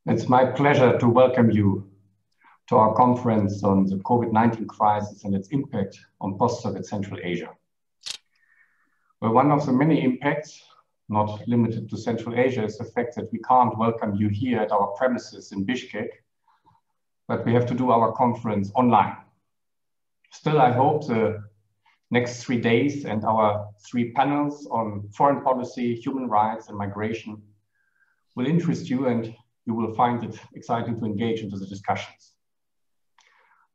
It's my pleasure to welcome you to our conference on the COVID-19 crisis and its impact on post-Soviet Central Asia. Well, one of the many impacts, not limited to Central Asia, is the fact that we can't welcome you here at our premises in Bishkek, but we have to do our conference online. Still, I hope the next 3 days and our 3 panels on foreign policy, human rights, and migration will interest you, and you will find it exciting to engage into the discussions.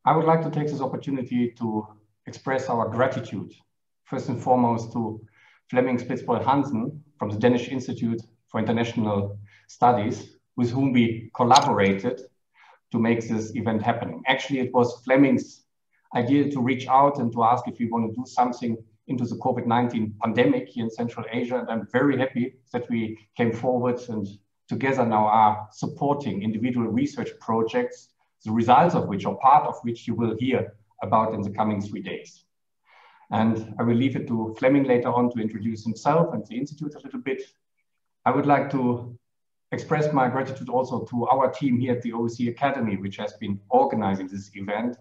I would like to take this opportunity to express our gratitude, first and foremost, to Flemming Spitzbold Hansen from the Danish Institute for International Studies, with whom we collaborated to make this event happening. Actually, it was Flemming's idea to reach out and to ask if we want to do something into the COVID-19 pandemic here in Central Asia. And I'm very happy that we came forward and together now are supporting individual research projects, the results of which, or part of which, you will hear about in the coming 3 days. And I will leave it to Flemming later on to introduce himself and the Institute a little bit. I would like to express my gratitude also to our team here at the OSCE Academy, which has been organizing this event,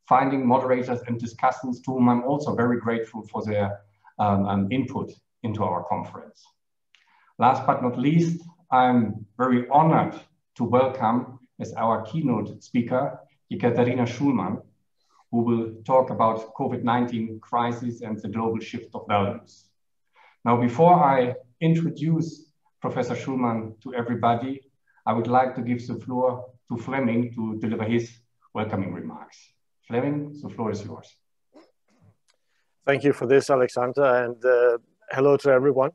finding moderators and discussants, to whom I'm also very grateful for their input into our conference. Last but not least, I'm very honored to welcome as our keynote speaker, Ekaterina Schulmann, who will talk about COVID-19 crisis and the global shift of values. Now, before I introduce Professor Schulmann to everybody, I would like to give the floor to Flemming to deliver his welcoming remarks. Flemming, the floor is yours. Thank you for this, Alexander, and hello to everyone.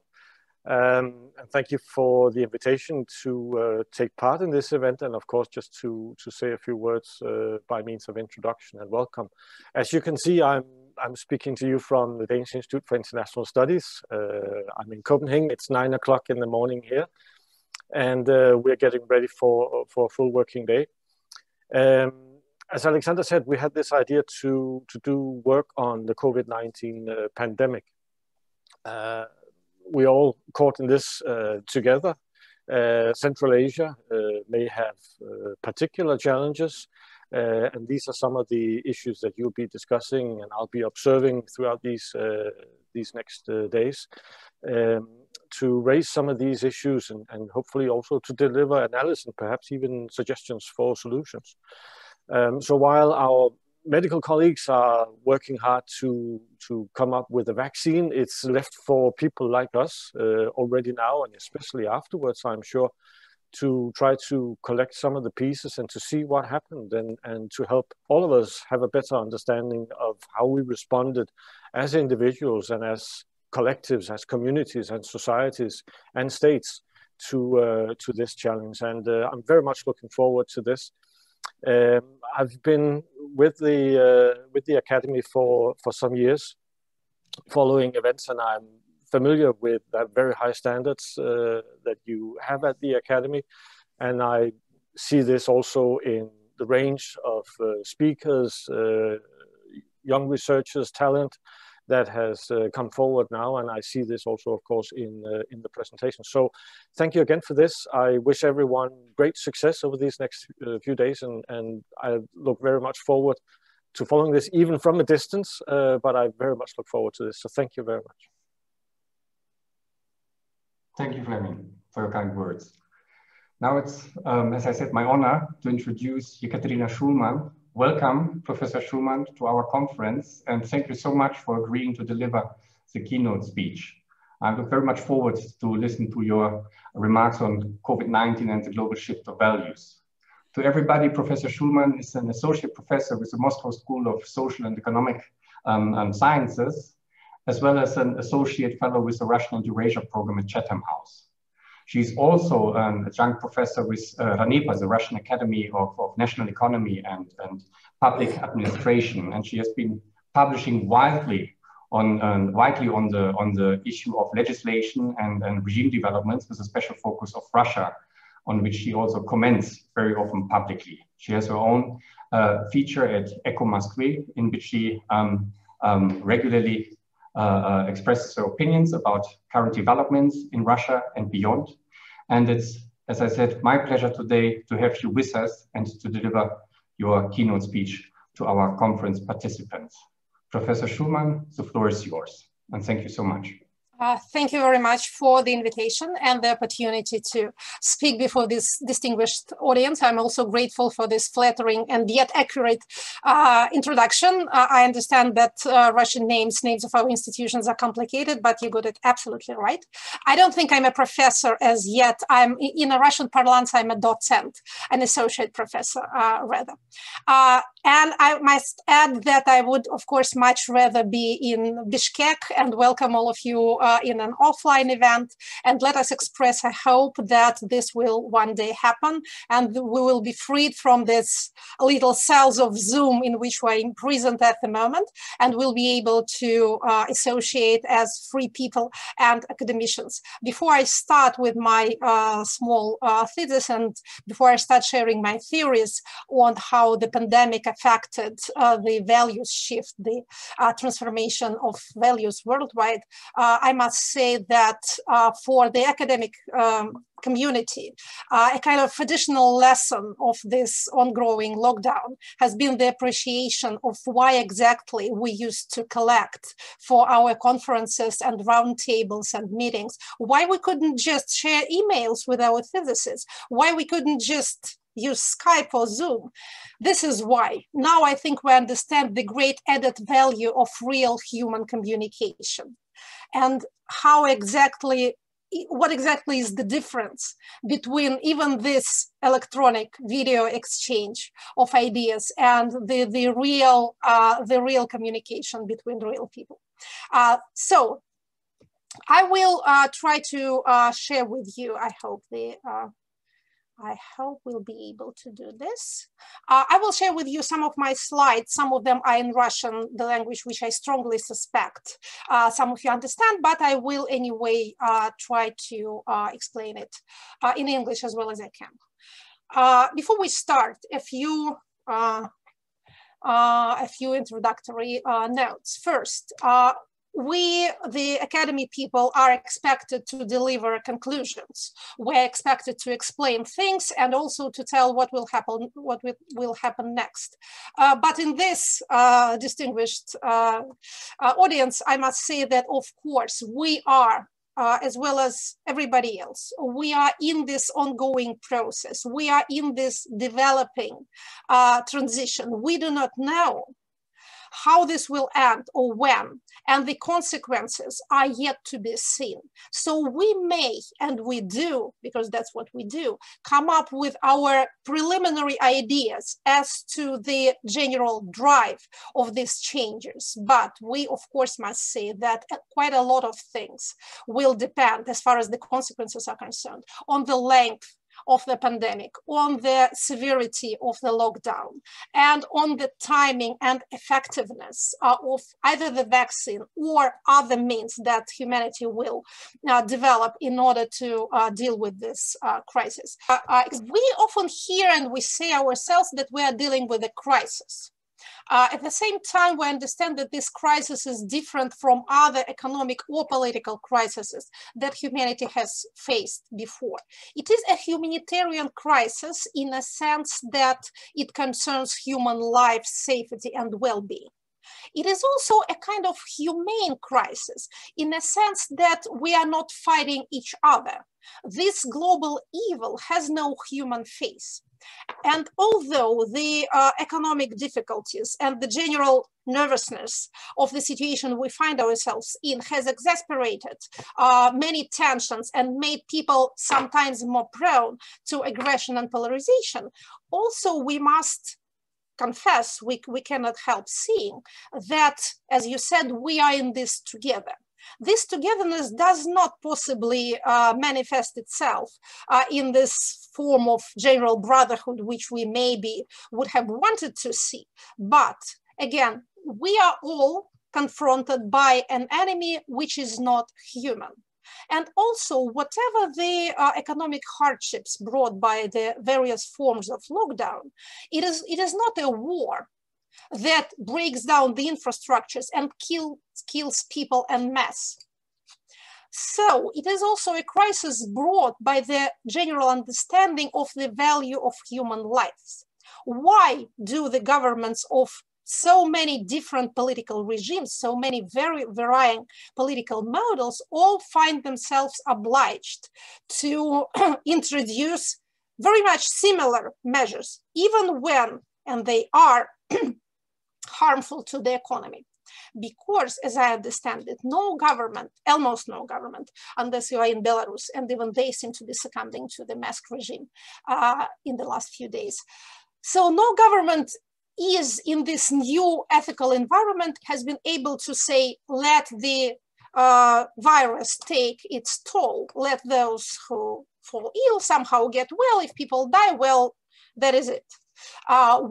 And thank you for the invitation to take part in this event, and of course just to say a few words by means of introduction and welcome. As you can see, I'm speaking to you from the Danish Institute for International Studies. I'm in Copenhagen. It's 9 o'clock in the morning here, and we're getting ready for a full working day. As Alexander said, we had this idea to do work on the COVID-19 pandemic. We all caught in this together. Central Asia may have particular challenges, and these are some of the issues that you'll be discussing and I'll be observing throughout these next days, to raise some of these issues and hopefully also to deliver analysis and perhaps even suggestions for solutions. So while our medical colleagues are working hard to come up with a vaccine, it's left for people like us already now, and especially afterwards, I'm sure, to try to collect some of the pieces and to see what happened, and to help all of us have a better understanding of how we responded as individuals and as collectives, as communities and societies and states to this challenge. And I'm very much looking forward to this. I've been with the Academy for some years, following events, and I'm familiar with that very high standards that you have at the Academy. And I see this also in the range of speakers, young researchers, talent that has come forward now, and I see this also, of course, in the presentation. So thank you again for this. I wish everyone great success over these next few days, and I look very much forward to following this, even from a distance, but I very much look forward to this. So thank you very much. Thank you, Flemming, for your kind words. Now it's, as I said, my honor to introduce Ekaterina Schulmann. Welcome, Professor Schulmann, to our conference, and thank you so much for agreeing to deliver the keynote speech. I look very much forward to listen to your remarks on COVID-19 and the global shift of values. To everybody, Professor Schulmann is an associate professor with the Moscow School of Social and Economic Sciences, as well as an associate fellow with the Russian and Eurasia program at Chatham House. She's also an adjunct professor with RANEPA, the Russian Academy of National Economy and Public Administration, and she has been publishing widely on the issue of legislation and regime developments, with a special focus of Russia, on which she also comments very often publicly. She has her own feature at Echo Moskvy, in which she regularly expresses her opinions about current developments in Russia and beyond. And it's as I said, my pleasure today to have you with us and to deliver your keynote speech to our conference participants. Professor Schulmann, the floor is yours, and thank you so much. Thank you very much for the invitation and the opportunity to speak before this distinguished audience. I'm also grateful for this flattering and yet accurate introduction. I understand that Russian names of our institutions are complicated, but you got it absolutely right. I don't think I'm a professor as yet. I'm in a Russian parlance, I'm a docent, an associate professor rather. And I must add that I would, of course, much rather be in Bishkek and welcome all of you in an offline event. And let us express a hope that this will one day happen and we will be freed from this little cells of Zoom in which we're imprisoned at the moment, and we'll be able to associate as free people and academicians. Before I start with my small thesis and before I start sharing my theories on how the pandemic affected the values shift, the transformation of values worldwide, I must say that for the academic community, a kind of additional lesson of this ongoing lockdown has been the appreciation of why exactly we used to collect for our conferences and roundtables and meetings, why we couldn't just share emails with our physicists, why we couldn't just use Skype or Zoom. This is why. Now I think we understand the great added value of real human communication and what exactly is the difference between even this electronic video exchange of ideas and the real communication between real people. So I will try to share with you, I hope we'll be able to do this. I will share with you some of my slides. Some of them are in Russian, the language which I strongly suspect some of you understand, but I will anyway try to explain it in English as well as I can. Before we start, a few introductory notes. First, we, the Academy people, are expected to deliver conclusions. We're expected to explain things and also to tell what will happen next. But in this distinguished audience, I must say that, of course, we are, as well as everybody else, we are in this ongoing process. We are in this developing transition. We do not know how this will end or when, and the consequences are yet to be seen. So we may, and we do, because that's what we do, come up with our preliminary ideas as to the general drive of these changes. But we, of course, must say that quite a lot of things will depend, as far as the consequences are concerned, on the length of the pandemic, on the severity of the lockdown, and on the timing and effectiveness of either the vaccine or other means that humanity will develop in order to deal with this crisis. We often hear and we say ourselves that we are dealing with a crisis. At the same time, we understand that this crisis is different from other economic or political crises that humanity has faced before. It is a humanitarian crisis in a sense that it concerns human life, safety, and well-being. It is also a kind of humane crisis in a sense that we are not fighting each other. This global evil has no human face. And although the economic difficulties and the general nervousness of the situation we find ourselves in has exacerbated many tensions and made people sometimes more prone to aggression and polarization, also we must confess, we cannot help seeing that, as you said, we are in this together. This togetherness does not possibly manifest itself in this form of general brotherhood, which we maybe would have wanted to see. But again, we are all confronted by an enemy which is not human. And also, whatever the economic hardships brought by the various forms of lockdown, it is not a war that breaks down the infrastructures and kills people en masse. So it is also a crisis brought by the general understanding of the value of human lives. Why do the governments of so many different political regimes, so many very varying political models, all find themselves obliged to introduce very much similar measures, even when, and they are harmful to the economy? Because, as I understand it, no government, almost no government, unless you are in Belarus, and even they seem to be succumbing to the mask regime in the last few days. So no government is in this new ethical environment has been able to say, let the virus take its toll, let those who fall ill somehow get well, if people die, well, that is it.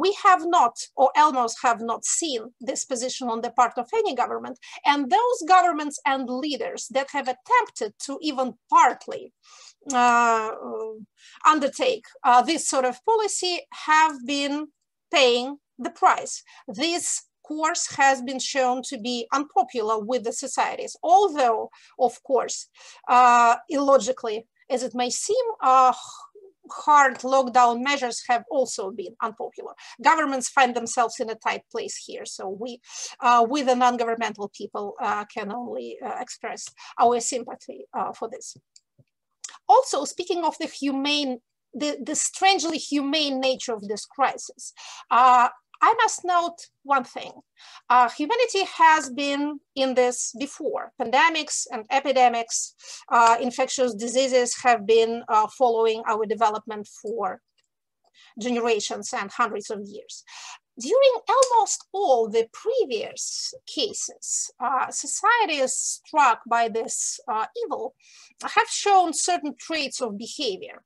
We have not, or almost have not, seen this position on the part of any government, and those governments and leaders that have attempted to even partly undertake this sort of policy have been paying the price. This course has been shown to be unpopular with the societies, although, of course, illogically as it may seem, hard lockdown measures have also been unpopular. Governments find themselves in a tight place here. So we, the non-governmental people, can only express our sympathy for this. Also, speaking of the humane, the strangely humane nature of this crisis, I must note one thing. Humanity has been in this before. Pandemics and epidemics, infectious diseases have been following our development for generations and hundreds of years. During almost all the previous cases, societies struck by this evil have shown certain traits of behavior,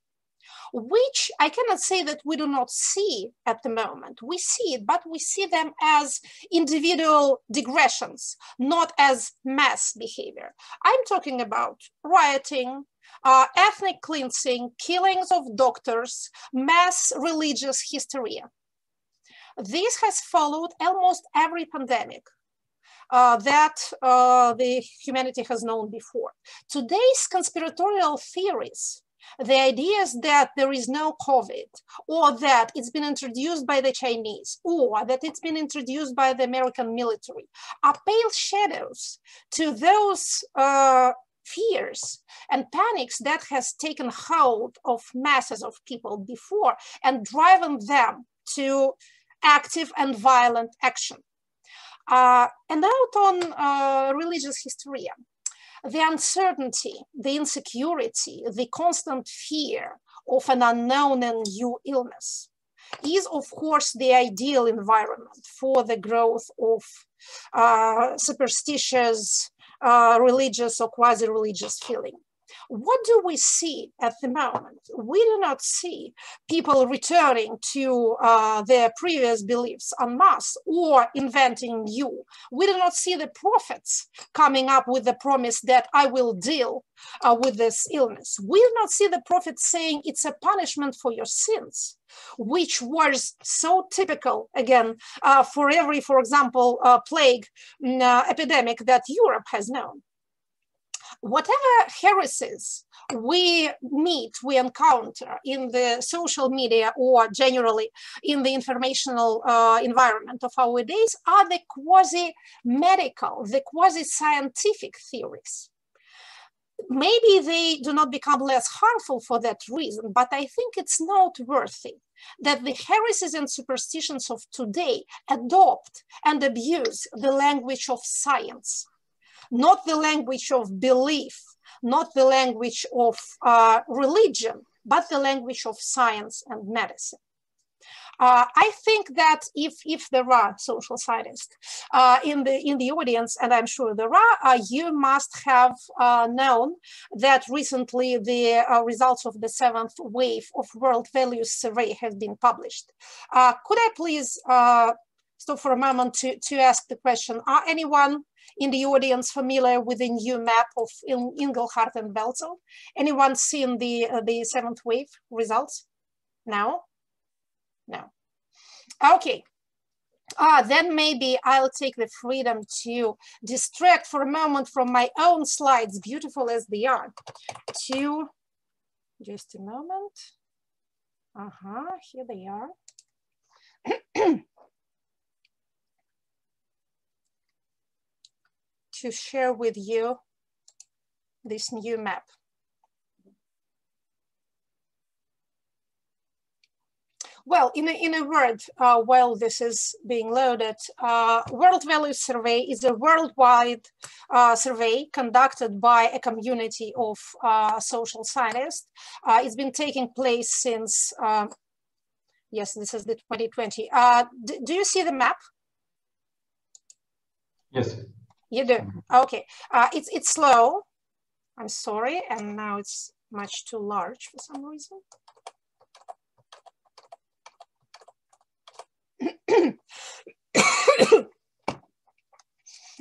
which I cannot say that we do not see at the moment. We see it, but we see them as individual digressions, not as mass behavior. I'm talking about rioting, ethnic cleansing, killings of doctors, mass religious hysteria. This has followed almost every pandemic that the humanity has known before. Today's conspiratorial theories, the ideas that there is no COVID, or that it's been introduced by the Chinese, or that it's been introduced by the American military, are pale shadows to those fears and panics that has taken hold of masses of people before and driven them to active and violent action. A note on religious hysteria. The uncertainty, the insecurity, the constant fear of an unknown and new illness is, of course, the ideal environment for the growth of superstitious, religious or quasi-religious feeling. What do we see at the moment? We do not see people returning to their previous beliefs en masse or inventing new. We do not see the prophets coming up with the promise that I will deal with this illness. We do not see the prophets saying it's a punishment for your sins, which was so typical, again, for every, for example, plague epidemic that Europe has known. Whatever heresies we meet, we encounter in the social media or generally in the informational environment of our days are the quasi-medical, the quasi-scientific theories. Maybe they do not become less harmful for that reason, but I think it's noteworthy that the heresies and superstitions of today adopt and abuse the language of science, not the language of belief, not the language of religion, but the language of science and medicine. I think that if there are social scientists in the audience, and I'm sure there are, you must have known that recently the results of the 7th wave of World Values Survey have been published. Could I please stop for a moment to ask the question, are anyone in the audience familiar with the new map of Engelhardt and Belzel? Anyone seen the 7th wave results? No? No. Okay. then maybe I'll take the freedom to distract for a moment from my own slides, beautiful as they are, to just a moment. Here they are. To share with you this new map. Well, in a word, while this is being loaded, World Values Survey is a worldwide survey conducted by a community of social scientists. It's been taking place since, yes, this is the 2020. Do you see the map? Yes. You do? Okay. It's slow. I'm sorry. And now it's much too large for some reason.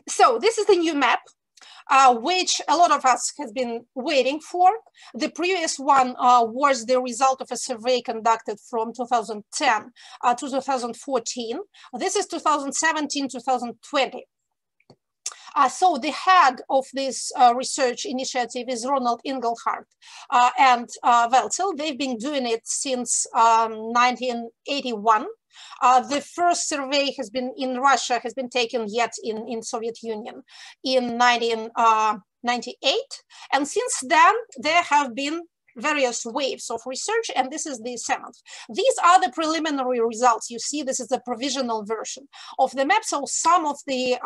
So this is the new map, which a lot of us has been waiting for. The previous one was the result of a survey conducted from 2010 to 2014. This is 2017-2020. So the head of this research initiative is Ronald Inglehart and Welzel. They've been doing it since 1981. The first survey has been in Russia, has been taken yet in Soviet Union in 1998. And since then, there have been various waves of research, and this is the 7th. These are the preliminary results. You see, this is the provisional version of the map. So some of the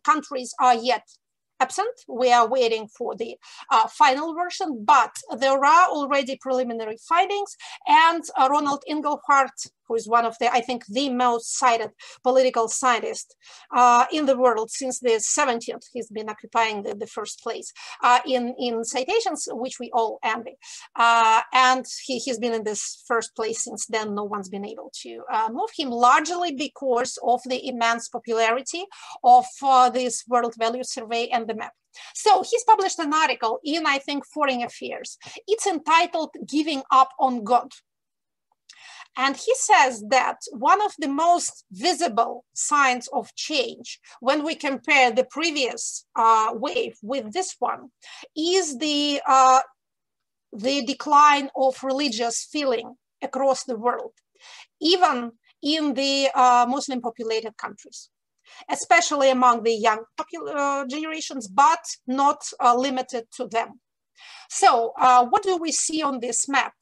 countries are yet absent. We are waiting for the final version, but there are already preliminary findings. And Ronald Inglehart, who is one of the, I think, the most cited political scientist in the world since the 70th. He's been occupying the first place in citations, which we all envy. And he's been in this first place since then. No one's been able to move him, largely because of the immense popularity of this World Values Survey and the map. So he's published an article in, I think, Foreign Affairs. It's entitled "Giving Up on God." And he says that one of the most visible signs of change when we compare the previous wave with this one is the decline of religious feeling across the world, even in the Muslim populated countries, especially among the young generations, but not limited to them. So what do we see on this map?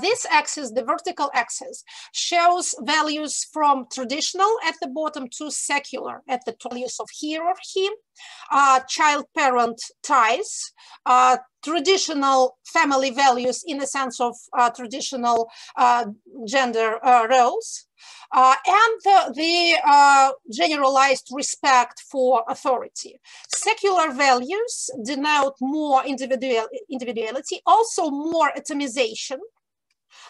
This axis, the vertical axis, shows values from traditional at the bottom to secular at the top, values of hierarchy, child-parent ties, traditional family values in the sense of traditional gender roles, and the generalized respect for authority. Secular values denote more individuality, also more atomization.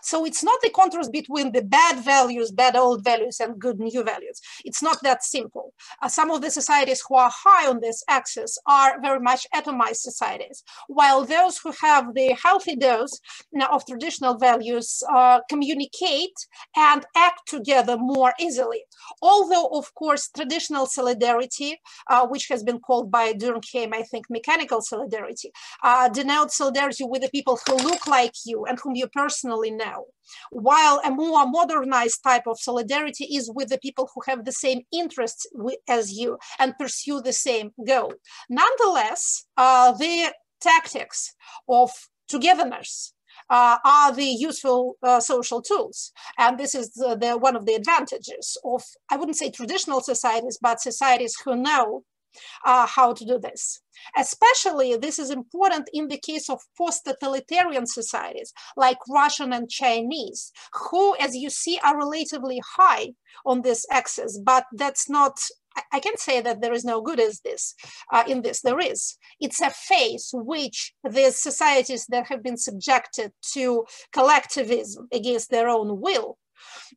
So it's not the contrast between the bad values, bad old values, and good new values. It's not that simple. Some of the societies who are high on this axis are very much atomized societies, while those who have the healthy dose of traditional values communicate and act together more easily. Although, of course, traditional solidarity, which has been called by Durkheim, I think, mechanical solidarity, denotes solidarity with the people who look like you and whom you personally know. While a more modernized type of solidarity is with the people who have the same interests as you and pursue the same goal. Nonetheless, the tactics of togetherness are the useful social tools. And this is one of the advantages of, I wouldn't say traditional societies, but societies who know how to do this. Especially, this is important in the case of post-totalitarian societies like Russian and Chinese, who, as you see, are relatively high on this axis, but that's not, I can't say that there is no good as this, in this, there is. It's a phase which the societies that have been subjected to collectivism against their own will,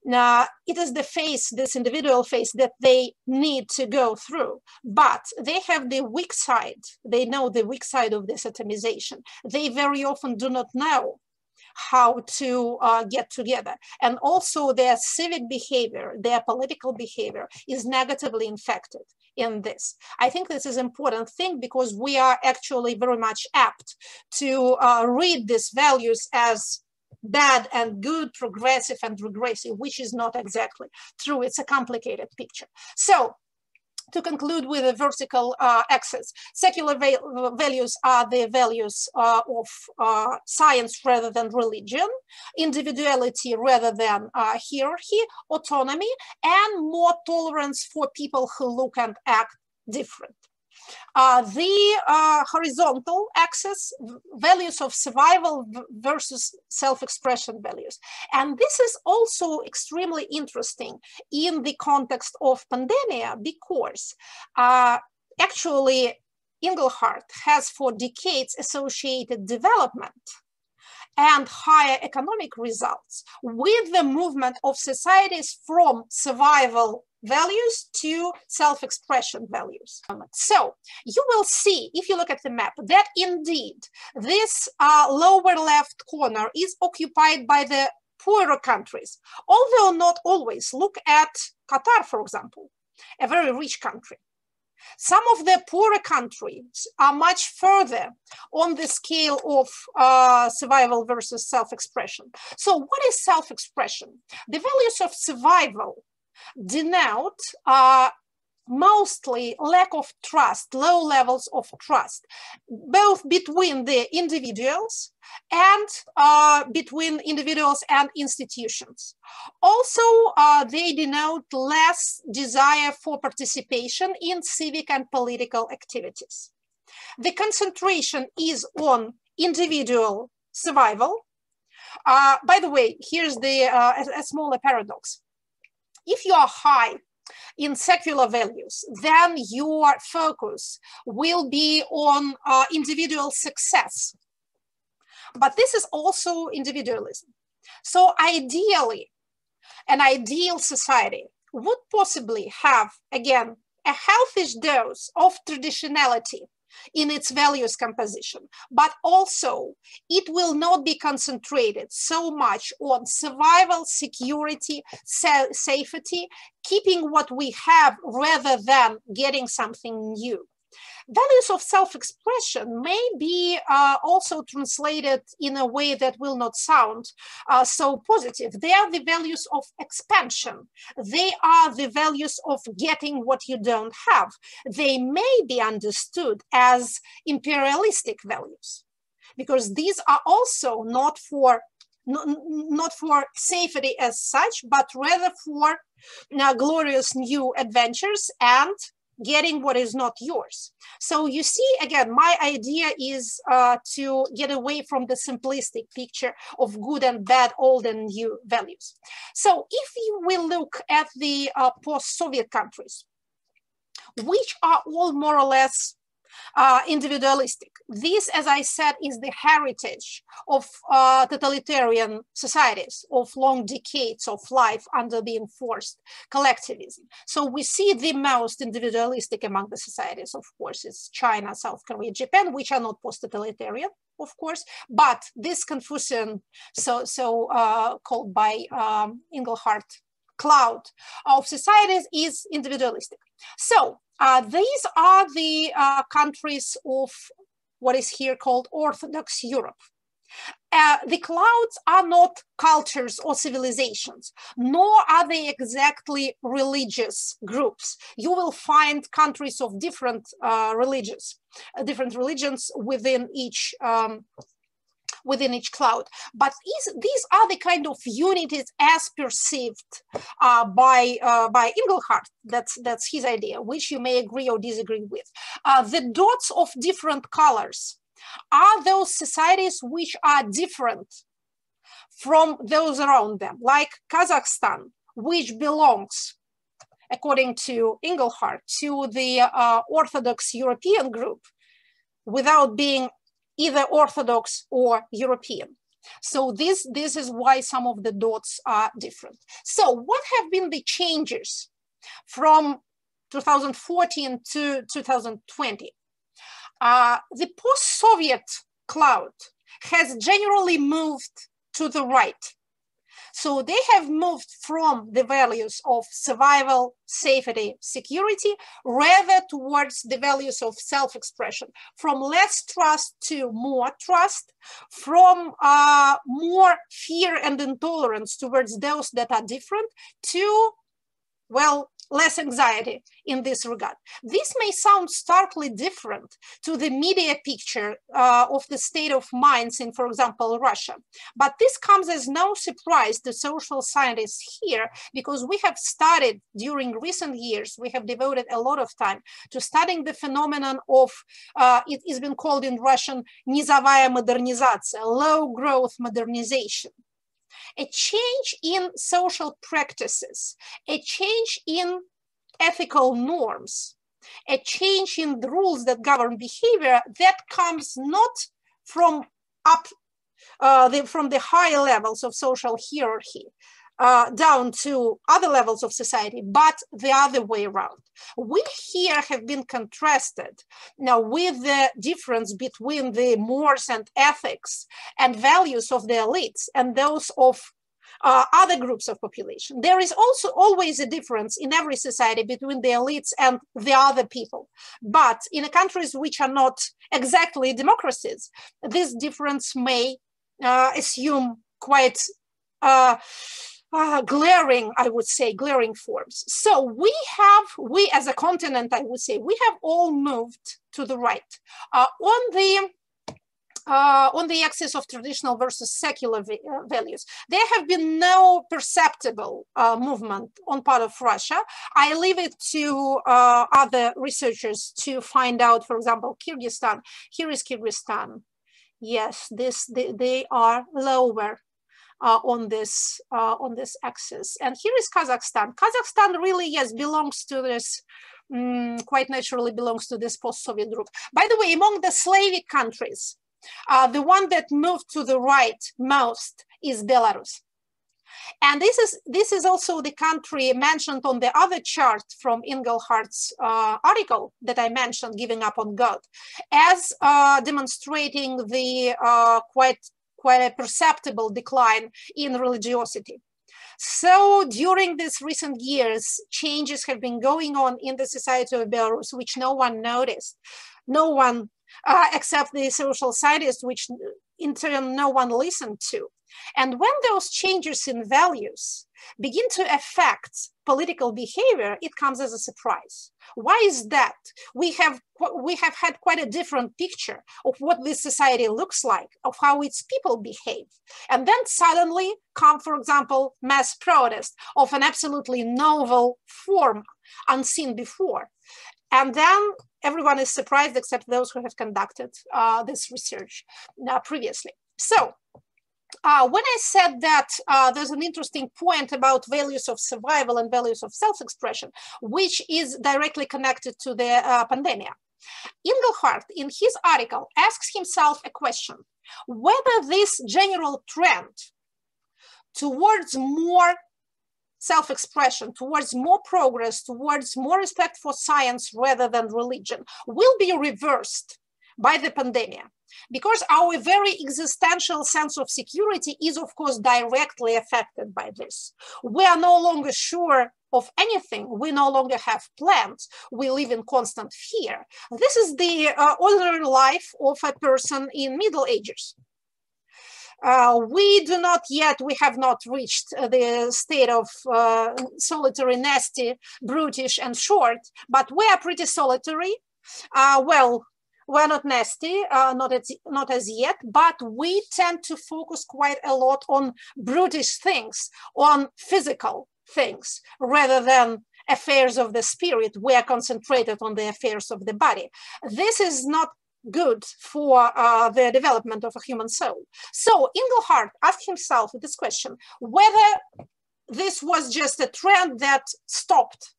it is the phase, this individual phase, that they need to go through, but they have the weak side. They know the weak side of this atomization. They very often do not know how to get together. And also their civic behavior, their political behavior is negatively infected in this. I think this is an important thing because we are actually very much apt to read these values as bad and good, progressive and regressive, which is not exactly true. It's a complicated picture. So, to conclude with a vertical axis, secular values are the values of science rather than religion, individuality rather than hierarchy, autonomy, and more tolerance for people who look and act different. The horizontal axis, values of survival versus self-expression values. And this is also extremely interesting in the context of pandemic because actually Engelhardt has for decades associated development and higher economic results with the movement of societies from survival values to self-expression values. So you will see, if you look at the map, that indeed this lower left corner is occupied by the poorer countries, although not always. Look at Qatar, for example, a very rich country. Some of the poorer countries are much further on the scale of survival versus self-expression. So what is self-expression? The values of survival denote mostly lack of trust, low levels of trust, both between the individuals and between individuals and institutions. Also, they denote less desire for participation in civic and political activities. The concentration is on individual survival. By the way, here's a smaller paradox. If you are high in secular values, then your focus will be on individual success. But this is also individualism. So ideally, an ideal society would possibly have, again, a healthy dose of traditionality in its values composition, but also it will not be concentrated so much on survival, security, safety, keeping what we have rather than getting something new. Values of self-expression may be also translated in a way that will not sound so positive. They are the values of expansion. They are the values of getting what you don't have. They may be understood as imperialistic values, because these are also not for safety as such, but rather for glorious new adventures and getting what is not yours. So you see, again, my idea is to get away from the simplistic picture of good and bad, old and new values. So if you will look at the post-Soviet countries, which are all more or less individualistic. This, as I said, is the heritage of totalitarian societies of long decades of life under the enforced collectivism. So we see the most individualistic among the societies, of course, is China, South Korea, Japan, which are not post-totalitarian, of course, but this Confucian, called by Engelhardt, cloud of societies is individualistic. So these are the countries of what is here called Orthodox Europe. The clouds are not cultures or civilizations, nor are they exactly religious groups. You will find countries of different religions within each cloud. But these are the kind of unities as perceived by Engelhardt. That's his idea, which you may agree or disagree with. The dots of different colors are those societies which are different from those around them, like Kazakhstan, which belongs, according to Engelhardt, to the Orthodox European group without being either Orthodox or European. So this is why some of the dots are different. So what have been the changes from 2014 to 2020? The post-Soviet cloud has generally moved to the right. So they have moved from the values of survival, safety, security, rather towards the values of self-expression, from less trust to more trust, from more fear and intolerance towards those that are different to, well, less anxiety in this regard. This may sound starkly different to the media picture of the state of minds in, for example, Russia. But this comes as no surprise to social scientists here, because we have studied during recent years, we have devoted a lot of time to studying the phenomenon of, it has been called in Russian, nizovaya modernizatsiya, low growth modernization. A change in social practices, a change in ethical norms, a change in the rules that govern behavior that comes not from from the higher levels of social hierarchy down to other levels of society, but the other way around. We here have been contrasted now with the difference between the mores and ethics and values of the elites and those of other groups of population. There is also always a difference in every society between the elites and the other people. But in countries which are not exactly democracies, this difference may assume quite glaring, I would say, glaring forms. So we as a continent, I would say, we have all moved to the right. On the axis of traditional versus secular values, there have been no perceptible movement on part of Russia. I leave it to other researchers to find out, for example, Kyrgyzstan. Here is Kyrgyzstan. Yes, they are lower on this axis. And here is Kazakhstan. Kazakhstan really, yes, belongs to this, quite naturally belongs to this post-Soviet group. By the way, among the Slavic countries, the one that moved to the right most is Belarus. And this is also the country mentioned on the other chart from Engelhardt's article that I mentioned, Giving Up on God, as demonstrating the quite a perceptible decline in religiosity. So during these recent years, changes have been going on in the society of Belarus, which no one noticed. No one, except the social scientists, which in turn no one listened to. And when those changes in values begin to affect political behavior, it comes as a surprise. Why is that? We have had quite a different picture of what this society looks like, of how its people behave. And then suddenly come, for example, mass protest of an absolutely novel form, unseen before. And then everyone is surprised except those who have conducted this research previously. So when I said that there's an interesting point about values of survival and values of self-expression, which is directly connected to the pandemic, Engelhardt, in his article, asks himself a question: whether this general trend towards more self-expression, towards more progress, towards more respect for science rather than religion, will be reversed by the pandemic. Because our very existential sense of security is, of course, directly affected by this. We are no longer sure of anything. We no longer have plans. We live in constant fear. This is the ordinary life of a person in Middle Ages. We have not reached the state of solitary, nasty, brutish, and short, but we are pretty solitary. Well, we're not nasty, not as yet, but we tend to focus quite a lot on brutish things, on physical things, rather than affairs of the spirit. We are concentrated on the affairs of the body. This is not good for the development of a human soul. So Engelhardt asked himself this question, whether this was just a trend that stopped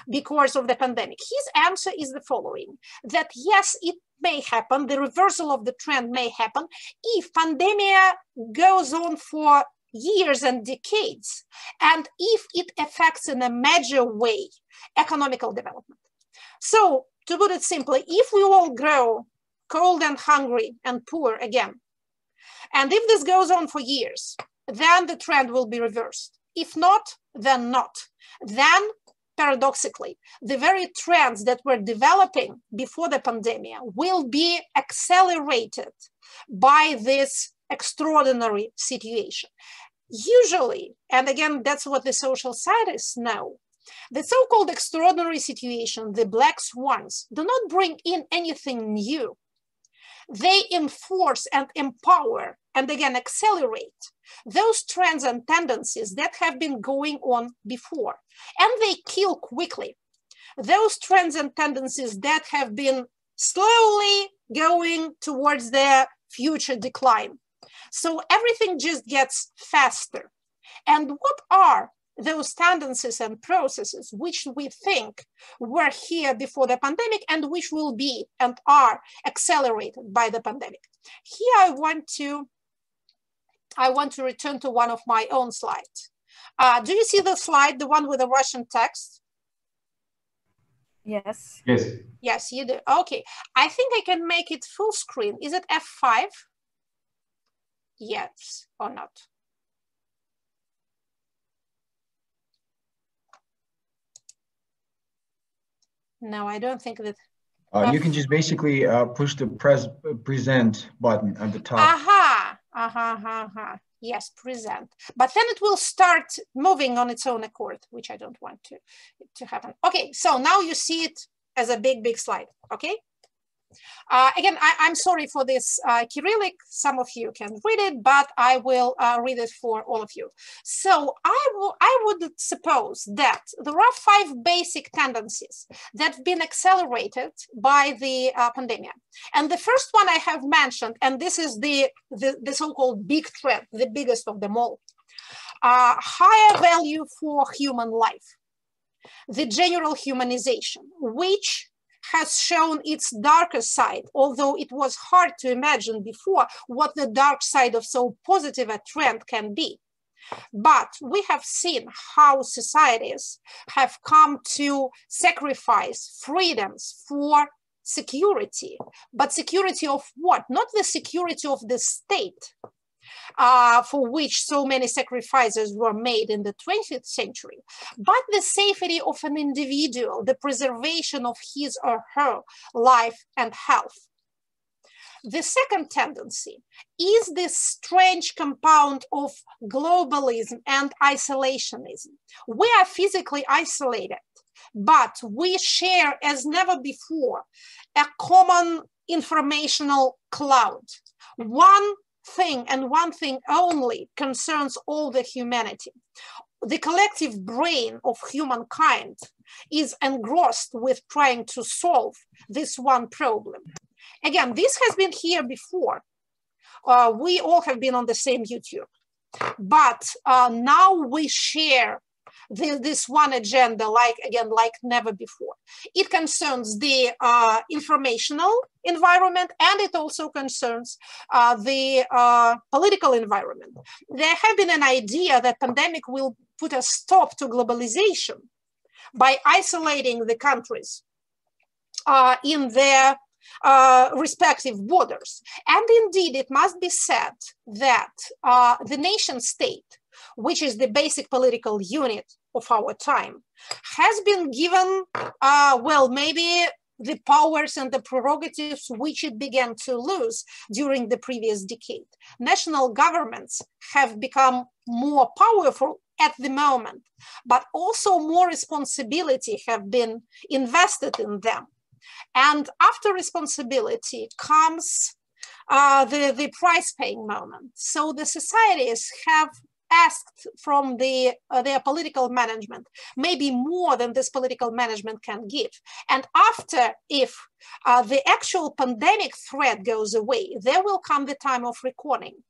because of the pandemic. His answer is the following, that yes, it may happen, the reversal of the trend may happen if pandemic goes on for years and decades, and if it affects in a major way economical development. So to put it simply, if we all grow cold and hungry and poor again, And if this goes on for years, then the trend will be reversed. If not, then not. Then, paradoxically, the very trends that were developing before the pandemic will be accelerated by this extraordinary situation. Usually, and again, that's what the social scientists know, the so-called extraordinary situation, the black swans, do not bring in anything new. They enforce and empower and again accelerate those trends and tendencies that have been going on before. And they kill quickly those trends and tendencies that have been slowly going towards their future decline. So everything just gets faster. And what are those tendencies and processes which we think were here before the pandemic and which will be and are accelerated by the pandemic? Here I want to return to one of my own slides. Do you see the slide, the one with the Russian text? Yes. Yes. Yes, you do. Okay. I think I can make it full screen. Is it F5? Yes or not? No, I don't think that. You can just basically push the present button at the top. Yes, present. But then it will start moving on its own accord, which I don't want to happen. Okay, so now you see it as a big slide, okay? Again, I'm sorry for this Cyrillic. Some of you can read it, but I will read it for all of you. So I would suppose that there are 5 basic tendencies that have been accelerated by the pandemic. And the first one I have mentioned, and this is the so-called big trend, the biggest of them all, higher value for human life, the general humanization, which has shown its darker side, although it was hard to imagine before what the dark side of so positive a trend can be. But we have seen how societies have come to sacrifice freedoms for security. But security of what? Not the security of the state, for which so many sacrifices were made in the 20th century, but the safety of an individual, the preservation of his or her life and health. The second tendency is this strange compound of globalism and isolationism. We are physically isolated, but we share as never before a common informational cloud. One thing and one thing only concerns all the humanity. The collective brain of humankind is engrossed with trying to solve this one problem. Again, this has been here before. We all have been on the same YouTube, but now we share this one agenda like never before. It concerns the informational environment, and it also concerns the political environment. There have been an idea that pandemic will put a stop to globalization by isolating the countries in their respective borders. And indeed, it must be said that the nation state, which is the basic political unit of our time, has been given, well, maybe the powers and the prerogatives which it began to lose during the previous decade. National governments have become more powerful at the moment, but also more responsibility have been invested in them. And after responsibility comes the price-paying moment. So the societies have asked from their political management maybe more than this political management can give. And after, if the actual pandemic threat goes away, there will come the time of reckoning.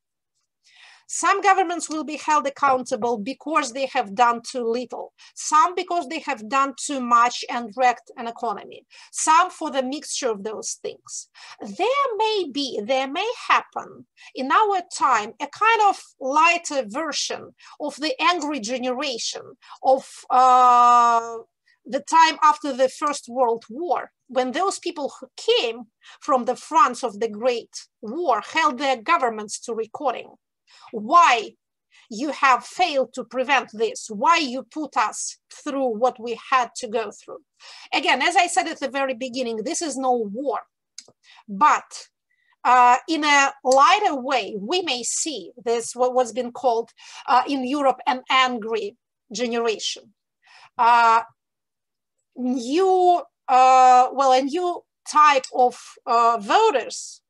Some governments will be held accountable because they have done too little, some because they have done too much and wrecked an economy, some for the mixture of those things. There may happen in our time a kind of lighter version of the angry generation of the time after the First World War, when those people who came from the fronts of the Great War held their governments to recording. Why you have failed to prevent this? Why you put us through what we had to go through? Again, as I said at the very beginning, this is no war, but in a lighter way, we may see this, what's been called in Europe an angry generation. A new type of voters,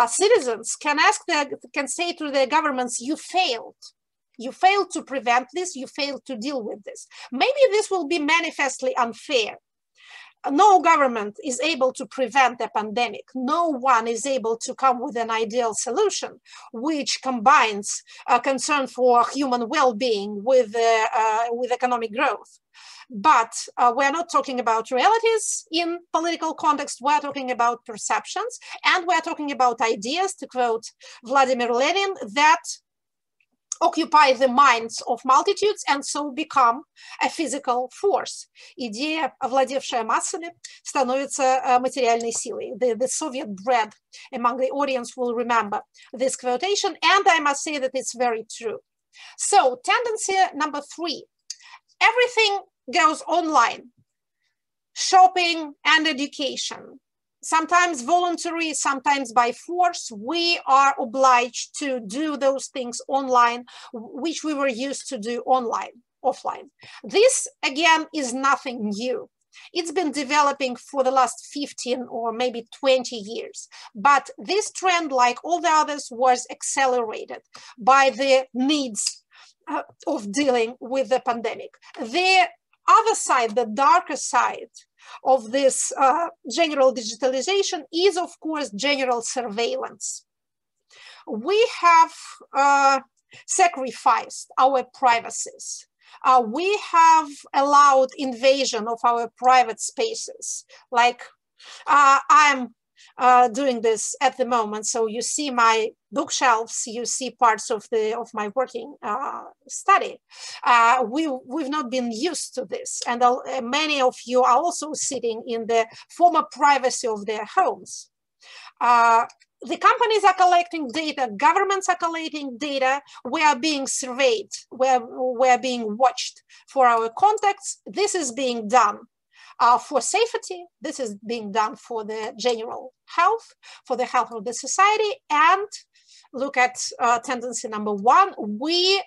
citizens can say to their governments, you failed. You failed to prevent this, you failed to deal with this. Maybe this will be manifestly unfair. No government is able to prevent a pandemic. No one is able to come with an ideal solution, which combines concern for human well-being with economic growth. But we're not talking about realities in political context. We're talking about perceptions, and we're talking about ideas, to quote Vladimir Lenin, that occupy the minds of multitudes and so become a physical force. Идея, овладевшая массами, становится материальной силой. The Soviet bred among the audience will remember this quotation, and I must say that it's very true. So, tendency number 3, everything goes online. Shopping and education. Sometimes voluntary, sometimes by force, we are obliged to do those things online, which we were used to do offline. This, again, is nothing new. It's been developing for the last 15 or maybe 20 years. But this trend, like all the others, was accelerated by the needs of dealing with the pandemic. The other side, the darker side of this general digitalization is, of course, general surveillance. We have sacrificed our privacies. We have allowed invasion of our private spaces. Like I'm doing this at the moment, so you see my bookshelves, you see parts of my working study. We've not been used to this, and many of you are also sitting in the former privacy of their homes. The companies are collecting data, governments are collecting data, we are being surveyed, we're being watched for our contacts. This is being done for safety, this is being done for the general health, for the health of the society. And look at tendency number 1, we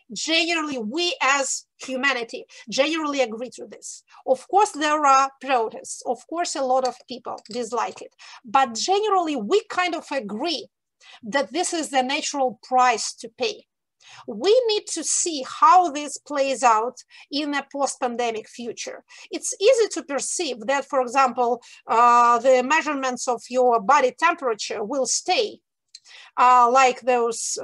as humanity generally agree to this. Of course, there are protests. Of course, a lot of people dislike it. But generally, we kind of agree that this is the natural price to pay. We need to see how this plays out in a post-pandemic future. It's easy to perceive that, for example, the measurements of your body temperature will stay like those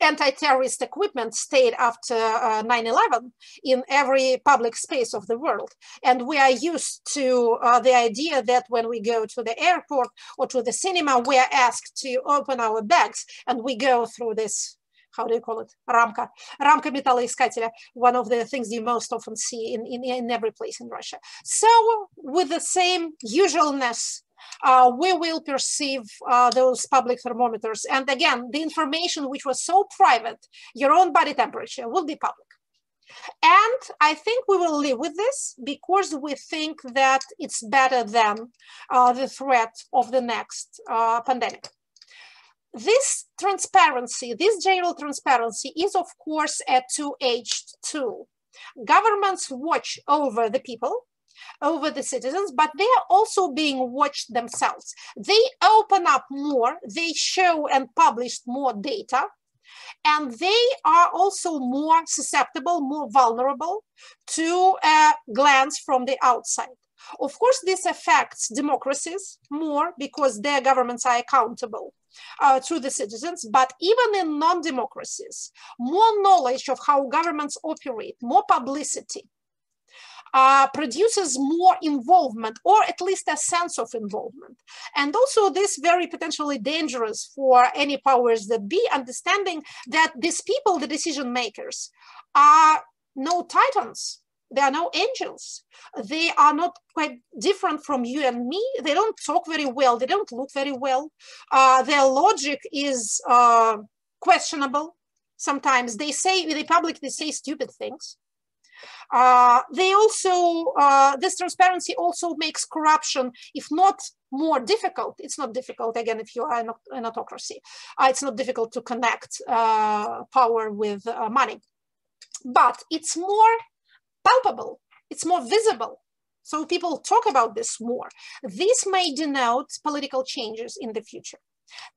anti-terrorist equipment stayed after 9/11 in every public space of the world. And we are used to the idea that when we go to the airport or to the cinema, we are asked to open our bags and we go through this, how do you call it? Рамка металлоискателя, one of the things you most often see in every place in Russia. So with the same usualness, we will perceive those public thermometers. And again, the information which was so private, your own body temperature, will be public. And I think we will live with this because we think that it's better than the threat of the next pandemic. This transparency, this general transparency is, of course, a two-edged tool. Governments watch over the people, over the citizens, but they are also being watched themselves. They open up more, they show and publish more data, and they are also more susceptible, more vulnerable to a glance from the outside. Of course, this affects democracies more because their governments are accountable to the citizens, but even in non-democracies, more knowledge of how governments operate, more publicity, produces more involvement, or at least a sense of involvement. And also this very potentially dangerous for any powers that be, understanding that these people, the decision makers, are no titans. They are no angels. They are not quite different from you and me. They don't talk very well. They don't look very well. Their logic is questionable. Sometimes they publicly say stupid things. They also, this transparency also makes corruption, if not more difficult. It's not difficult, again, if you are an autocracy. It's not difficult to connect power with money. But it's more palpable, it's more visible. So people talk about this more. This may denote political changes in the future.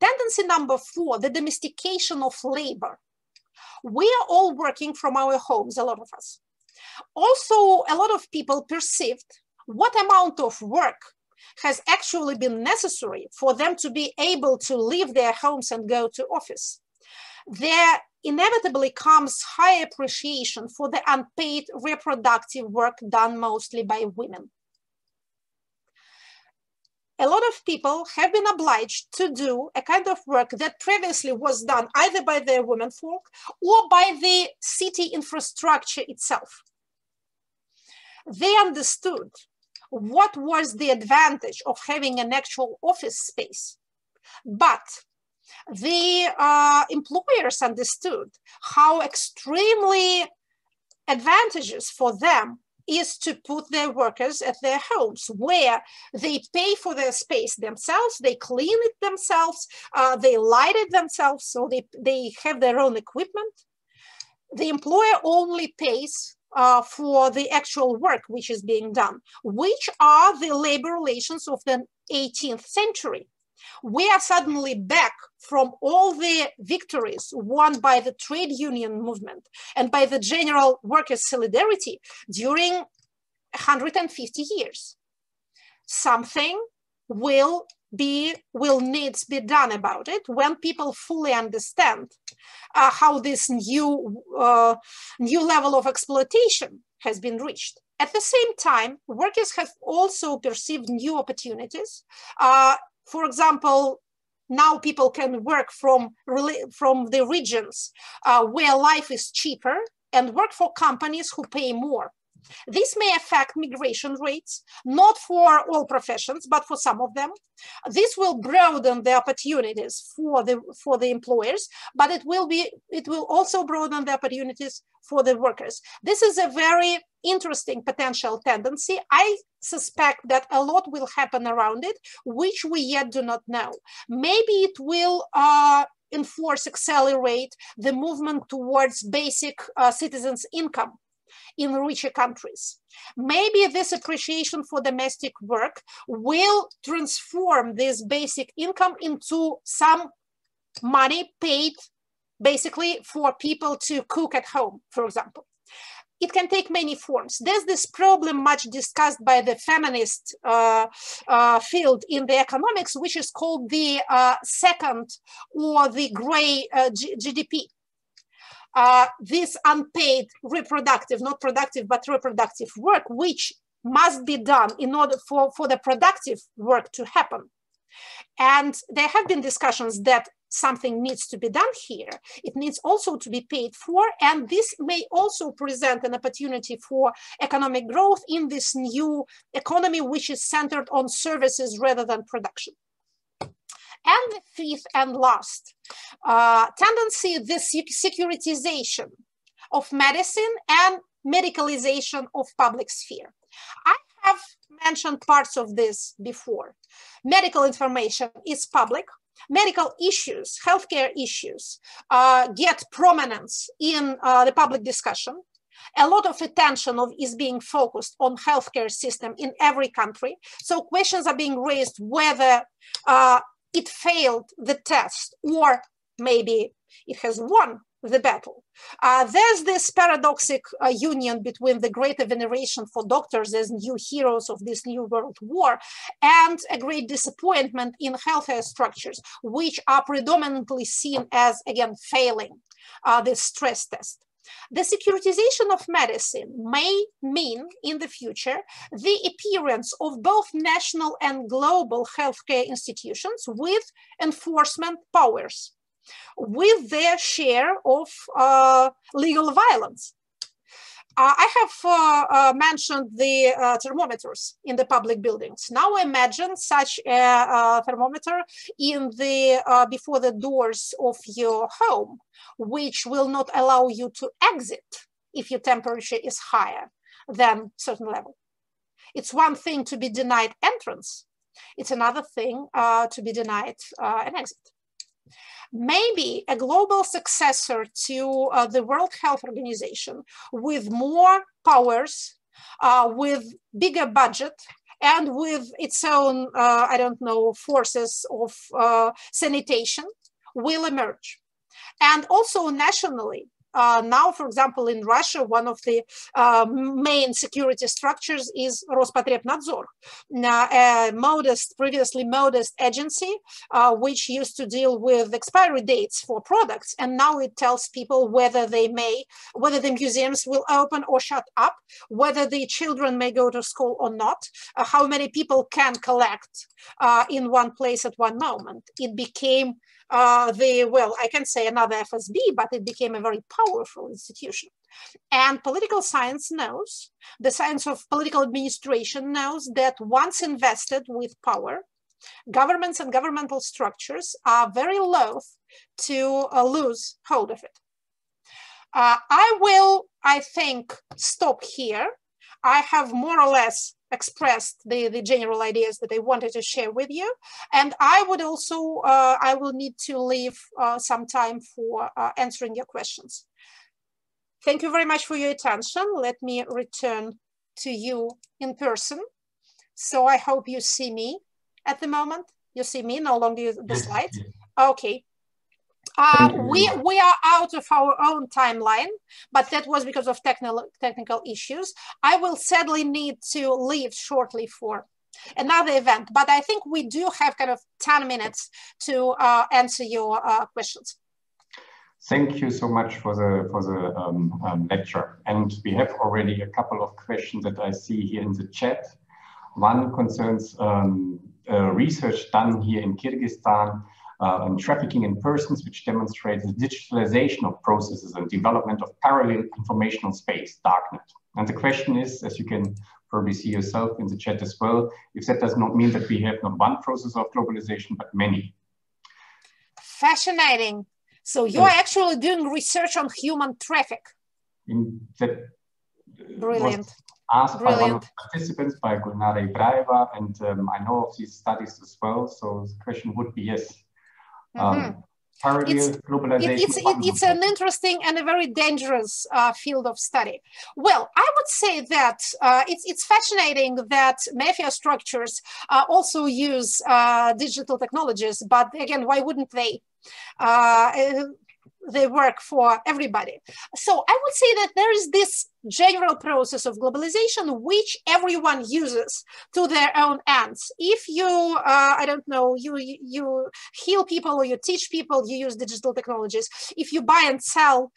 Tendency number 4, the domestication of labor. We are all working from our homes, a lot of us. Also, a lot of people perceived what amount of work has actually been necessary for them to be able to leave their homes and go to office. There inevitably comes high appreciation for the unpaid reproductive work done mostly by women. A lot of people have been obliged to do a kind of work that previously was done either by their womenfolk or by the city infrastructure itself. They understood what was the advantage of having an actual office space, but the employers understood how extremely advantageous for them is to put their workers at their homes, where they pay for their space themselves, they clean it themselves, they light it themselves, so they have their own equipment. The employer only pays for the actual work which is being done, which are the labor relations of the 18th century. We are suddenly back from all the victories won by the trade union movement and by the general workers' solidarity during 150 years. Something will needs be done about it when people fully understand how this new level of exploitation has been reached. At the same time, workers have also perceived new opportunities. For example, now people can work from the regions where life is cheaper and work for companies who pay more. This may affect migration rates, not for all professions, but for some of them. This will broaden the opportunities for the employers, but it will also broaden the opportunities for the workers. This is a very interesting potential tendency. I suspect that a lot will happen around it, which we yet do not know. Maybe it will accelerate the movement towards basic citizens' income in richer countries. Maybe this appreciation for domestic work will transform this basic income into some money paid basically for people to cook at home, for example. It can take many forms. There's this problem much discussed by the feminist field in the economics, which is called the second or the gray GDP. This unpaid reproductive, not productive, but reproductive work, which must be done in order for the productive work to happen. And there have been discussions that something needs to be done here. It needs also to be paid for, and this may also present an opportunity for economic growth in this new economy, which is centered on services rather than production. And the fifth and last tendency, the securitization of medicine and medicalization of public sphere. I have mentioned parts of this before. Medical information is public. Medical issues, healthcare issues get prominence in the public discussion. A lot of attention is being focused on healthcare system in every country. So questions are being raised whether it failed the test or maybe it has won the battle. There's this paradoxical union between the greater veneration for doctors as new heroes of this new world war and a great disappointment in healthcare structures, which are predominantly seen as, again, failing this stress test. The securitization of medicine may mean in the future the appearance of both national and global healthcare institutions with enforcement powers, with their share of legal violence. I have mentioned the thermometers in the public buildings. Now imagine such a thermometer in the before the doors of your home, which will not allow you to exit if your temperature is higher than a certain level. It's one thing to be denied entrance. It's another thing to be denied an exit. Maybe a global successor to the World Health Organization with more powers, with bigger budget, and with its own, I don't know, forces of sanitation will emerge. And also nationally, now, for example, in Russia, one of the main security structures is Rospotrebnadzor, a modest, previously modest agency, which used to deal with expiry dates for products. And now it tells people whether they may, whether the museums will open or shut up, whether the children may go to school or not, how many people can collect in one place at one moment. It became well, I can say another FSB, but it became a very powerful institution. And political science knows, the science of political administration knows that once invested with power, governments and governmental structures are very loath to lose hold of it. I will, I think, stop here. I have more or less expressed the general ideas that I wanted to share with you. And I would also, I will need to leave some time for answering your questions. Thank you very much for your attention. Let me return to you in person. So I hope you see me at the moment. You see me, no longer the slide. Okay. We are out of our own timeline, but that was because of technical issues. I will sadly need to leave shortly for another event, but I think we do have kind of 10 minutes to answer your questions. Thank you so much for the lecture. And we have already a couple of questions that I see here in the chat. One concerns research done here in Kyrgyzstan on trafficking in persons, which demonstrates the digitalization of processes and development of parallel informational space, darknet. And the question is, as you can probably see yourself in the chat as well, if that does not mean that we have not one process of globalization, but many. Fascinating. So you're actually doing research on human traffic. Brilliant. Asked by one of the participants, by Gulnara Ibraheva, and I know of these studies as well. So the question would be yes. It's an interesting and a very dangerous field of study. Well, I would say that it's fascinating that mafia structures also use digital technologies, but again, why wouldn't they? They work for everybody. So I would say that there is this general process of globalization which everyone uses to their own ends. If you, I don't know, you heal people or you teach people, you use digital technologies. If you buy and sell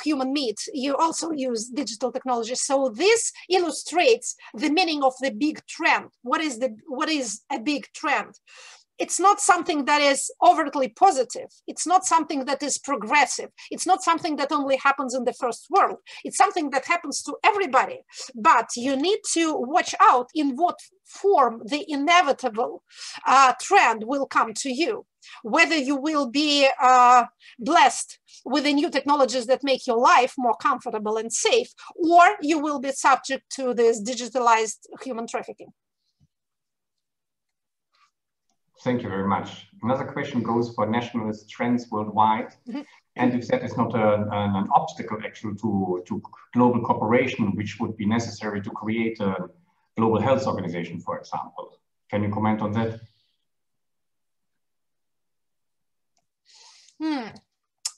human meat, you also use digital technologies. So this illustrates the meaning of the big trend. What is a big trend? It's not something that is overtly positive. It's not something that is progressive. It's not something that only happens in the first world. It's something that happens to everybody. But you need to watch out in what form the inevitable trend will come to you. Whether you will be blessed with the new technologies that make your life more comfortable and safe, or you will be subject to this digitalized human trafficking. Thank you very much. Another question goes for nationalist trends worldwide. And if that is not an obstacle actually to global cooperation, which would be necessary to create a global health organization, for example. Can you comment on that?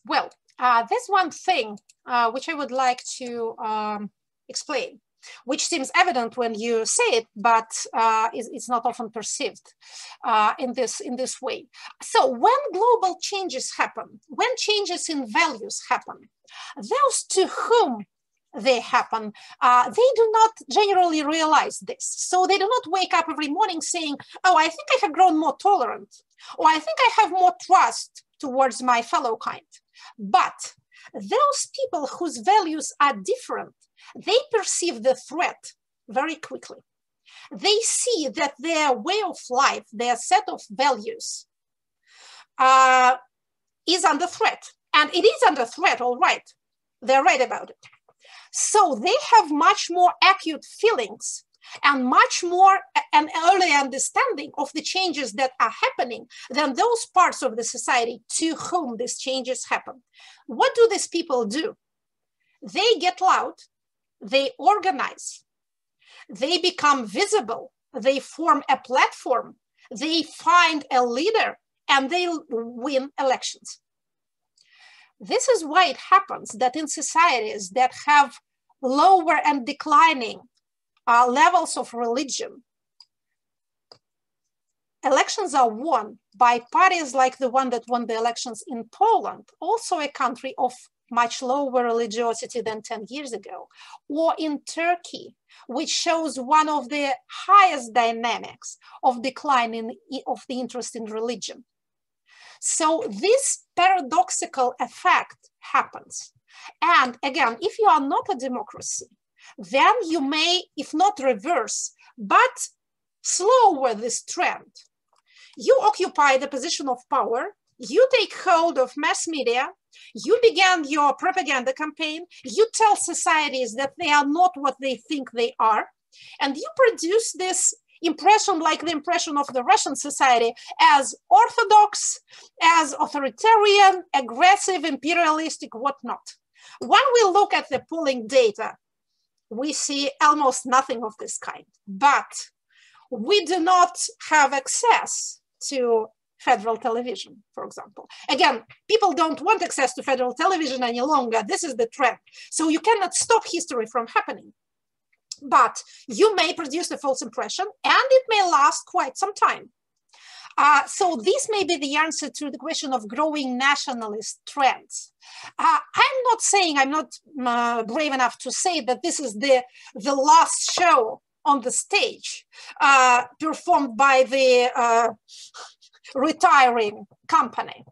Well, there's one thing which I would like to explain, which seems evident when you say it, but it's not often perceived in this way. So when global changes happen, when changes in values happen, those to whom they happen, they do not generally realize this. So they do not wake up every morning saying, oh, I think I have grown more tolerant, or I think I have more trust towards my fellow kind. But those people whose values are different, they perceive the threat very quickly. They see that their way of life, their set of values is under threat. And it is under threat, all right. They're right about it. So they have much more acute feelings and much more an early understanding of the changes that are happening than those parts of the society to whom these changes happen. What do these people do? They get loud, they organize, they become visible, they form a platform, they find a leader, and they win elections. This is why it happens that in societies that have lower and declining levels of religion, elections are won by parties like the one that won the elections in Poland, also a country of much lower religiosity than 10 years ago, or in Turkey, which shows one of the highest dynamics of decline of the interest in religion. So this paradoxical effect happens. And again, if you are not a democracy, then you may, if not reverse, but slower this trend. You occupy the position of power, you take hold of mass media, you began your propaganda campaign, you tell societies that they are not what they think they are, and you produce this impression, like the impression of the Russian society, as orthodox, as authoritarian, aggressive, imperialistic, whatnot. When we look at the polling data, we see almost nothing of this kind, but we do not have access to federal television, for example. Again, people don't want access to federal television any longer. This is the trend. So you cannot stop history from happening. But you may produce a false impression, and it may last quite some time. So this may be the answer to the question of growing nationalist trends. I'm not saying, I'm not brave enough to say that this is the last show on the stage performed by the retiring company.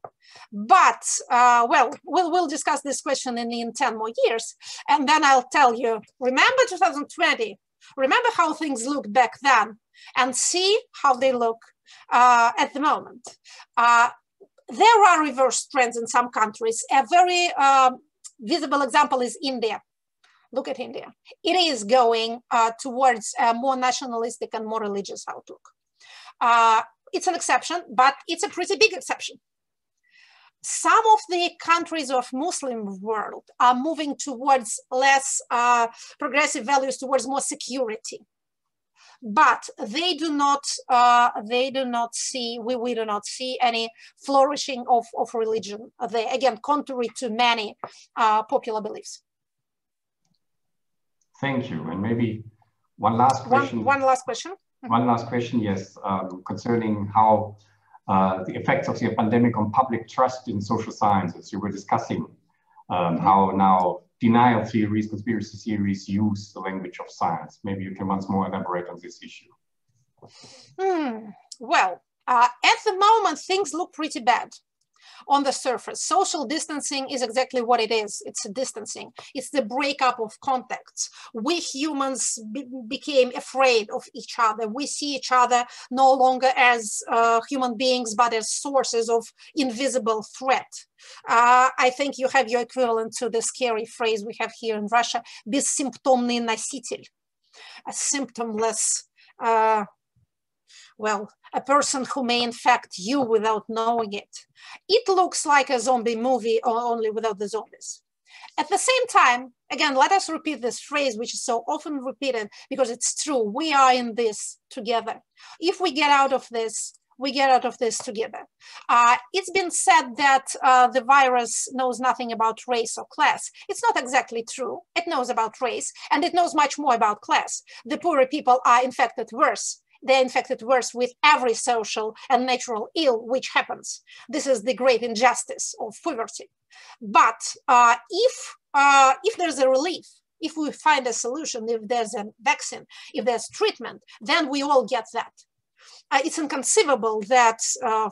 But, well, we'll discuss this question in 10 more years. And then I'll tell you, remember 2020, remember how things looked back then, and see how they look at the moment. There are reverse trends in some countries. A very visible example is India. Look at India. It is going towards a more nationalistic and more religious outlook. It's an exception, but it's a pretty big exception. Some of the countries of Muslim world are moving towards less progressive values, towards more security. But they do not see, we do not see any flourishing of religion. They, again, contrary to many popular beliefs. Thank you. And maybe one last question. One last question. One last question, yes, concerning how the effects of the pandemic on public trust in social sciences. You were discussing how now denial theories, conspiracy theories use the language of science. Maybe you can once more elaborate on this issue. Well, at the moment, things look pretty bad on the surface. Social distancing is exactly what it is. It's a distancing. It's the breakup of contacts. We humans became afraid of each other. We see each other no longer as human beings, but as sources of invisible threat. I think you have your equivalent to the scary phrase we have here in Russia, бессимптомный носитель, a symptomless, well, a person who may infect you without knowing it. It looks like a zombie movie, only without the zombies. At the same time, again, let us repeat this phrase, which is so often repeated because it's true. We are in this together. If we get out of this, we get out of this together. It's been said that the virus knows nothing about race or class. It's not exactly true. It knows about race, and it knows much more about class. The poorer people are infected worse. They're infected worse with every social and natural ill which happens. This is the great injustice of poverty. But if there's a relief, if we find a solution, if there's a vaccine, if there's treatment, then we all get that. It's inconceivable that,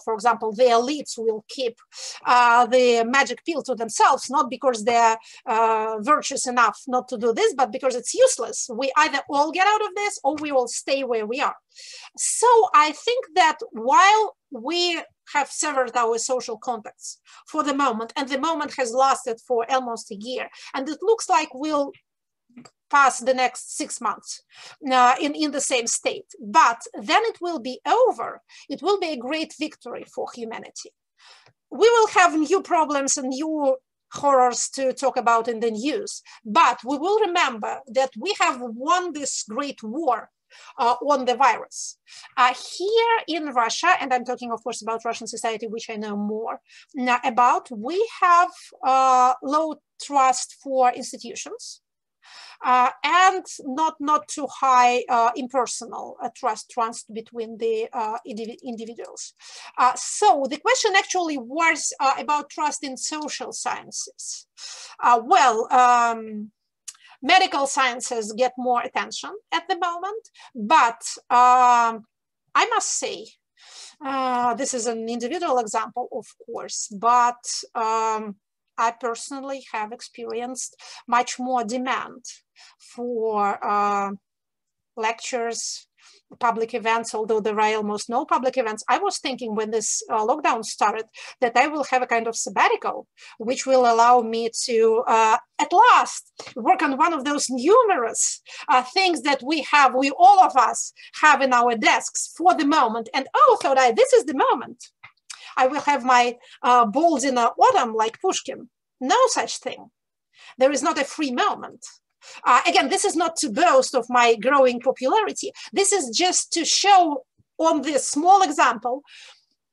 for example, the elites will keep the magic pill to themselves, not because they're virtuous enough not to do this, but because it's useless. We either all get out of this or we will stay where we are. So I think that while we have severed our social contacts for the moment, and the moment has lasted for almost a year, and it looks like we'll pass the next 6 months in the same state, but then it will be over. It will be a great victory for humanity. We will have new problems and new horrors to talk about in the news, but we will remember that we have won this great war on the virus. Here in Russia, and I'm talking of course about Russian society, which I know more about, we have low trust for institutions. And not too high impersonal trust between the individuals. So the question actually was about trust in social sciences. Medical sciences get more attention at the moment, but I must say, this is an individual example, of course, but I personally have experienced much more demand for lectures, public events, although there are almost no public events. I was thinking when this lockdown started that I will have a kind of sabbatical, which will allow me to, at last, work on one of those numerous things that we all of us have in our desks for the moment. And oh, thought I, this is the moment. I will have my balls in the autumn like Pushkin. No such thing. There is not a free moment. Again, this is not to boast of my growing popularity. This is just to show on this small example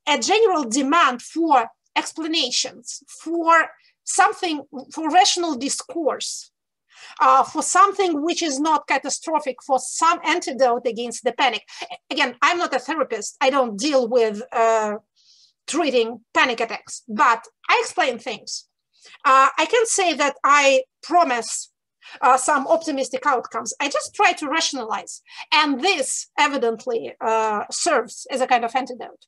a general demand for explanations, for something, for rational discourse, for something which is not catastrophic, for some antidote against the panic. Again, I'm not a therapist. I don't deal with treating panic attacks, but I explain things. I can say that I promise some optimistic outcomes. I just try to rationalize, and this evidently serves as a kind of antidote.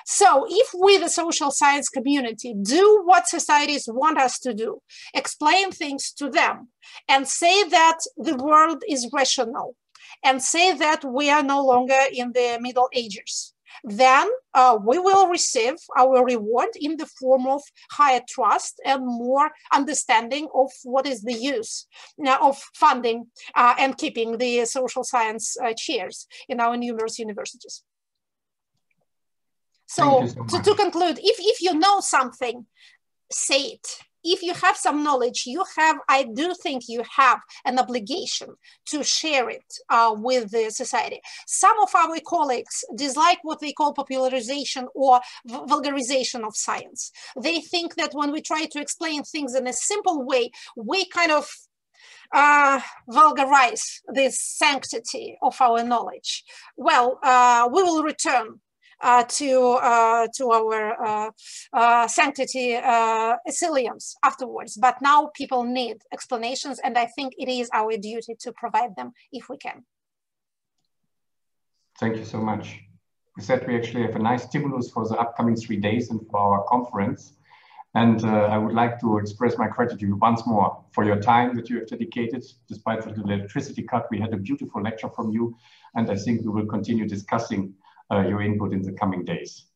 So if we, the social science community, do what societies want us to do, explain things to them, and say that the world is rational, and say that we are no longer in the Middle Ages, then we will receive our reward in the form of higher trust and more understanding of what is the use of funding and keeping the social science chairs in our numerous universities. So to conclude, if you know something, say it. If you have some knowledge, I do think you have an obligation to share it with the society. Some of our colleagues dislike what they call popularization or vulgarization of science. They think that when we try to explain things in a simple way, we kind of vulgarize the sanctity of our knowledge. Well, we will return to our sanctity asiliums afterwards. But now people need explanations, and I think it is our duty to provide them if we can. Thank you so much. We said we actually have a nice stimulus for the upcoming 3 days and for our conference. And I would like to express my gratitude once more for your time that you have dedicated. Despite the electricity cut, we had a beautiful lecture from you, and I think we will continue discussing your input in the coming days.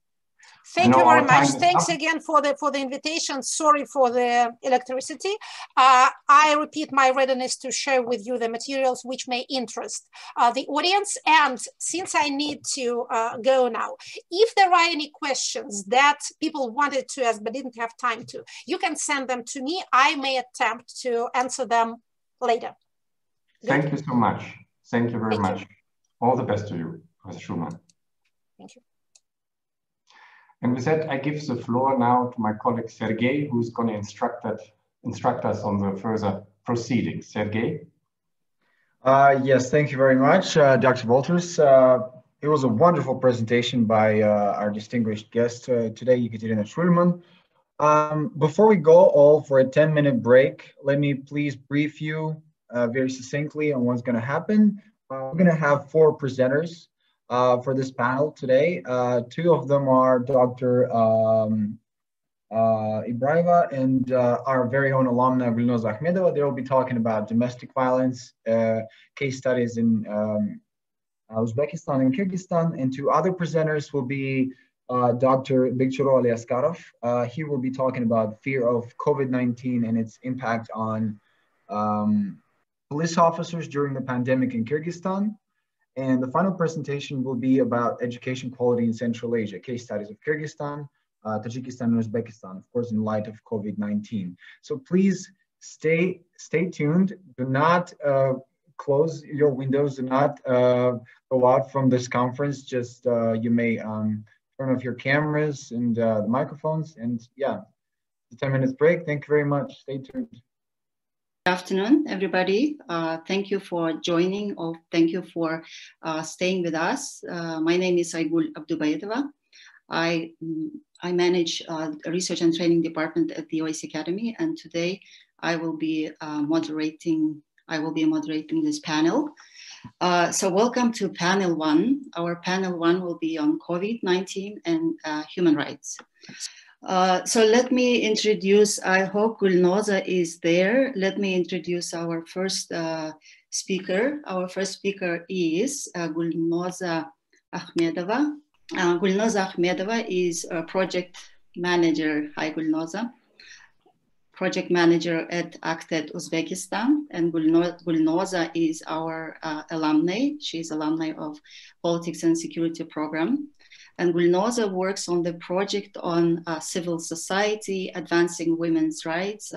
Thank you very much. Thanks again for the invitation. Sorry for the electricity. I repeat my readiness to share with you the materials which may interest the audience. And since I need to go now, if there are any questions that people wanted to ask but didn't have time to, you can send them to me. I may attempt to answer them later. Good? Thank you so much. Thank you very much. All the best to you, Professor Schulmann. Thank you. And with that, I give the floor now to my colleague Sergey, who's going to instruct us on the further proceedings. Sergey? Yes, thank you very much, Dr. Wolters. It was a wonderful presentation by our distinguished guest today, Ekaterina Schulmann. Before we go all for a 10-minute break, let me please brief you very succinctly on what's going to happen. We're going to have 4 presenters for this panel today. Two of them are Dr. Ibrahima and our very own alumna Gulnoza Akhmedova. They will be talking about domestic violence, case studies in Uzbekistan and Kyrgyzstan. And two other presenters will be Dr. Bigchuro Aliaskarov. He will be talking about fear of COVID-19 and its impact on police officers during the pandemic in Kyrgyzstan. And the final presentation will be about education quality in Central Asia, case studies of Kyrgyzstan, Tajikistan, and Uzbekistan, of course, in light of COVID-19. So please stay tuned. Do not close your windows. Do not go out from this conference. Just you may turn off your cameras and the microphones. And yeah, the 10 minutes break. Thank you very much. Stay tuned. Good afternoon, everybody. Thank you for joining, or thank you for staying with us. My name is Aygul Abdubayetova. I manage a research and training department at the OSCE Academy, and today I will be moderating this panel. So welcome to panel one. Our panel one will be on COVID-19 and human rights. So let me introduce, I hope Gulnoza is there. Let me introduce our first speaker. Our first speaker is Gulnoza Akhmedova. Gulnoza Akhmedova is a project manager. Hi, Gulnoza. Project manager at ACTED Uzbekistan, and Gulnoza is our alumni. She's alumni of Politics and Security program. And Gulnoza works on the project on civil society, advancing women's rights,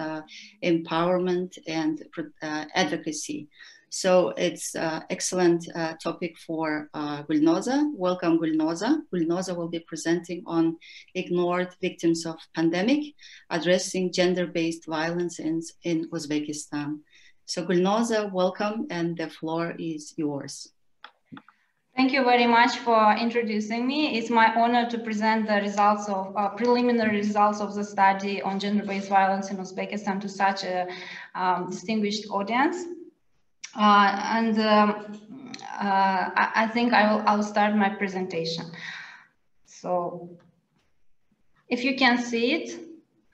empowerment, and advocacy. So it's an excellent topic for Gulnoza. Welcome, Gulnoza. Gulnoza will be presenting on ignored victims of pandemic, addressing gender-based violence in Uzbekistan. So Gulnoza, welcome, and the floor is yours. Thank you very much for introducing me. It's my honor to present the results of preliminary results of the study on gender-based violence in Uzbekistan to such a distinguished audience. I think I'll start my presentation. So if you can see it,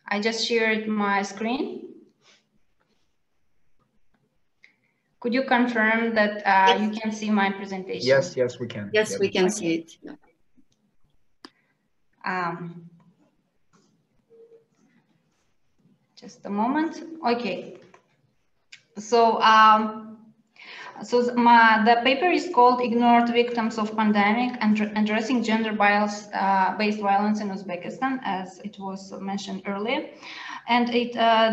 I just shared my screen. Could you confirm that you can see my presentation? Yes, we can. Yes, we can see it. Just a moment. Okay. So, the paper is called "Ignored Victims of Pandemic and Addressing Gender-Based Violence in Uzbekistan," as it was mentioned earlier. And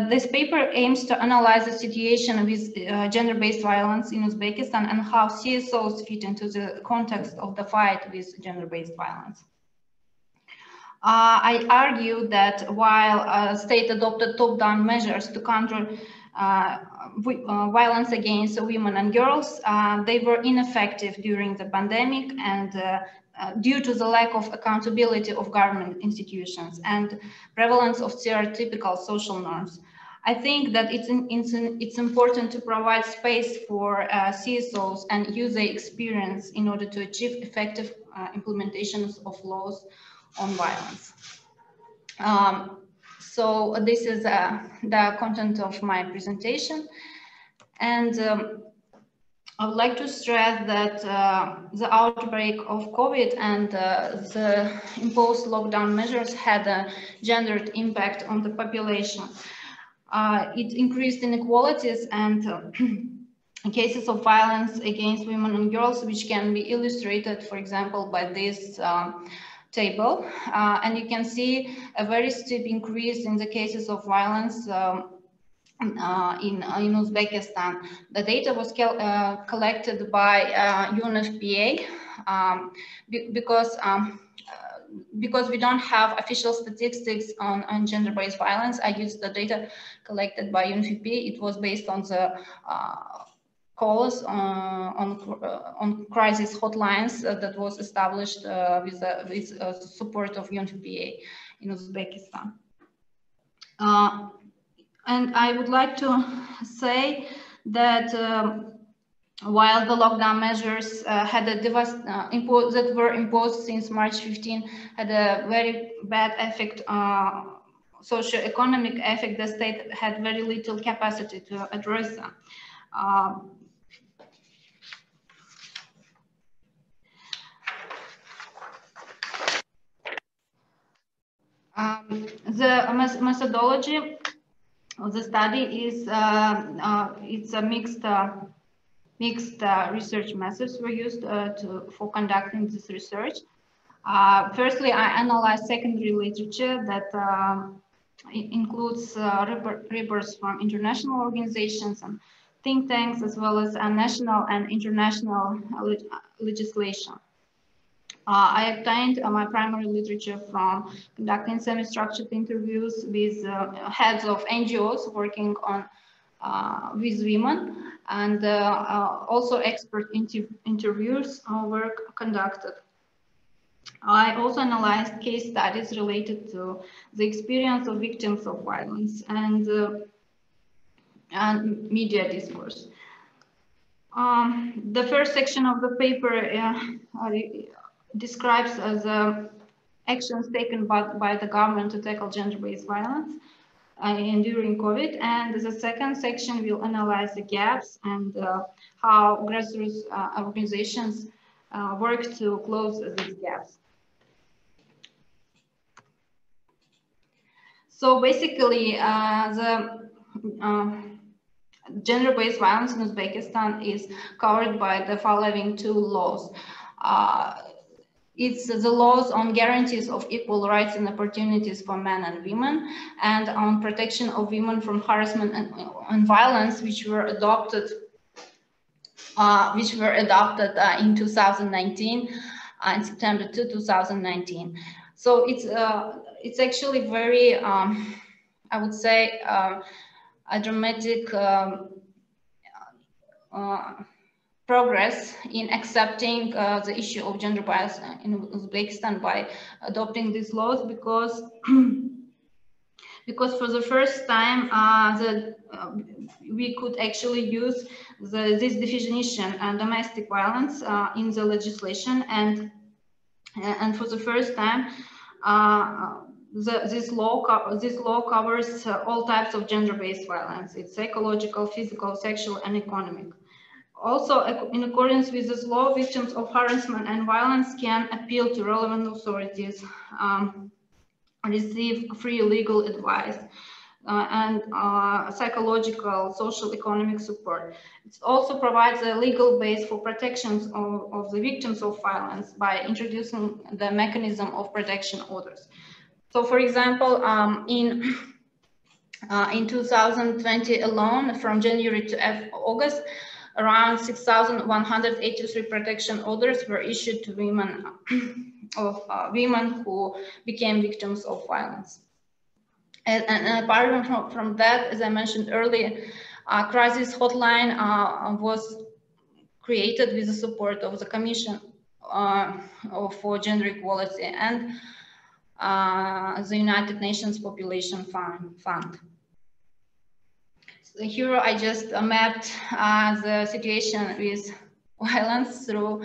this paper aims to analyze the situation with gender-based violence in Uzbekistan and how CSOs fit into the context of the fight with gender-based violence. I argue that while state adopted top-down measures to counter violence against women and girls, they were ineffective during the pandemic and due to the lack of accountability of government institutions and prevalence of stereotypical social norms. I think that it's important to provide space for CSOs and use their experience in order to achieve effective implementations of laws on violence. So this is the content of my presentation. And I would like to stress that the outbreak of COVID and the imposed lockdown measures had a gendered impact on the population. It increased inequalities and cases of violence against women and girls, which can be illustrated, for example, by this table. And you can see a very steep increase in the cases of violence in Uzbekistan. The data was collected by UNFPA because we don't have official statistics on gender-based violence. I used the data collected by UNFPA. It was based on the calls on crisis hotlines that was established with support of UNFPA in Uzbekistan. And I would like to say that while the lockdown measures that were imposed since March 15 had a very bad effect, socio-economic effect, the state had very little capacity to address them. The methodology of the study is it's a mixed research methods were used for conducting this research. Firstly, I analyzed secondary literature that includes reports from international organizations and think tanks, as well as national and international legislation. I obtained my primary literature from conducting semi-structured interviews with heads of NGOs working on with women, and also expert interviews were conducted. I also analyzed case studies related to the experience of victims of violence and media discourse. The first section of the paper describes the actions taken by the government to tackle gender-based violence during COVID, and the second section will analyze the gaps and how grassroots organizations work to close these gaps. So basically, the gender-based violence in Uzbekistan is covered by the following two laws. It's the laws on guarantees of equal rights and opportunities for men and women, and on protection of women from harassment and violence, which were adopted in 2019, in September 2019. So it's actually very, I would say, a dramatic progress in accepting the issue of gender bias in Uzbekistan by adopting these laws, because for the first time we could actually use this definition and domestic violence in the legislation, and for the first time this law covers all types of gender-based violence. It's psychological, physical, sexual, and economic. Also, in accordance with this law, victims of harassment and violence can appeal to relevant authorities, receive free legal advice, and psychological, social, economic support. It also provides a legal base for protections of the victims of violence by introducing the mechanism of protection orders. So, for example, in 2020 alone, from January to August, around 6,183 protection orders were issued to women women who became victims of violence. And apart from that, as I mentioned earlier, a crisis hotline was created with the support of the Commission for Gender Equality and the United Nations Population Fund. So here I just mapped the situation with violence through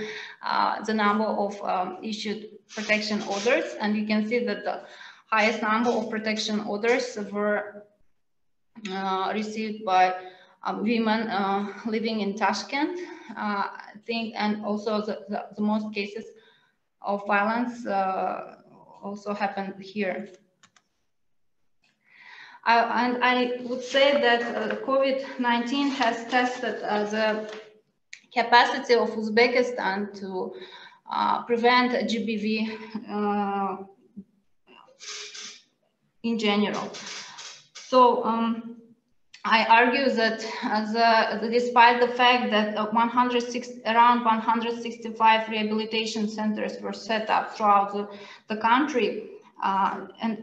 the number of issued protection orders, and you can see that the highest number of protection orders were received by women living in Tashkent, I think, and also the most cases of violence also happened here. And I would say that COVID-19 has tested the capacity of Uzbekistan to prevent GBV in general. So I argue that despite the fact that around 165 rehabilitation centers were set up throughout the country, and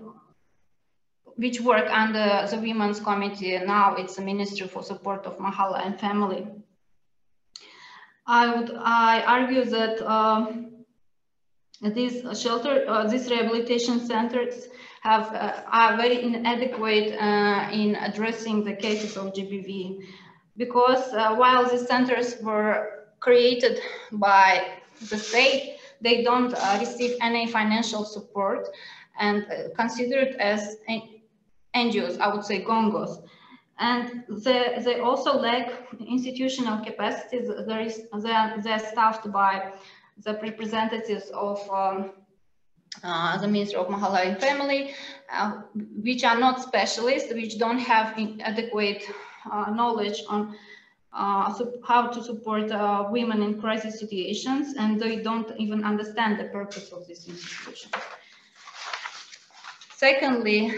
which work under the Women's Committee, now it's the Ministry for Support of Mahalla and Family. I argue that these rehabilitation centers are very inadequate in addressing the cases of GBV. because while these centers were created by the state, they don't receive any financial support and considered as NGOs, I would say gongos. And they also lack institutional capacities. They're staffed by the representatives of the Ministry of Mahalla and Family, which are not specialists, which don't have adequate knowledge on how to support women in crisis situations, and they don't even understand the purpose of this institution. Secondly,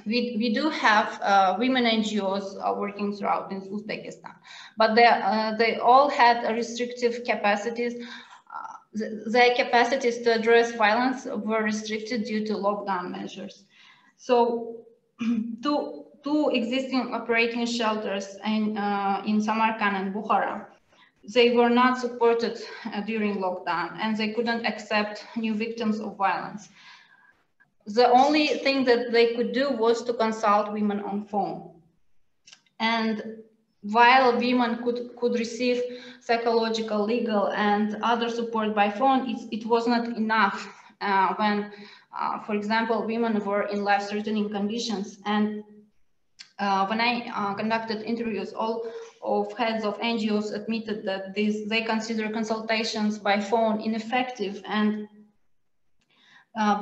we do have women NGOs working throughout in Uzbekistan, but they all had restrictive capacities. Their capacities to address violence were restricted due to lockdown measures. So two existing operating shelters in Samarkand and Bukhara, they were not supported during lockdown, and they couldn't accept new victims of violence. The only thing that they could do was to consult women on phone. And while women could receive psychological, legal, and other support by phone, it was not enough when, for example, women were in life-threatening conditions. And when I conducted interviews, all of heads of NGOs admitted that they consider consultations by phone ineffective, and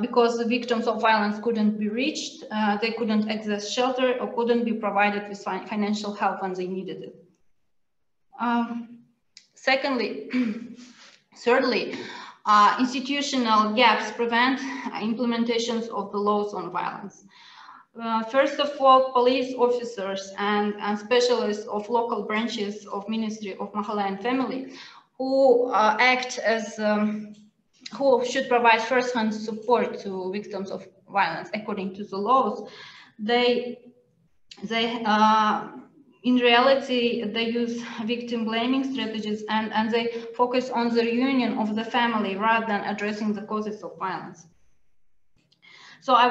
because the victims of violence couldn't be reached, they couldn't access shelter or couldn't be provided with financial help when they needed it. Thirdly, institutional gaps prevent implementations of the laws on violence. First of all, police officers and specialists of local branches of Ministry of Mahalla and Family, who act as who should provide first-hand support to victims of violence according to the laws, in reality, they use victim blaming strategies, and they focus on the reunion of the family rather than addressing the causes of violence. So I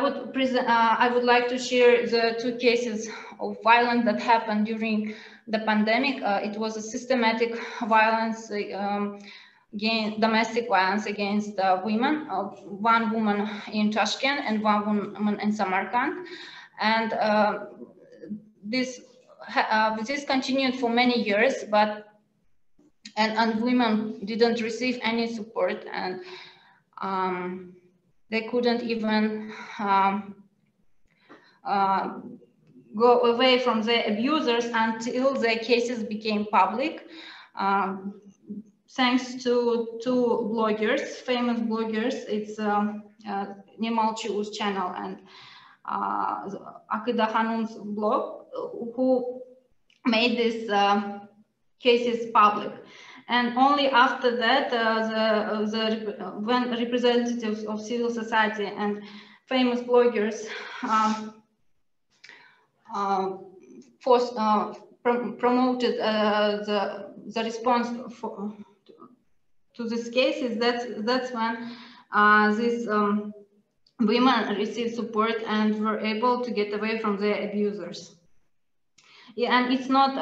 would like to share the two cases of violence that happened during the pandemic. It was a systematic violence, domestic violence against women, one woman in Tashkent and one woman in Samarkand. And this continued for many years, and women didn't receive any support, and they couldn't even go away from their abusers until their cases became public. Thanks to two bloggers, famous bloggers, it's Nemal Chiu's channel and Akida Hanum's blog, who made these cases public. And only after that, when representatives of civil society and famous bloggers promoted the response to these cases, that's when these women received support and were able to get away from their abusers. Yeah, and it's not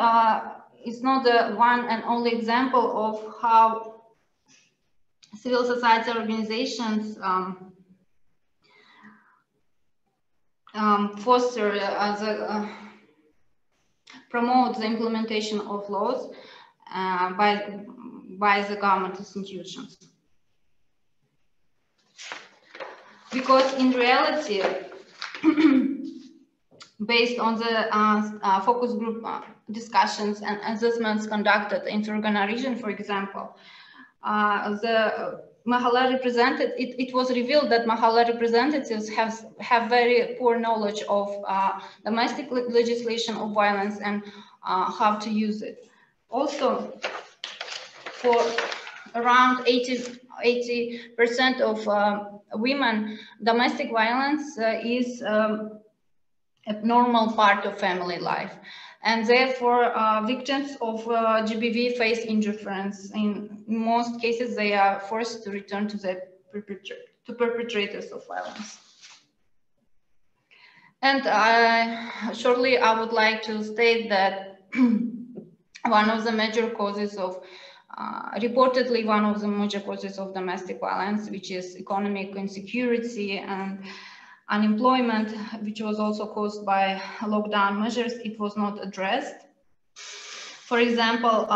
the one and only example of how civil society organizations promote the implementation of laws by the government institutions. Because in reality, based on the focus group discussions and assessments conducted in Fergana region, for example, the Mahalla it was revealed that Mahalla representatives have very poor knowledge of domestic legislation of violence and how to use it. Also, for around 80% of women, domestic violence is a normal part of family life. And therefore, victims of GBV face indifference. In most cases, they are forced to return to the perpetrators of violence. And shortly, I would like to state that one of the major causes of reportedly one of the major causes of domestic violence, which is economic insecurity and unemployment, which was also caused by lockdown measures. It was not addressed. For example,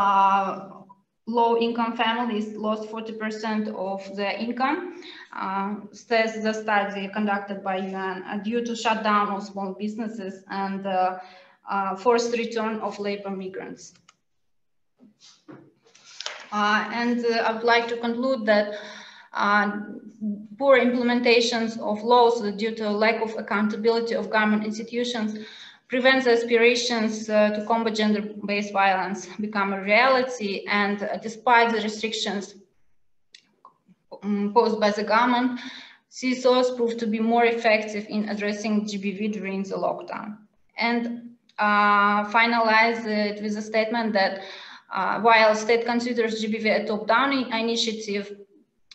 low-income families lost 40% of their income, says the study conducted by UN, due to shutdown of small businesses and forced return of labor migrants. I would like to conclude that poor implementations of laws due to lack of accountability of government institutions prevents aspirations to combat gender-based violence become a reality, and despite the restrictions posed by the government, CSOs proved to be more effective in addressing GBV during the lockdown. And finalize it with a statement that while state considers GBV a top-down initiative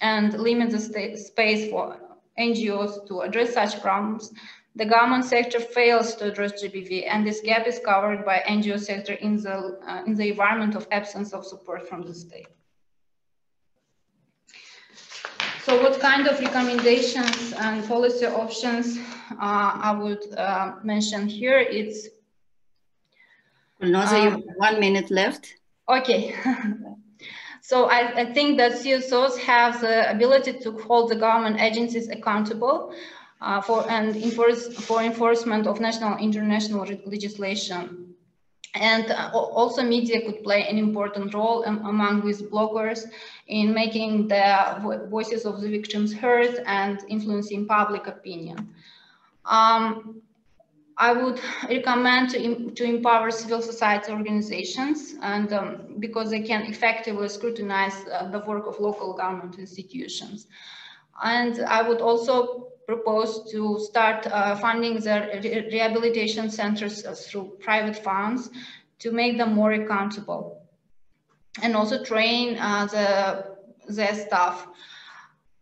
and limits the space for NGOs to address such problems, the government sector fails to address GBV, and this gap is covered by NGO sector in the environment of absence of support from the state. So what kind of recommendations and policy options I would mention here? It's Gulnoza, you have 1 minute left. Okay. So I think that CSOs have the ability to hold the government agencies accountable for enforcement of national and international legislation. And also media could play an important role among whistleblowers in making the voices of the victims heard and influencing public opinion. I would recommend to empower civil society organizations, and because they can effectively scrutinize the work of local government institutions. And I would also propose to start funding the rehabilitation centers through private funds to make them more accountable, and also train their staff.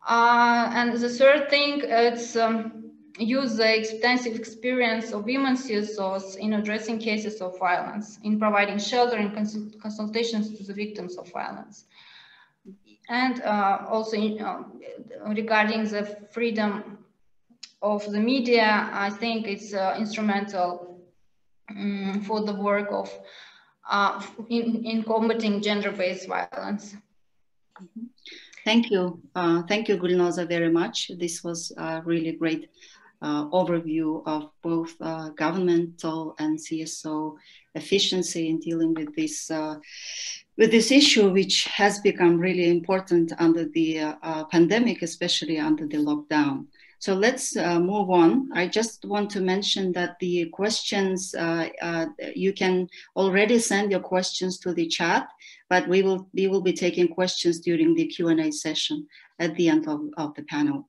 And the third thing, it's use the extensive experience of women CSOs in addressing cases of violence, in providing shelter and consultations to the victims of violence. And also regarding the freedom of the media, I think it's instrumental for the work of in combating gender-based violence. Thank you. Thank you, Gulnoza, very much. This was a really great overview of both governmental and CSO efficiency in dealing with this issue, which has become really important under the pandemic, especially under the lockdown. So let's move on. I just want to mention that the questions, you can already send your questions to the chat, but we will be taking questions during the Q&A session at the end of the panel.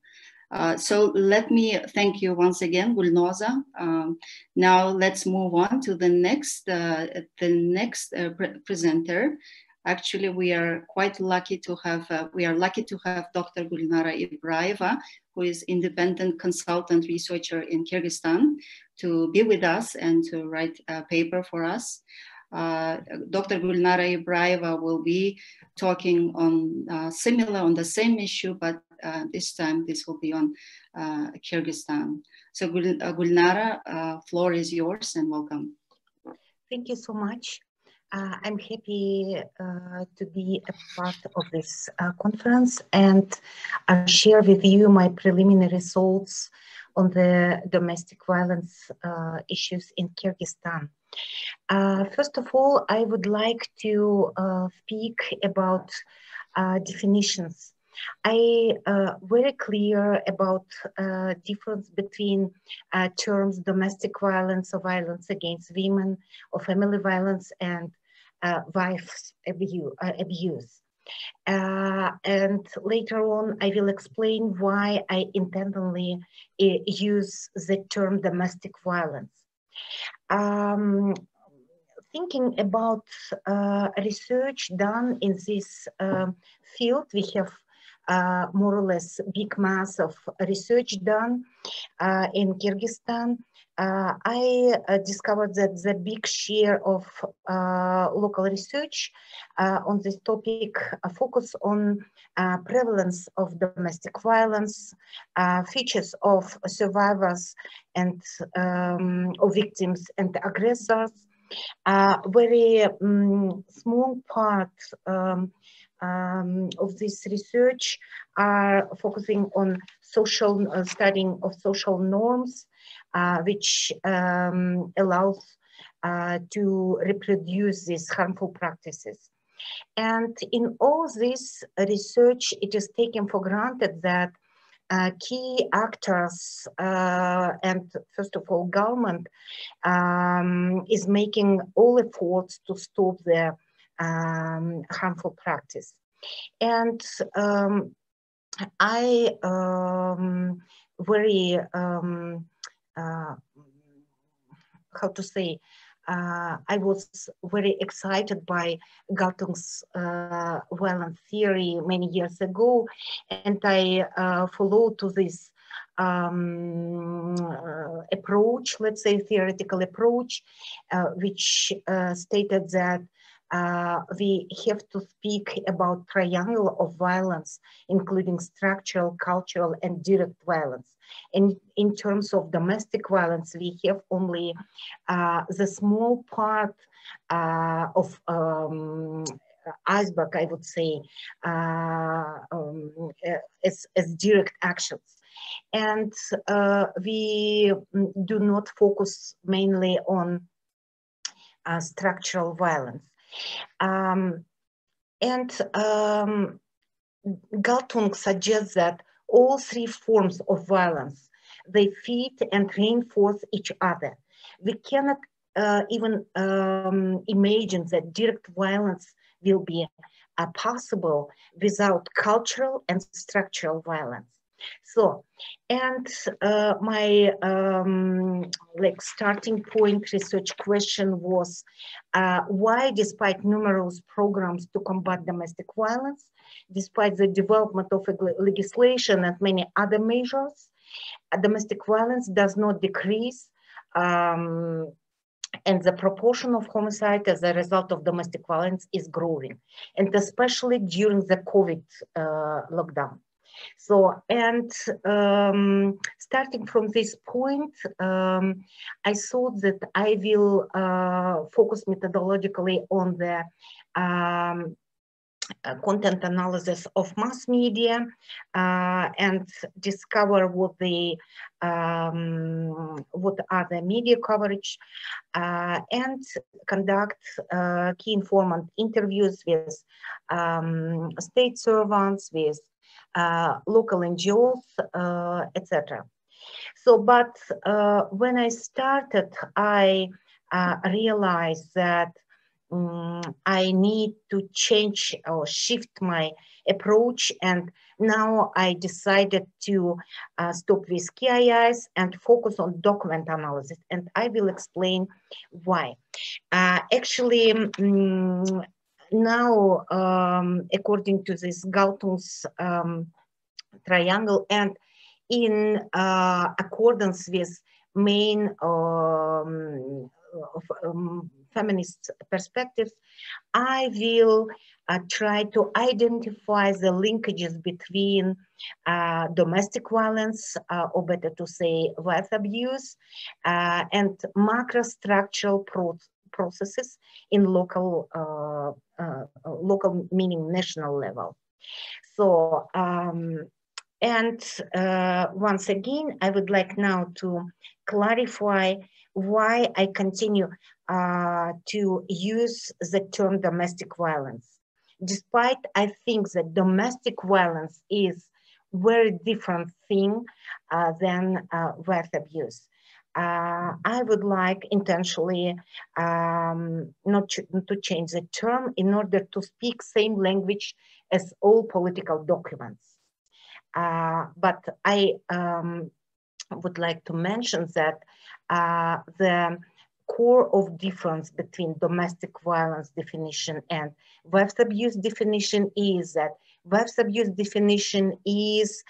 So let me thank you once again, Gulnoza. Now let's move on to the next presenter. Actually, we are quite lucky to have Dr. Gulnara Ibrayeva, who is independent consultant researcher in Kyrgyzstan, to be with us and to write a paper for us. Dr. Gulnara Ibrayeva will be talking on on the same issue, but this time this will be on Kyrgyzstan. So Gulnara, floor is yours and welcome. Thank you so much. I'm happy to be a part of this conference and share with you my preliminary thoughts on the domestic violence issues in Kyrgyzstan. First of all, I would like to speak about definitions. I very clear about difference between terms domestic violence or violence against women or family violence and wife's abuse. And later on, I will explain why I intentionally use the term domestic violence. Thinking about research done in this field, we have more or less big mass of research done in Kyrgyzstan, I discovered that the big share of local research on this topic focus on prevalence of domestic violence, features of survivors and of victims and aggressors. Very small part of this research are focusing on social studying of social norms, which allows to reproduce these harmful practices. And in all this research, it is taken for granted that key actors and first of all government is making all efforts to stop the harmful practice. And I very how to say, I was very excited by Galton's violence theory many years ago, and I followed to this approach, let's say theoretical approach, which stated that we have to speak about triangle of violence, including structural, cultural, and direct violence. And in terms of domestic violence, we have only the small part of iceberg, I would say, as direct actions. And we do not focus mainly on structural violence. Galtung suggests that all three forms of violence, they feed and reinforce each other. We cannot even imagine that direct violence will be possible without cultural and structural violence. So, and my like starting point research question was why, despite numerous programs to combat domestic violence, despite the development of legislation and many other measures, domestic violence does not decrease, and the proportion of homicide as a result of domestic violence is growing, and especially during the COVID lockdown. So, and starting from this point, I thought that I will focus methodologically on the content analysis of mass media and discover what are the media coverage and conduct key informant interviews with state servants, with local NGOs, etc. So, but when I started, I realized that I need to change or shift my approach, and now I decided to stop with KIIs and focus on document analysis, and I will explain why. Actually, now, according to this Galtung's triangle, and in accordance with main feminist perspectives, I will try to identify the linkages between domestic violence, or better to say wealth abuse, and macrostructural processes in local, local meaning national level. So, and once again, I would like now to clarify why I continue to use the term domestic violence. Despite I think that domestic violence is very different thing than wealth abuse. I would like intentionally not to change the term in order to speak same language as all political documents. But I would like to mention that the core of difference between domestic violence definition and wealth abuse definition is that Wife's abuse definition is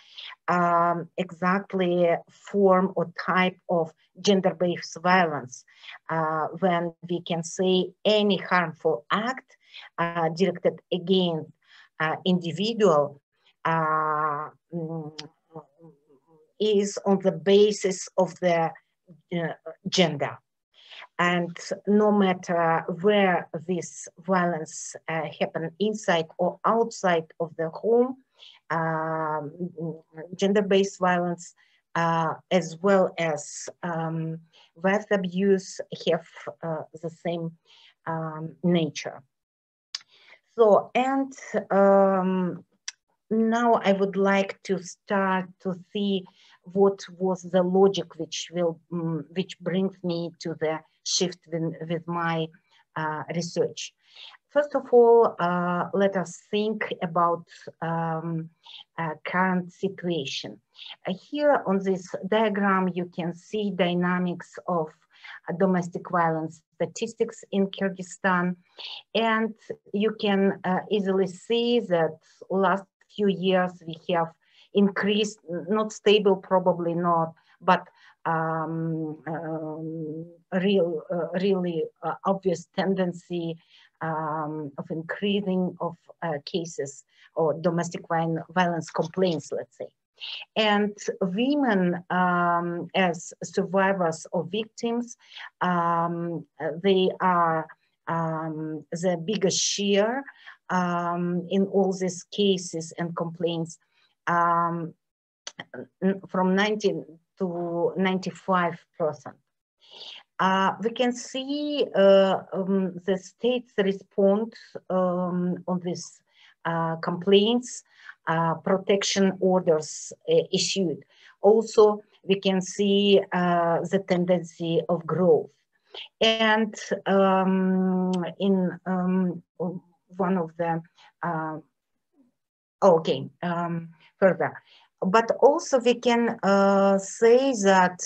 exactly form or type of gender-based violence, when we can say any harmful act directed against individual is on the basis of the gender. And no matter where this violence happens, inside or outside of the home, gender-based violence as well as wife abuse have the same nature. So, and now I would like to start to see what was the logic which brings me to the shift with my research. First of all, let us think about current situation. Here on this diagram, you can see dynamics of domestic violence statistics in Kyrgyzstan, and you can easily see that last few years we have increased, not stable, probably not, but really obvious tendency of increasing of cases or domestic violence complaints, let's say. And women as survivors or victims, they are the biggest share in all these cases and complaints, from 19 to 95%. We can see the state's response on these complaints, protection orders issued. Also, we can see the tendency of growth. And in one of the, further. But also we can say that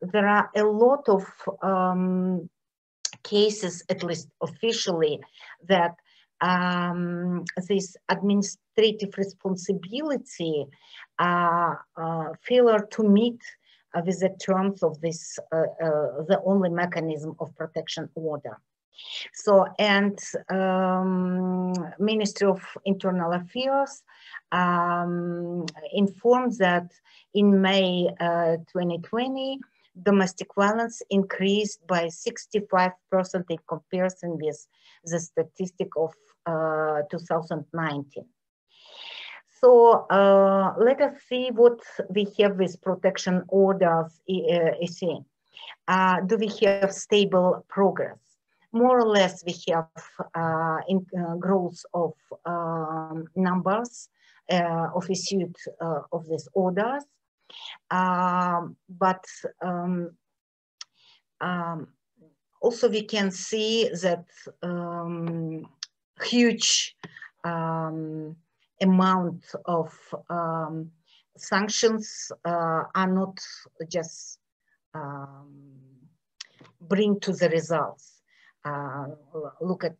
there are a lot of cases, at least officially, that this administrative responsibility failure to meet with the terms of this, the only mechanism of protection order. So, and Ministry of Internal Affairs informed that in May 2020, domestic violence increased by 65% in comparison with the statistic of 2019. So let us see what we have with protection orders. Do we have stable progress? More or less, we have growth of numbers of issued of these orders, but also we can see that huge amount of sanctions are not just bring to the results. Look at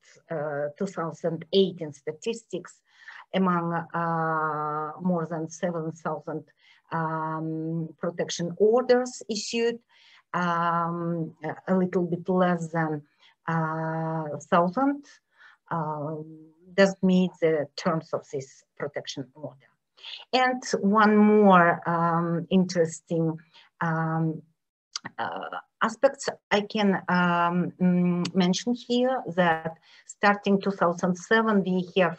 2018 statistics, among more than 7,000 protection orders issued, a little bit less than 1,000 does meet the terms of this protection order. And one more interesting aspects I can mention here, that starting 2007 we had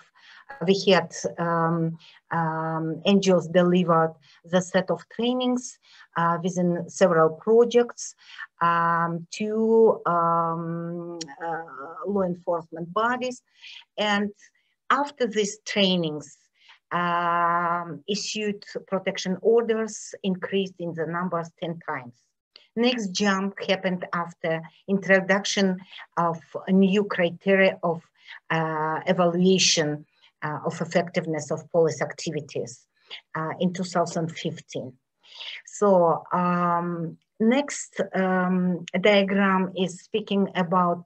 NGOs delivered the set of trainings within several projects to law enforcement bodies, and after these trainings issued protection orders increased in the numbers 10 times. Next jump happened after introduction of a new criteria of evaluation of effectiveness of police activities in 2015. So next diagram is speaking about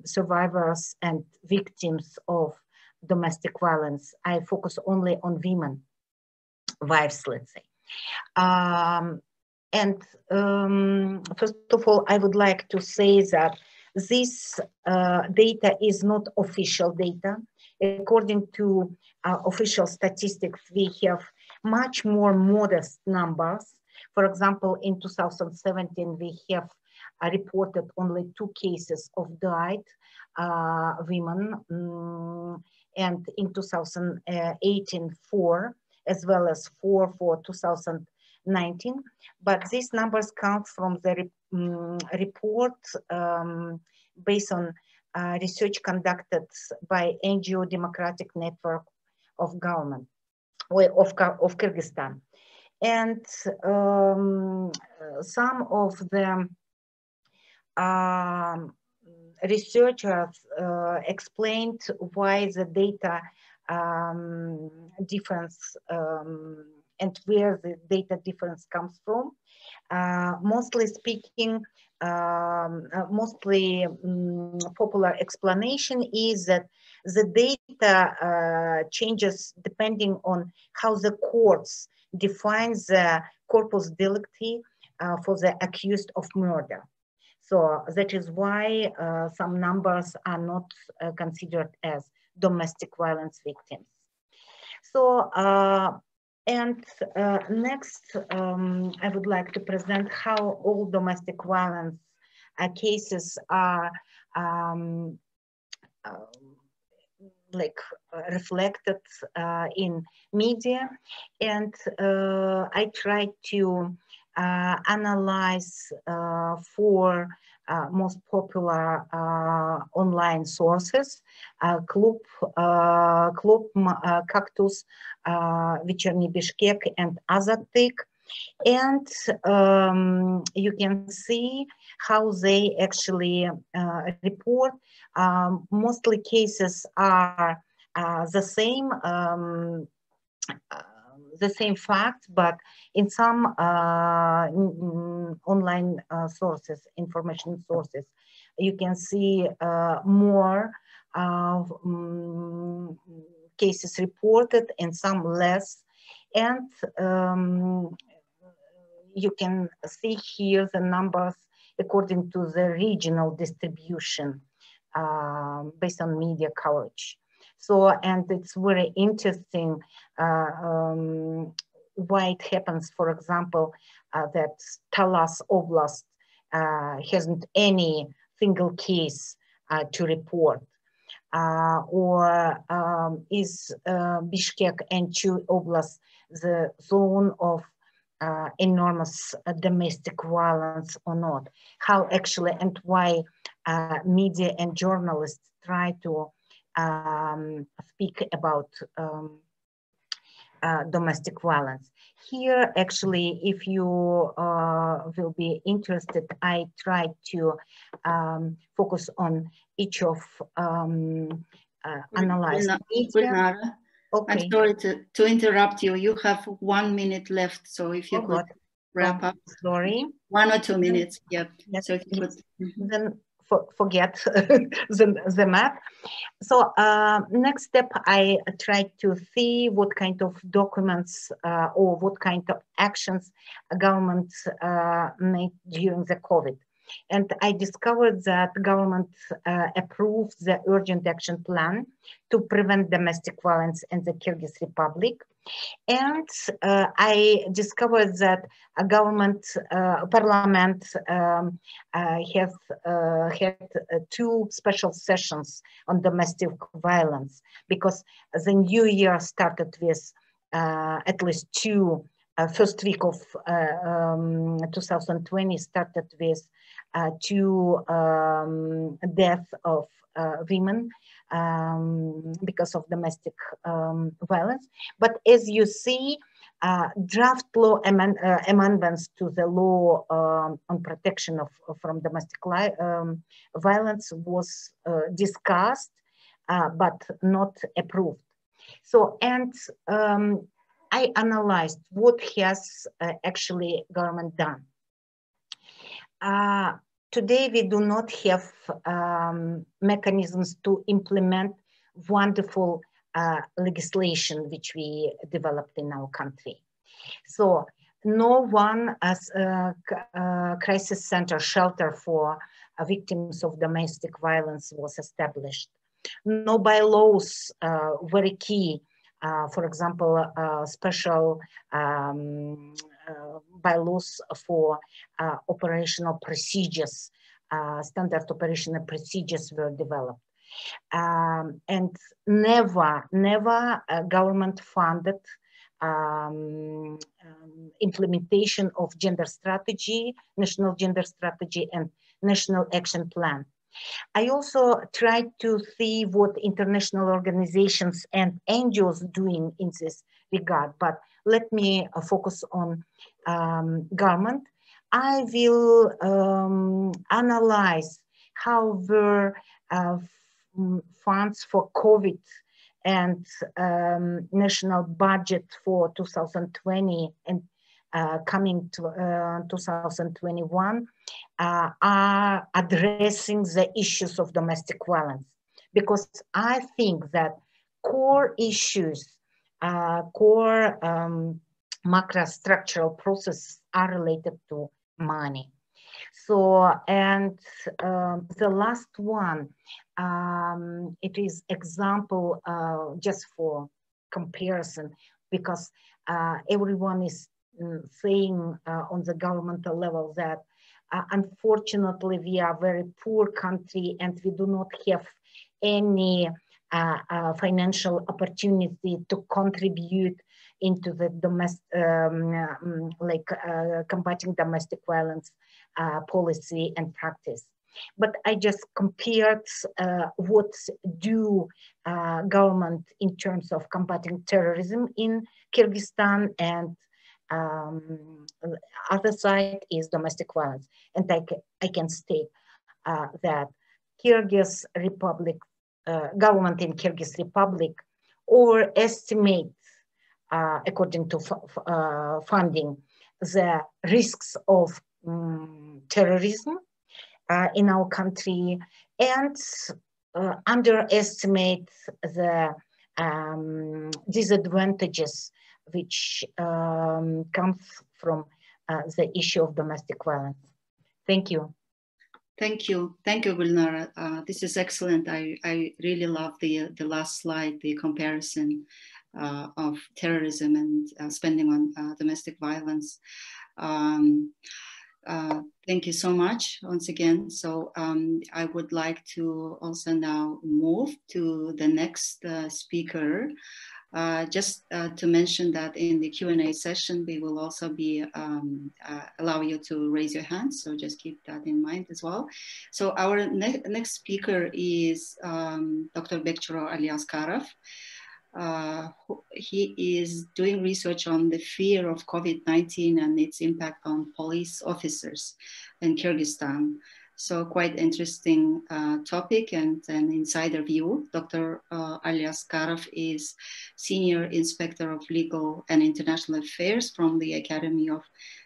survivors and victims of domestic violence. I focus only on women, wives, let's say. First of all, I would like to say that this data is not official data. According to official statistics, we have much more modest numbers. For example, in 2017, we have reported only 2 cases of died women, and in 2018, 4, as well as 4 for 2019. But these numbers come from the report based on research conducted by NGO Democratic Network of Government of Kyrgyzstan. And some of the researchers explained why the data difference and where the data difference comes from. Mostly speaking, mostly popular explanation is that the data changes depending on how the courts define the corpus delicti for the accused of murder. So that is why some numbers are not considered as domestic violence victims. So, next, I would like to present how all domestic violence cases are reflected in media, and I try to analyze 4 most popular online sources: Klub, Cactus, Вечерний Bishkek, and Azatik. And you can see how they actually report. Mostly cases are the same fact, but in some online sources, information sources, you can see more cases reported and some less. And you can see here the numbers according to the regional distribution based on media coverage. So, and it's very interesting why it happens, for example, that Talas Oblast hasn't any single case to report, or is Bishkek and Chuy Oblast the zone of enormous domestic violence or not? How actually and why media and journalists try to speak about domestic violence. Here, actually, if you will be interested, I try to focus on each of analyzed media. Okay. I'm sorry to interrupt you. You have 1 minute left, so if you could wrap up. Sorry. 1 or 2 minutes. Yep. Yes, so if you could. Then forget the map. So next step, I try to see what kind of documents or what kind of actions a government made during the COVID. And I discovered that government approved the urgent action plan to prevent domestic violence in the Kyrgyz Republic. And I discovered that a government, parliament has had 2 special sessions on domestic violence, because the new year started with at least 2, first week of 2020 started with 2 deaths of women because of domestic violence. But as you see, draft law amendments to the law on protection from domestic violence was discussed, but not approved. So, and I analyzed what has actually government done. Today, we do not have mechanisms to implement wonderful legislation which we developed in our country. So no one as a crisis center shelter for victims of domestic violence was established. No bylaws, very key. For example, special bylaws for operational procedures, standard operational procedures were developed. And never government funded implementation of gender strategy, national gender strategy and national action plan. I also tried to see what international organizations and NGOs doing in this regard, but let me focus on government. I will analyze how were funds for COVID and national budget for 2020 and coming to 2021 are addressing the issues of domestic violence, because I think that core issues, core macro structural processes are related to money. So, and the last one, it is example just for comparison, because everyone is saying on the governmental level that unfortunately we are a very poor country and we do not have any financial opportunity to contribute into the domestic, combating domestic violence policy and practice. But I just compared what do government in terms of combating terrorism in Kyrgyzstan, and other side is domestic violence. And I can state that Kyrgyz Republic, government in Kyrgyz Republic overestimates, according to funding, the risks of terrorism in our country, and underestimate the disadvantages which comes from the issue of domestic violence. Thank you. Thank you. Thank you, Gulnara. This is excellent. I really love the last slide, the comparison of terrorism and spending on domestic violence. Thank you so much once again. So I would like to also now move to the next speaker. Just to mention that in the Q&A session, we will also be allow you to raise your hand. So just keep that in mind as well. So our next speaker is Dr. Bekchiro Aliaskarov. He is doing research on the fear of COVID-19 and its impact on police officers in Kyrgyzstan. So quite interesting topic and an insider view. Dr. Aliaskarov is Senior Inspector of Legal and International Affairs from the Academy of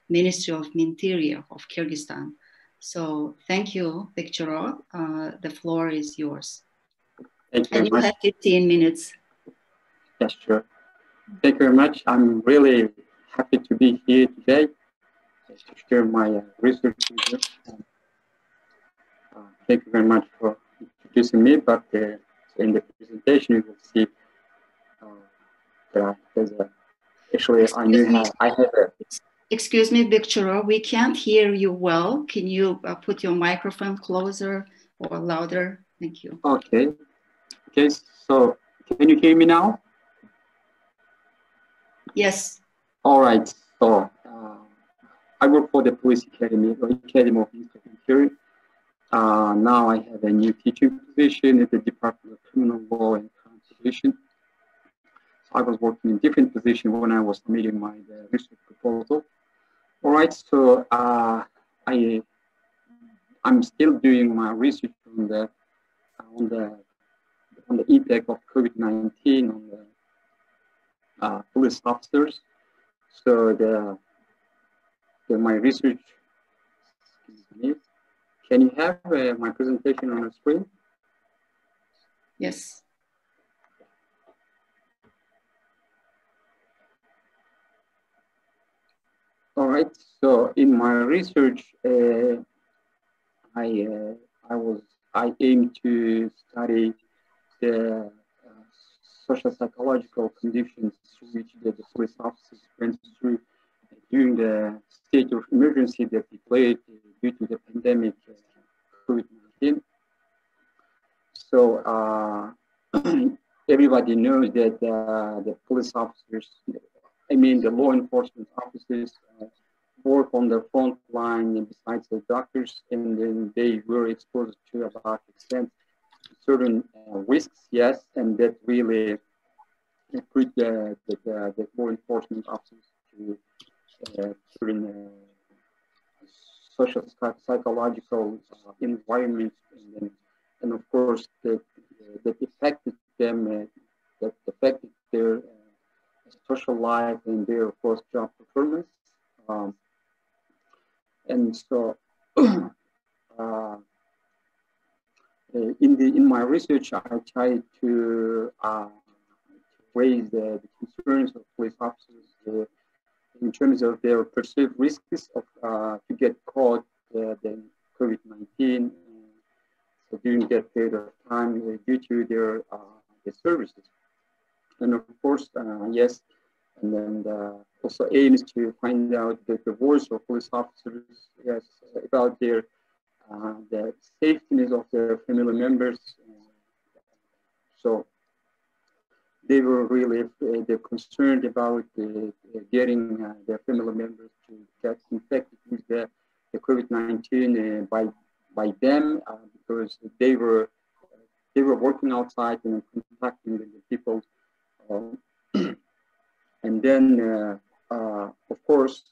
Ministry of Interior of Kyrgyzstan. So thank you, Bekchiro. The floor is yours. Thank you. And you have 15 minutes. Yes, sure. Thank you very much. I'm really happy to be here today to share my research with you. Thank you very much for introducing me, but in the presentation you will see that there's actually I have a... Excuse me, Bekchiro, we can't hear you well. Can you put your microphone closer or louder? Thank you. Okay. Okay, so can you hear me now? Yes. All right. So I work for the Police Academy, or Academy of Interior. Now I have a new teaching position at the Department of Criminal Law and Constitution. So I was working in different positions when I was submitting my research proposal. All right. So I'm still doing my research on the impact of COVID-19 on the police officers. So my research, can you have my presentation on the screen? Yes. All right. So in my research, I aim to study the social psychological conditions through which the police officers went through during the state of emergency that declared due to the pandemic COVID-19. So everybody knows that the police officers, I mean the law enforcement officers, work on the front line besides the doctors, and then they were exposed to about extent certain risks, yes, and that really put the law enforcement officers to certain social psychological environment, and of course that affected them, that affected their social life and their, of course, job performance. And so in my research, I tried to raise the concerns of police officers in terms of their perceived risks of to get caught the COVID-19 so during that period of time due to their services. And of course, yes, and then also aims to find out the voice of police officers, yes, about their the safety of their family members. So they were really they're concerned about getting their family members to get infected with the COVID-19 by them because they were working outside and contacting the people. And then, of course,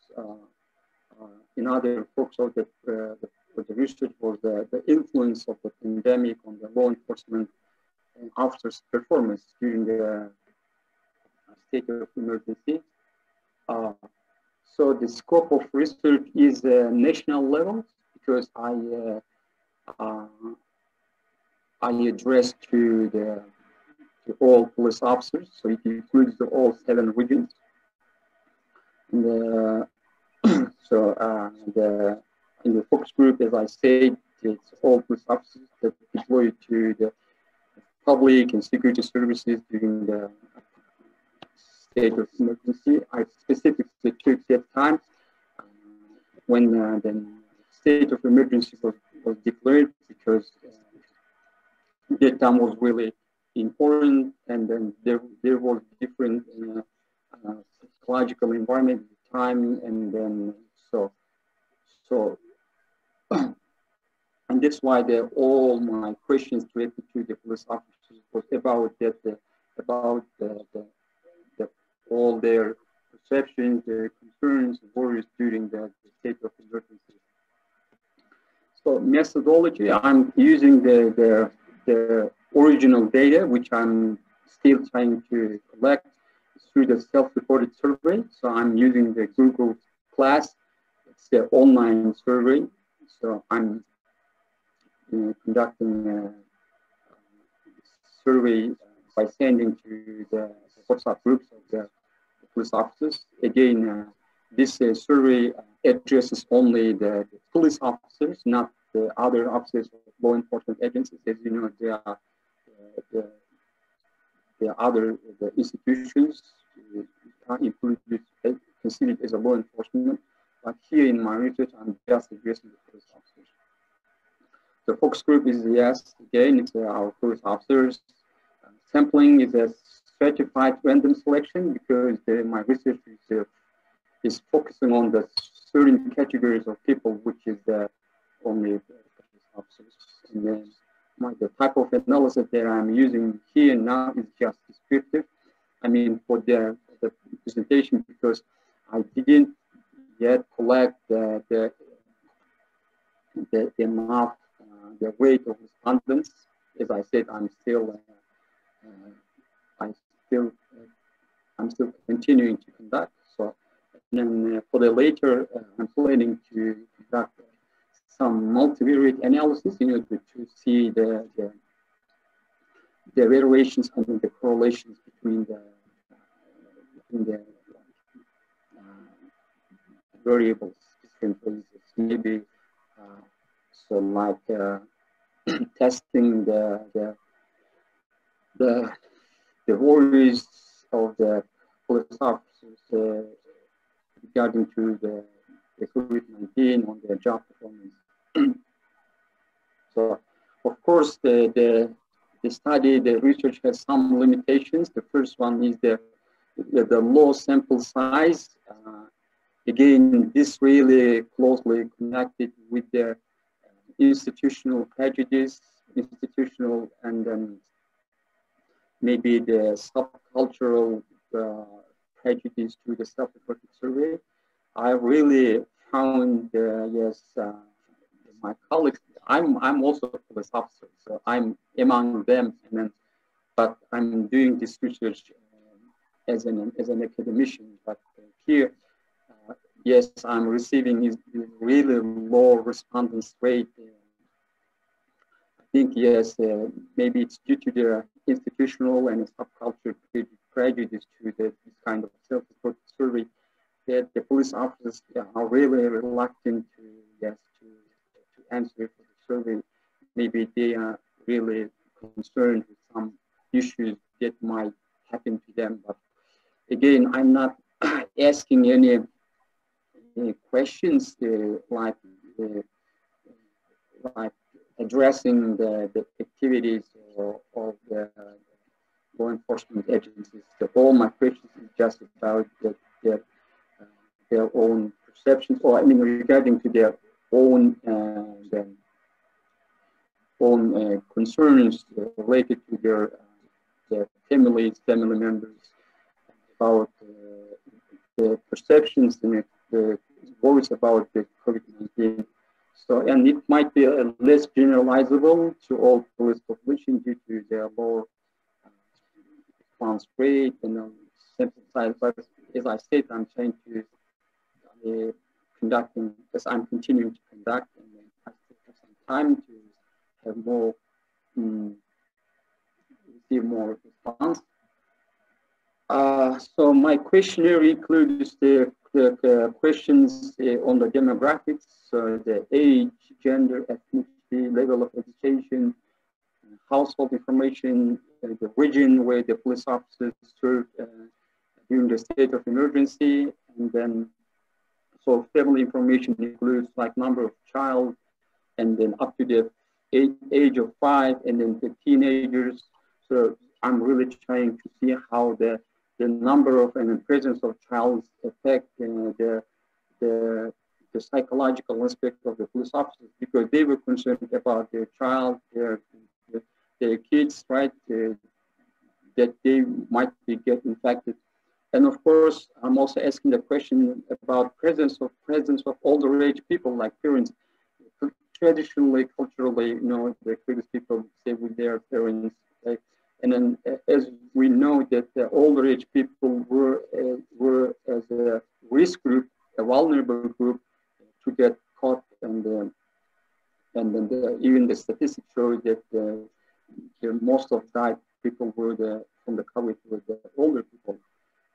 another focus of the research was the influence of the pandemic on the law enforcement and officers' performance during the state of emergency. So the scope of research is national level because I address to all police officers, so it includes all 7 regions. And, in the focus group, as I said, it's all police officers that deployed to the public and security services during the state of emergency. I specifically took that time when the state of emergency was declared because that time was really important, and then there was different psychological environment at the time, and then so and that's why all my questions directed to the police officers was about that all their perceptions, their concerns, worries during the state of emergency. So methodology, I'm using the original data, which I'm still trying to collect through the self-reported survey. So I'm using the Google Class. It's the online survey. So I'm conducting a survey by sending to the WhatsApp groups of the police officers. Again, this survey addresses only the police officers, not the other officers of law enforcement agencies. As you know, there are the other institutions included, considered as a law enforcement. But here in my research, I'm just addressing the police officers. The focus group is, yes, again, it's our police officers. Sampling is a stratified random selection because my research is focusing on the certain categories of people, which is only police officers. And then the type of analysis that I'm using here now is just descriptive. I mean, for the presentation, because I didn't yet collect the amount, the weight of respondents. As I said, I'm still continuing to conduct. So then for the later, I'm planning to conduct some multivariate analysis in order to see the variations and the correlations between variables, different phases. Maybe so like testing the worries of the police officers regarding to the COVID-19 on their job performance. So, of course, the study, the research has some limitations. The first one is the low sample size. Again, this really closely connected with the institutional prejudice, institutional and maybe the subcultural prejudice to the self-reported survey. I really found, yes, my colleagues, I'm also a police officer, so I'm among them, but I'm doing this research as an academician. But here, yes, I'm receiving is really low respondents rate. I think, yes, maybe it's due to the institutional and subcultural prejudice to this kind of self-reported survey that the police officers are really reluctant to, yes, to answer for the survey. Maybe they are really concerned with some issues that might happen to them. But again, I'm not asking any questions like addressing the activities of the law enforcement agencies. So all my questions is just about their own perceptions, or I mean, regarding to their own concerns related to their families, family members, about the perceptions and the worries about the COVID-19. So, and it might be less generalizable to all police population due to their low response rate and sample size. But as I said, I'm trying to conducting, because I'm continuing to conduct, and then I still have some time to have more, receive more response. So my questionnaire includes the questions on the demographics, so the age, gender, ethnicity, level of education, household information, the region where the police officers served during the state of emergency, and then so family information includes like number of child, and then up to the age of 5, and then the teenagers. So I'm really trying to see how the number of and the presence of child affect the psychological aspect of the police officers, because they were concerned about their child, their kids, right? That they might get infected. And of course, I'm also asking the question about presence of older age people like parents. Traditionally, culturally, you know, the previous people stay with their parents. Okay? And then, as we know, that the older age people were as a risk group, a vulnerable group to get caught, and then even the statistics show that the most of died people were from the COVID were the older people.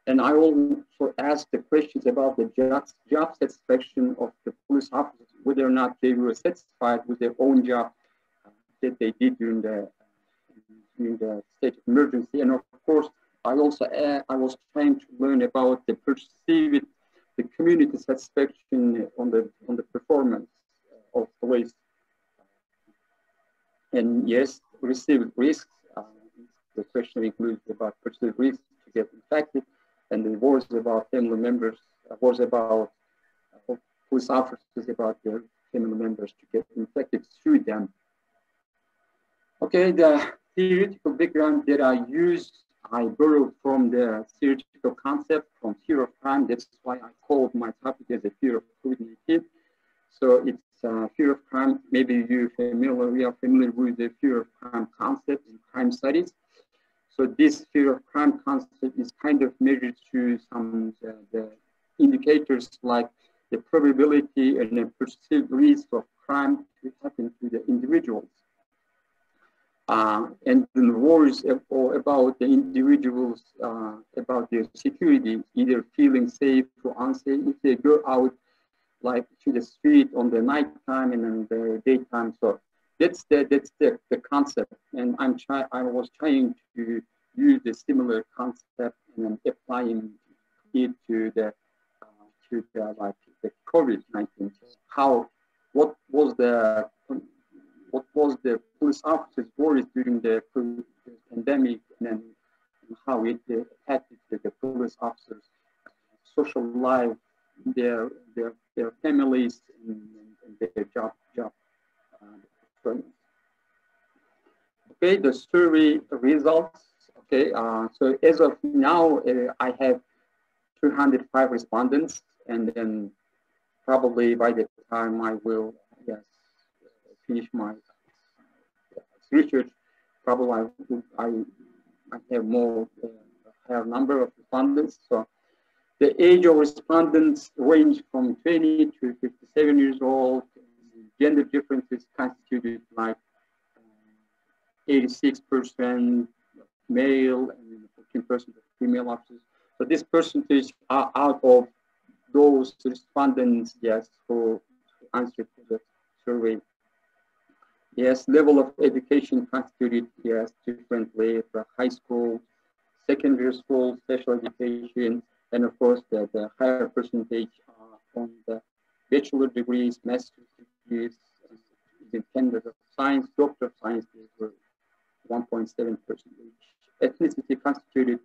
And I also asked the questions about the job satisfaction of the police officers, whether or not they were satisfied with their own job that they did during the state of emergency. And of course, I was trying to learn about the perceived, the community satisfaction on the performance of police. And yes, perceived risks. The question includes about perceived risks to get infected, and the worries about family members, worries about police officers about their family members to get infected through them. Okay, the theoretical background that I borrowed from the theoretical concept from fear of crime. That's why I called my topic as the fear of COVID-19. So it's fear of crime. Maybe we are familiar with the fear of crime concept in crime studies. So this fear of crime concept is kind of measured through some the indicators like the probability and the perceived risk of crime to happen to the individuals. And the worries about the individuals, about their security, either feeling safe or unsafe. If they go out like to the street on the night time and then the daytime. So that's the concept, and I was trying to use the similar concept and then applying it to the COVID-19. What was the police officers' worries during the pandemic, and then how it affected the police officers' social life, their families, and their job. Okay, the survey results. Okay, so as of now, I have 205 respondents, and then probably by the time I will finish my research, probably I have more higher number of respondents. So the age of respondents range from 20 to 57 years old. Gender differences constituted like 86% male and 14% of female officers. So this percentage are out of those respondents, yes, who answered to the survey. Yes, level of education constituted, yes, differently for high school, secondary school, special education, and of course the higher percentage on the bachelor degrees, master's degrees, in candidates of science, doctor of science, they were 1.7%. Ethnicity constituted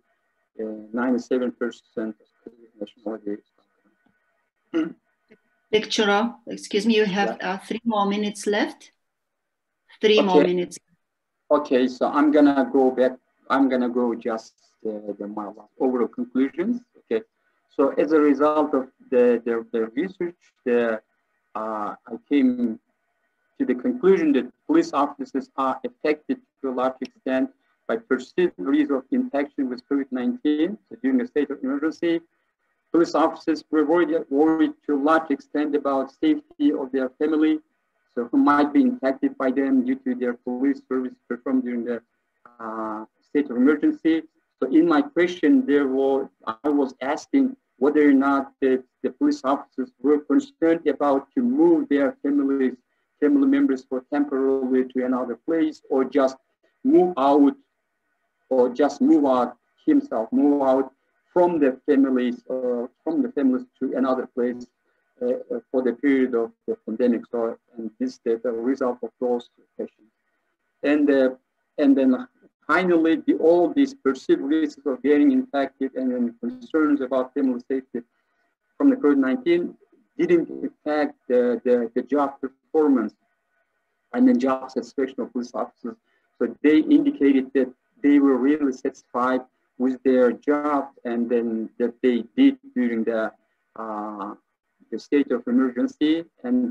97% of nationality. Lecturer, excuse me, you have 3 more minutes left. 3 more minutes. Okay, so I'm gonna go back. I'm gonna go just my overall conclusions. Okay, so as a result of the research, I came to the conclusion that police officers are affected to a large extent by perceived risk of infection with COVID-19 during a state of emergency. Police officers were worried to a large extent about safety of their family, so who might be infected by them due to their police service performed during the state of emergency. So in my question, I was asking whether or not the police officers were concerned about to move their family members for temporarily to another place, or just move out himself, move out from the families to another place for the period of the pandemic. So, and this is the result of those questions. And then finally, all these perceived risks of getting infected and then concerns about family safety from the COVID-19 didn't affect the job performance and the job satisfaction of police officers. So they indicated that they were really satisfied with their job, and then that they did during the state of emergency, and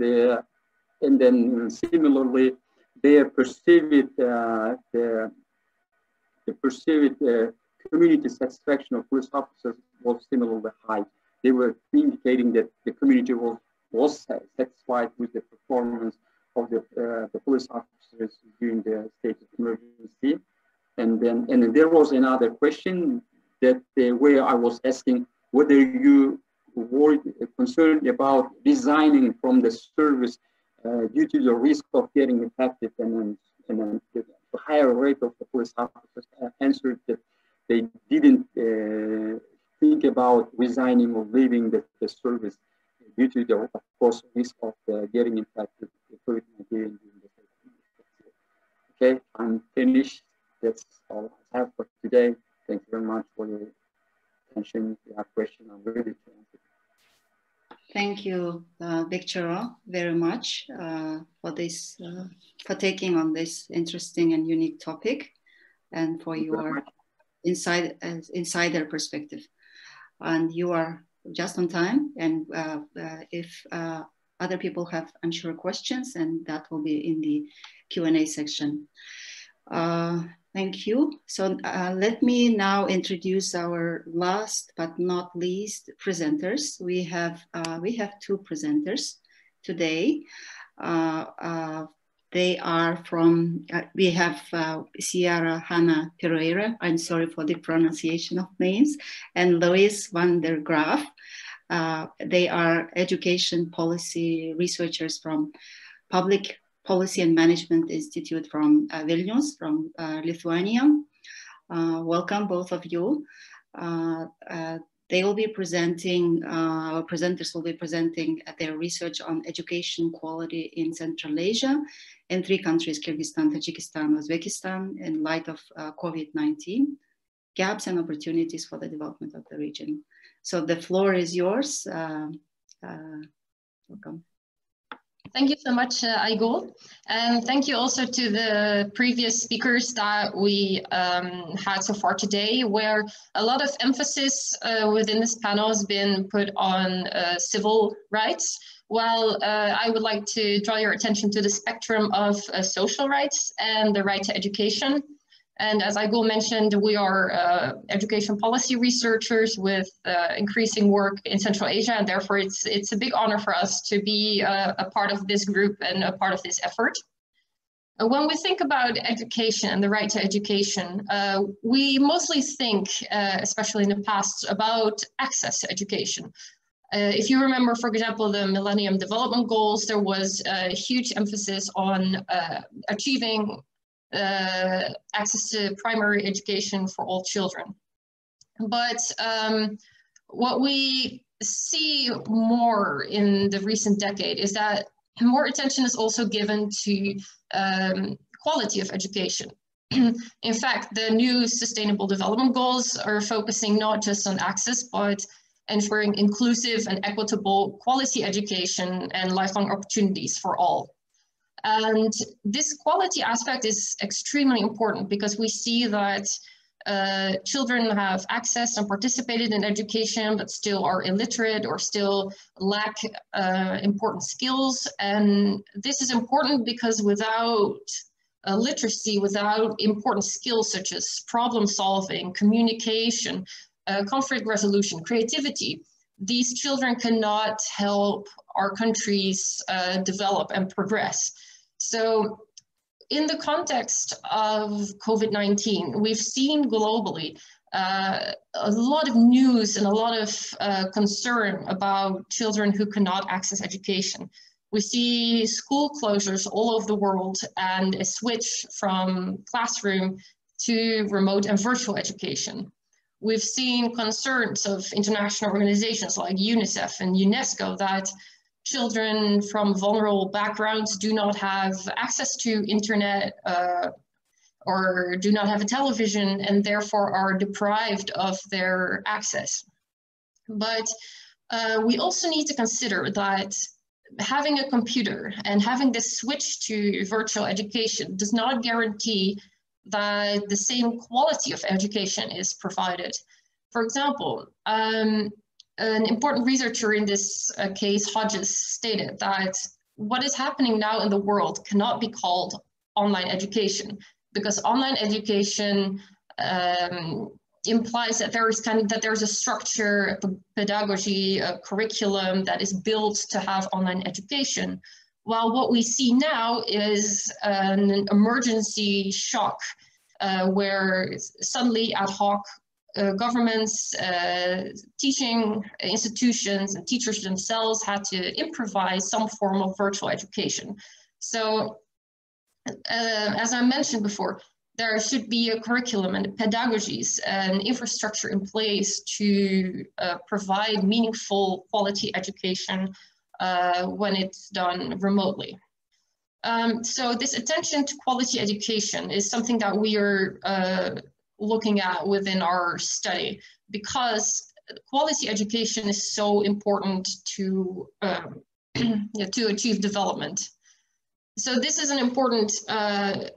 then similarly, their perceived community satisfaction of police officers was similarly high. They were indicating that the community was satisfied with the performance of the police officers during the state of emergency. And then there was another question that where I was asking whether you were concerned about resigning from the service due to the risk of getting infected, and then the higher rate of the police officers answered that they didn't think about resigning or leaving the service due to the, of course, risk of getting infected with COVID-19. Okay, I'm finished. That's all I have for today. Thank you very much for your attention. If you have questions, I'm ready to answer. Thank you, lecturer, very much for this, for taking on this interesting and unique topic, and for your insider perspective. And you are just on time. And if other people have unsure questions, and that will be in the Q&A section. Thank you. So let me now introduce our last but not least presenters. We have 2 presenters today. They are from, we have Sierra Hanna Pereira, I'm sorry for the pronunciation of names, and Lois van der Graaf. They are education policy researchers from Public Policy and Management Institute from Vilnius, from Lithuania. Welcome, both of you. They will be presenting, our presenters will be presenting their research on education quality in Central Asia in 3 countries, Kyrgyzstan, Tajikistan, Uzbekistan, in light of COVID-19, gaps and opportunities for the development of the region. So the floor is yours. Welcome. Thank you so much, Aygul. And thank you also to the previous speakers that we had so far today, where a lot of emphasis within this panel has been put on civil rights. While I would like to draw your attention to the spectrum of social rights and the right to education. And as Aygul mentioned, we are education policy researchers with increasing work in Central Asia, and therefore it's a big honor for us to be a part of this group and a part of this effort. When we think about education and the right to education, we mostly think, especially in the past, about access to education. If you remember, for example, the Millennium Development Goals, there was a huge emphasis on achieving access to primary education for all children. But what we see more in the recent decade is that more attention is also given to quality of education. In fact, the new Sustainable Development Goals are focusing not just on access, but ensuring inclusive and equitable quality education and lifelong opportunities for all. And this quality aspect is extremely important because we see that children have access and participated in education, but still are illiterate or still lack important skills. And this is important because without literacy, without important skills such as problem solving, communication, conflict resolution, creativity, these children cannot help our countries develop and progress. So in the context of COVID-19, we've seen globally a lot of news and a lot of concern about children who cannot access education. We see school closures all over the world and a switch from classroom to remote and virtual education. We've seen concerns of international organizations like UNICEF and UNESCO that children from vulnerable backgrounds do not have access to internet or do not have a television and therefore are deprived of their access. But we also need to consider that having a computer and having this switch to virtual education does not guarantee that the same quality of education is provided. For example, an important researcher in this case, Hodges, stated that what is happening now in the world cannot be called online education because online education implies that there's a structure, a pedagogy, a curriculum that is built to have online education. While what we see now is an emergency shock where suddenly ad hoc governments, teaching institutions and teachers themselves had to improvise some form of virtual education. So as I mentioned before, there should be a curriculum and pedagogies and infrastructure in place to provide meaningful quality education when it's done remotely. So this attention to quality education is something that we are looking at within our study because quality education is so important to achieve development. So this is an important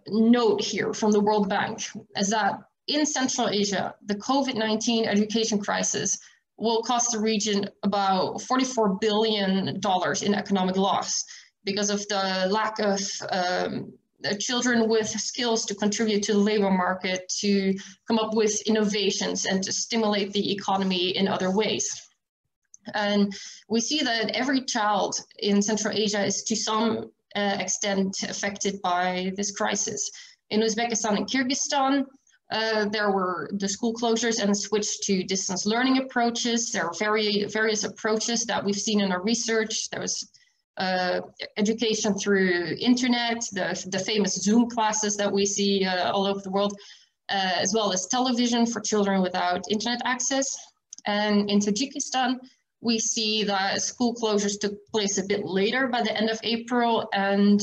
note here from the World Bank, is that in Central Asia, the COVID-19 education crisis will cost the region about $44 billion in economic loss because of the lack of children with skills to contribute to the labor market, to come up with innovations and to stimulate the economy in other ways. And we see that every child in Central Asia is to some extent affected by this crisis. In Uzbekistan and Kyrgyzstan, there were the school closures and switch to distance learning approaches. There are various approaches that we've seen in our research. There was education through internet, the famous Zoom classes that we see all over the world, as well as television for children without internet access. And in Tajikistan, we see that school closures took place a bit later, by the end of April, and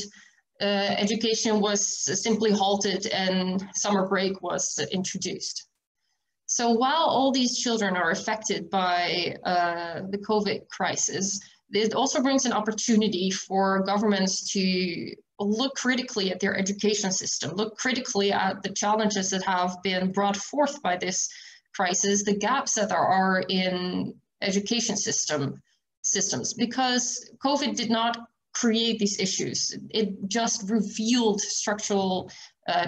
education was simply halted and summer break was introduced. So while all these children are affected by the COVID crisis, it also brings an opportunity for governments to look critically at their education system, look critically at the challenges that have been brought forth by this crisis, the gaps that there are in education systems, because COVID did not create these issues. It just revealed structural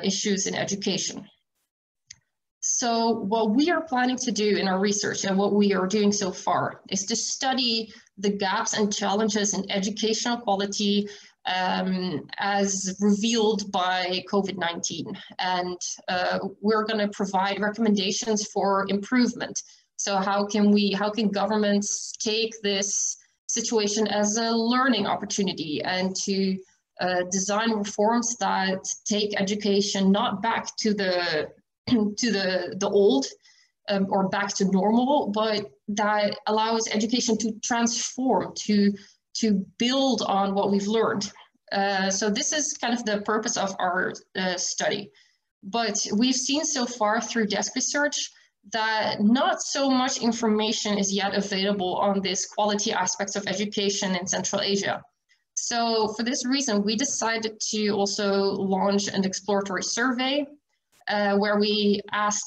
issues in education. So what we are planning to do in our research and what we are doing so far is to study the gaps and challenges in educational quality as revealed by COVID-19. And we're going to provide recommendations for improvement. So how can governments take this situation as a learning opportunity and to design reforms that take education not back to the old or back to normal, but that allows education to transform, to build on what we've learned. So this is kind of the purpose of our study. But we've seen so far through desk research that not so much information is yet available on these quality aspects of education in Central Asia. So for this reason, we decided to also launch an exploratory survey where we ask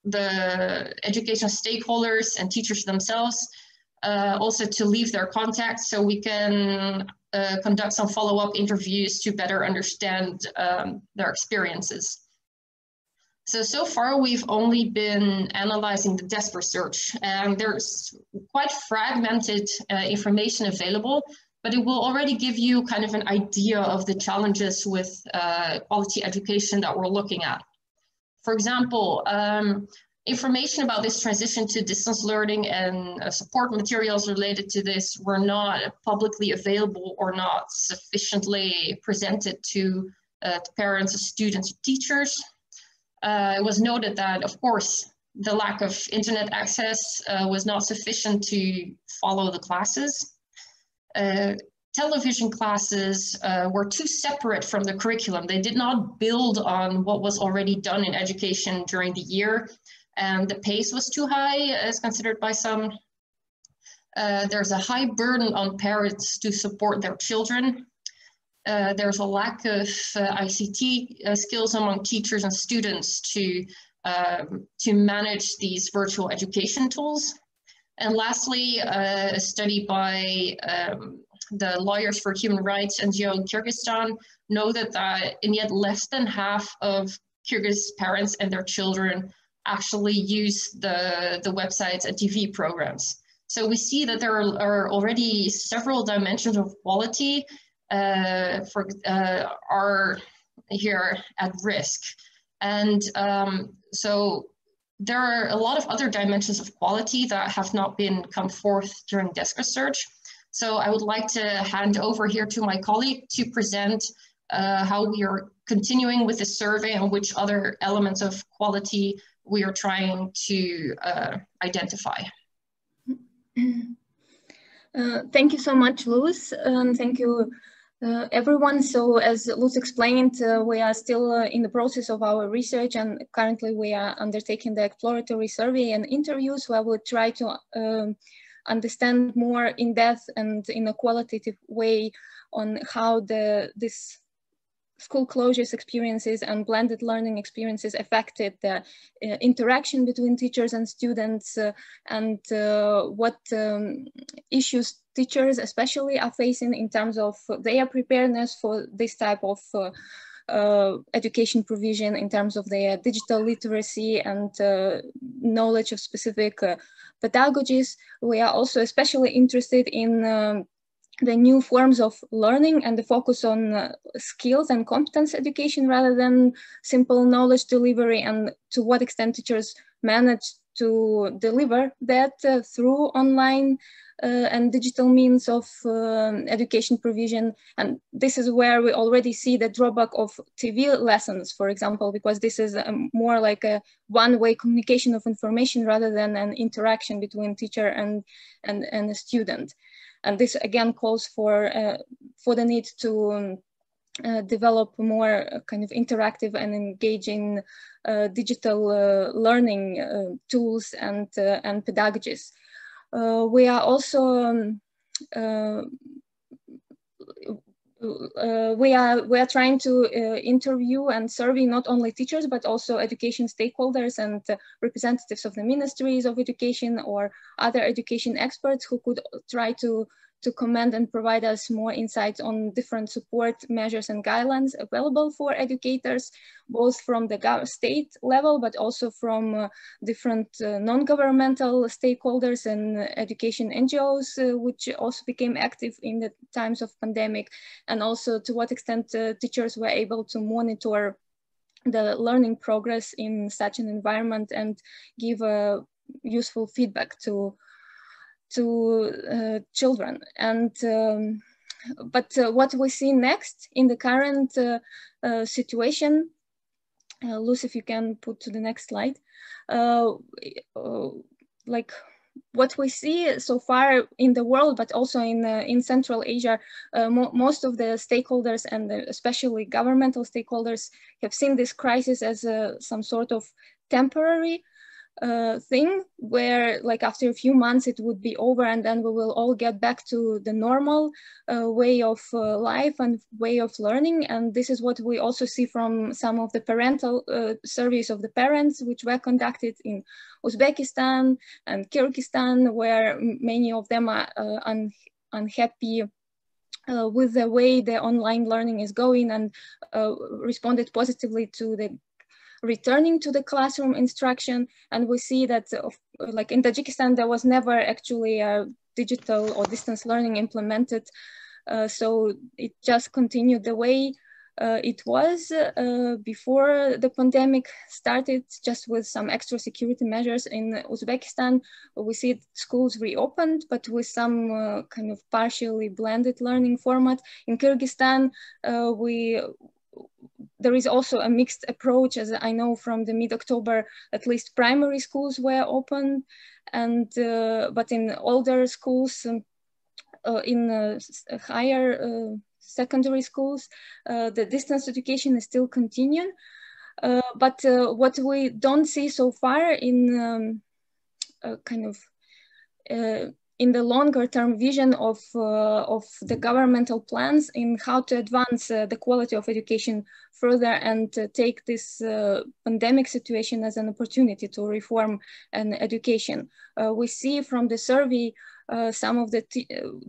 the education stakeholders and teachers themselves also to leave their contacts so we can conduct some follow-up interviews to better understand their experiences. So far we've only been analyzing the desk research, and there's quite fragmented information available, but it will already give you kind of an idea of the challenges with quality education that we're looking at. For example, information about this transition to distance learning and support materials related to this were not publicly available or not sufficiently presented to parents, students, teachers. It was noted that, of course, the lack of internet access was not sufficient to follow the classes. Television classes were too separate from the curriculum. They did not build on what was already done in education during the year, and the pace was too high as considered by some. There's a high burden on parents to support their children. There's a lack of ICT skills among teachers and students to manage these virtual education tools. And lastly, a study by the Lawyers for Human Rights NGO in Kyrgyzstan noted that in yet less than half of Kyrgyz parents and their children actually use the websites and TV programs. So we see that there are already several dimensions of quality are here at risk. And so there are a lot of other dimensions of quality that have not been come forth during desk research. So I would like to hand over here to my colleague to present how we are continuing with the survey and which other elements of quality we are trying to identify. Thank you so much, Luz. Thank you, everyone. So as Luz explained, we are still in the process of our research, and currently we are undertaking the exploratory survey and interviews where we'll try to understand more in depth and in a qualitative way on how this school closures experiences and blended learning experiences affected the interaction between teachers and students, and what issues teachers especially are facing in terms of their preparedness for this type of education provision, in terms of their digital literacy and knowledge of specific pedagogies. We are also especially interested in the new forms of learning and the focus on skills and competence education rather than simple knowledge delivery, and to what extent teachers manage to deliver that through online and digital means of education provision. And this is where we already see the drawback of TV lessons, for example, because this is more like a one-way communication of information rather than an interaction between teacher and a student. And this again calls for the need to develop more kind of interactive and engaging digital learning tools and pedagogies. We are also we are trying to interview and survey not only teachers but also education stakeholders and representatives of the ministries of education or other education experts who could try to comment and provide us more insights on different support measures and guidelines available for educators, both from the state level, but also from different non-governmental stakeholders and education NGOs, which also became active in the times of pandemic, and also to what extent teachers were able to monitor the learning progress in such an environment and give useful feedback to children. And but what we see next in the current situation, Luz, if you can put to the next slide, like what we see so far in the world, but also in Central Asia, most of the stakeholders and especially governmental stakeholders have seen this crisis as some sort of temporary thing where, like, after a few months it would be over and then we will all get back to the normal way of life and way of learning. And this is what we also see from some of the parental surveys of the parents which were conducted in Uzbekistan and Kyrgyzstan, where many of them are unhappy with the way the online learning is going and responded positively to the returning to the classroom instruction. And we see that like in Tajikistan, there was never actually a digital or distance learning implemented. So it just continued the way it was before the pandemic started, just with some extra security measures. In Uzbekistan, we see schools reopened, but with some kind of partially blended learning format. In Kyrgyzstan, there is also a mixed approach, as I know from the mid-October, at least primary schools were open, and but in older schools, in higher secondary schools, the distance education is still continuing. But what we don't see so far in kind of in the longer term vision of the governmental plans in how to advance the quality of education further and take this pandemic situation as an opportunity to reform an education. We see from the survey some of the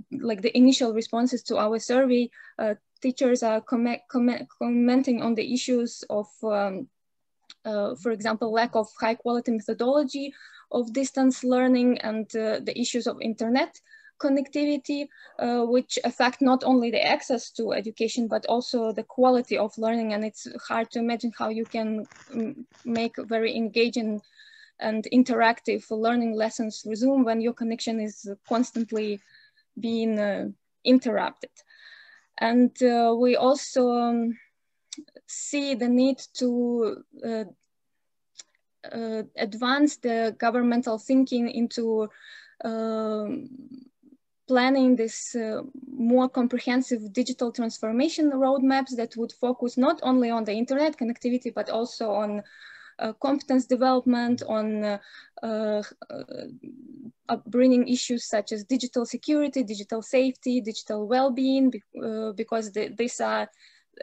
like the initial responses to our survey, teachers are commenting on the issues of for example, lack of high quality methodology of distance learning and the issues of internet connectivity, which affect not only the access to education, but also the quality of learning. And it's hard to imagine how you can make very engaging and interactive learning lessons resume when your connection is constantly being interrupted. And we also see the need to advance the governmental thinking into planning this more comprehensive digital transformation roadmaps that would focus not only on the internet connectivity, but also on competence development, on bringing issues such as digital security, digital safety, digital well-being, because these are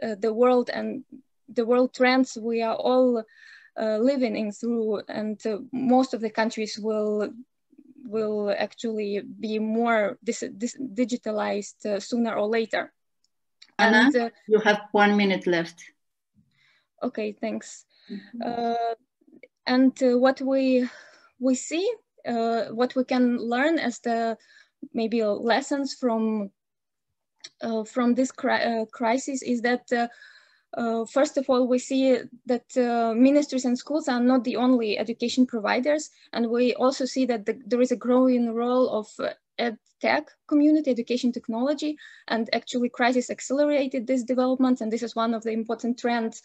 the world and the world trends we are all living in through, and most of the countries will actually be more digitalized sooner or later. Anna, and you have 1 minute left. Okay, thanks. And what we see, what we can learn as the maybe lessons from from this crisis is that first of all, we see that ministries and schools are not the only education providers, and we also see that there is a growing role of EdTech community, education technology, and actually crisis accelerated this development, and this is one of the important trends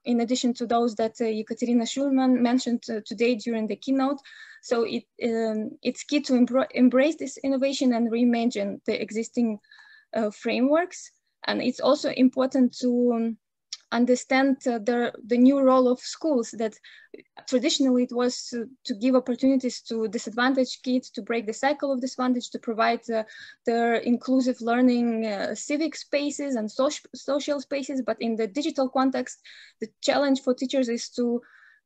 in addition to those that Ekaterina Schulmann mentioned today during the keynote. So it's key to embrace this innovation and reimagine the existing frameworks. And it's also important to understand the new role of schools, that traditionally it was to give opportunities to disadvantaged kids, to break the cycle of disadvantage, to provide their inclusive learning civic spaces and social spaces. But in the digital context, the challenge for teachers is to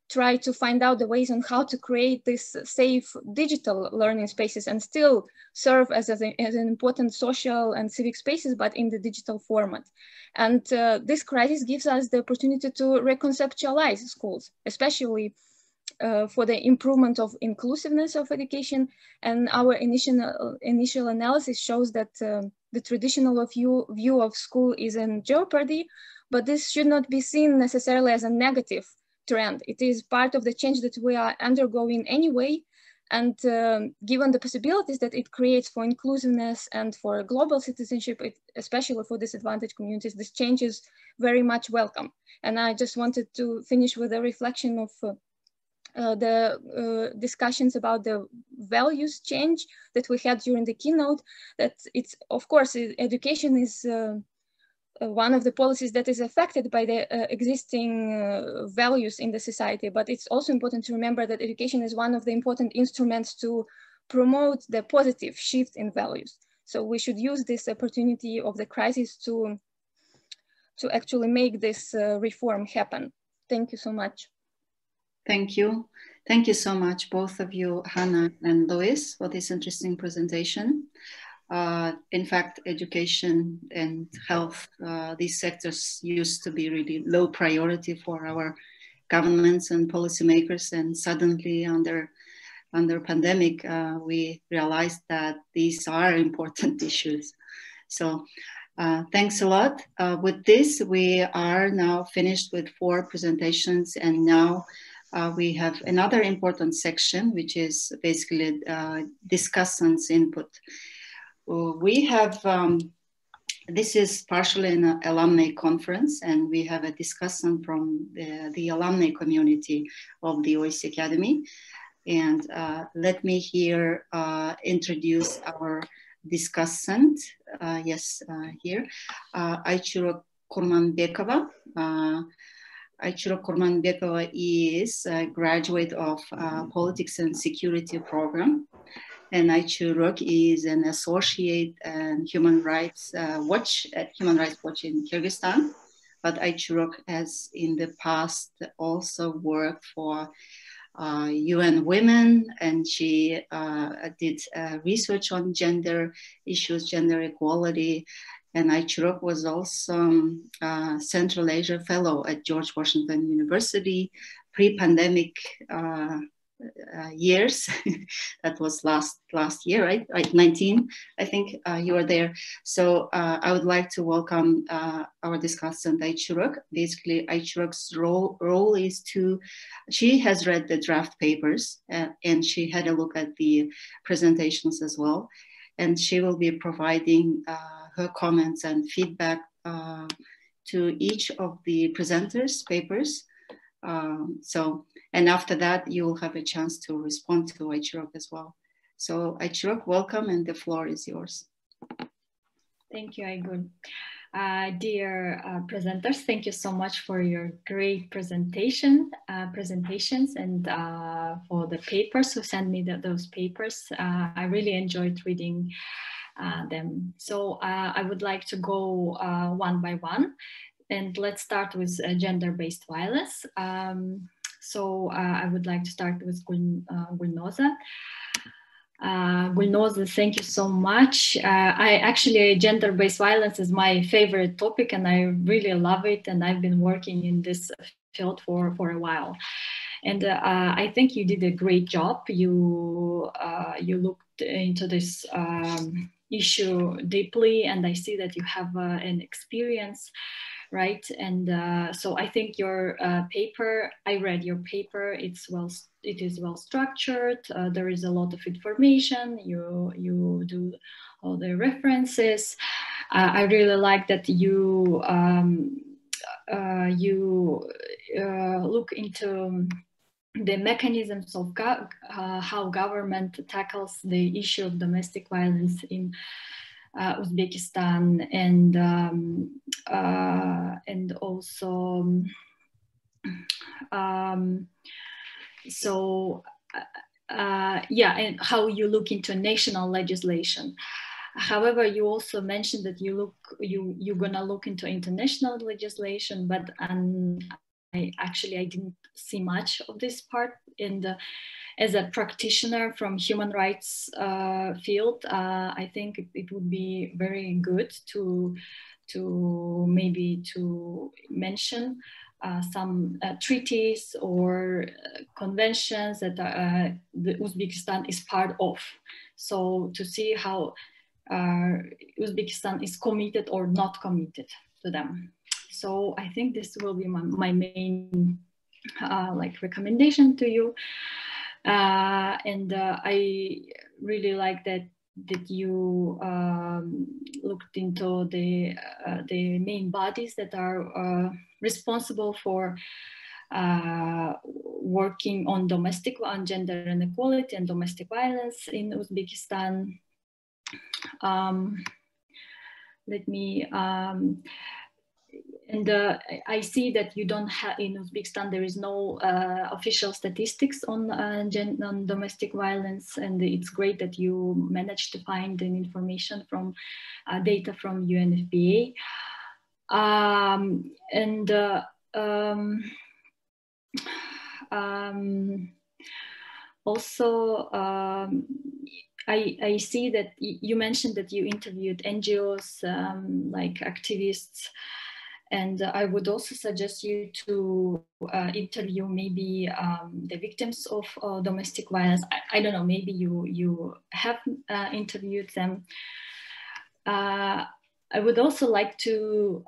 try to find out the ways on how to create this safe digital learning spaces and still serve as an important social and civic spaces, but in the digital format. And this crisis gives us the opportunity to reconceptualize schools, especially for the improvement of inclusiveness of education. And our initial analysis shows that the traditional view of school is in jeopardy, but this should not be seen necessarily as a negative trend. It is part of the change that we are undergoing anyway. And given the possibilities that it creates for inclusiveness and for global citizenship, especially for disadvantaged communities, this change is very much welcome. And I just wanted to finish with a reflection of the discussions about the values change that we had during the keynote, that it's, of course, education is one of the policies that is affected by the existing values in the society, but it's also important to remember that education is one of the important instruments to promote the positive shift in values. So we should use this opportunity of the crisis to actually make this reform happen. Thank you so much. Thank you. Thank you so much, both of you, Hannah and Luis, for this interesting presentation. In fact, education and health, these sectors used to be really low priority for our governments and policymakers, and suddenly under pandemic, we realized that these are important issues. So thanks a lot. With this, we are now finished with 4 presentations, and now we have another important section, which is basically discussants' input. We have, this is partially an alumni conference, and we have a discussant from the alumni community of the OSCE Academy. And let me here introduce our discussant. Here, Aychiro Kurmanbekova. Aychiro Kurmanbekova is a graduate of Politics and Security program. And Aychiro is an associate and Human Rights Watch at Human Rights Watch in Kyrgyzstan. But Aychiro has in the past also worked for UN Women, and she did research on gender issues, gender equality. And Aychiro was also Central Asia Fellow at George Washington University, pre-pandemic years. That was last year, right? 19, I think you were there. So I would like to welcome our discussant Aychiro. Basically, Aychiro's role is she has read the draft papers and she had a look at the presentations as well. And she will be providing her comments and feedback to each of the presenters' papers. And after that, you will have a chance to respond to Aychiro as well. So Aychiro, welcome, and the floor is yours. Thank you, Aygul. Dear presenters, thank you so much for your great presentations and for the papers who sent me those papers. I really enjoyed reading them. So I would like to go one by one. And let's start with gender-based violence. So I would like to start with Gulnoza. Gulnoza, thank you so much. Gender-based violence is my favorite topic, and I really love it. And I've been working in this field for a while. And I think you did a great job. You looked into this issue deeply, and I see that you have an experience, right? And so I think your paper, I read your paper, it is well structured, there is a lot of information, you do all the references. I really like that you look into the mechanisms of how government tackles the issue of domestic violence in Uzbekistan, and also and how you look into national legislation. However, you also mentioned that you're gonna look into international legislation, but I didn't see much of this part. As a practitioner from human rights field, I think it would be very good to maybe mention some treaties or conventions that the Uzbekistan is part of. So to see how Uzbekistan is committed or not committed to them. So I think this will be my main recommendation to you. And I really like that you looked into the main bodies that are responsible for working on gender inequality and domestic violence in Uzbekistan. I see that you don't have, in Uzbekistan, there is no official statistics on domestic violence, and it's great that you managed to find an information from data from UNFPA. Also, I see that you mentioned that you interviewed NGOs, like activists, and I would also suggest you to interview maybe the victims of domestic violence. I don't know, maybe you have interviewed them. I would also like to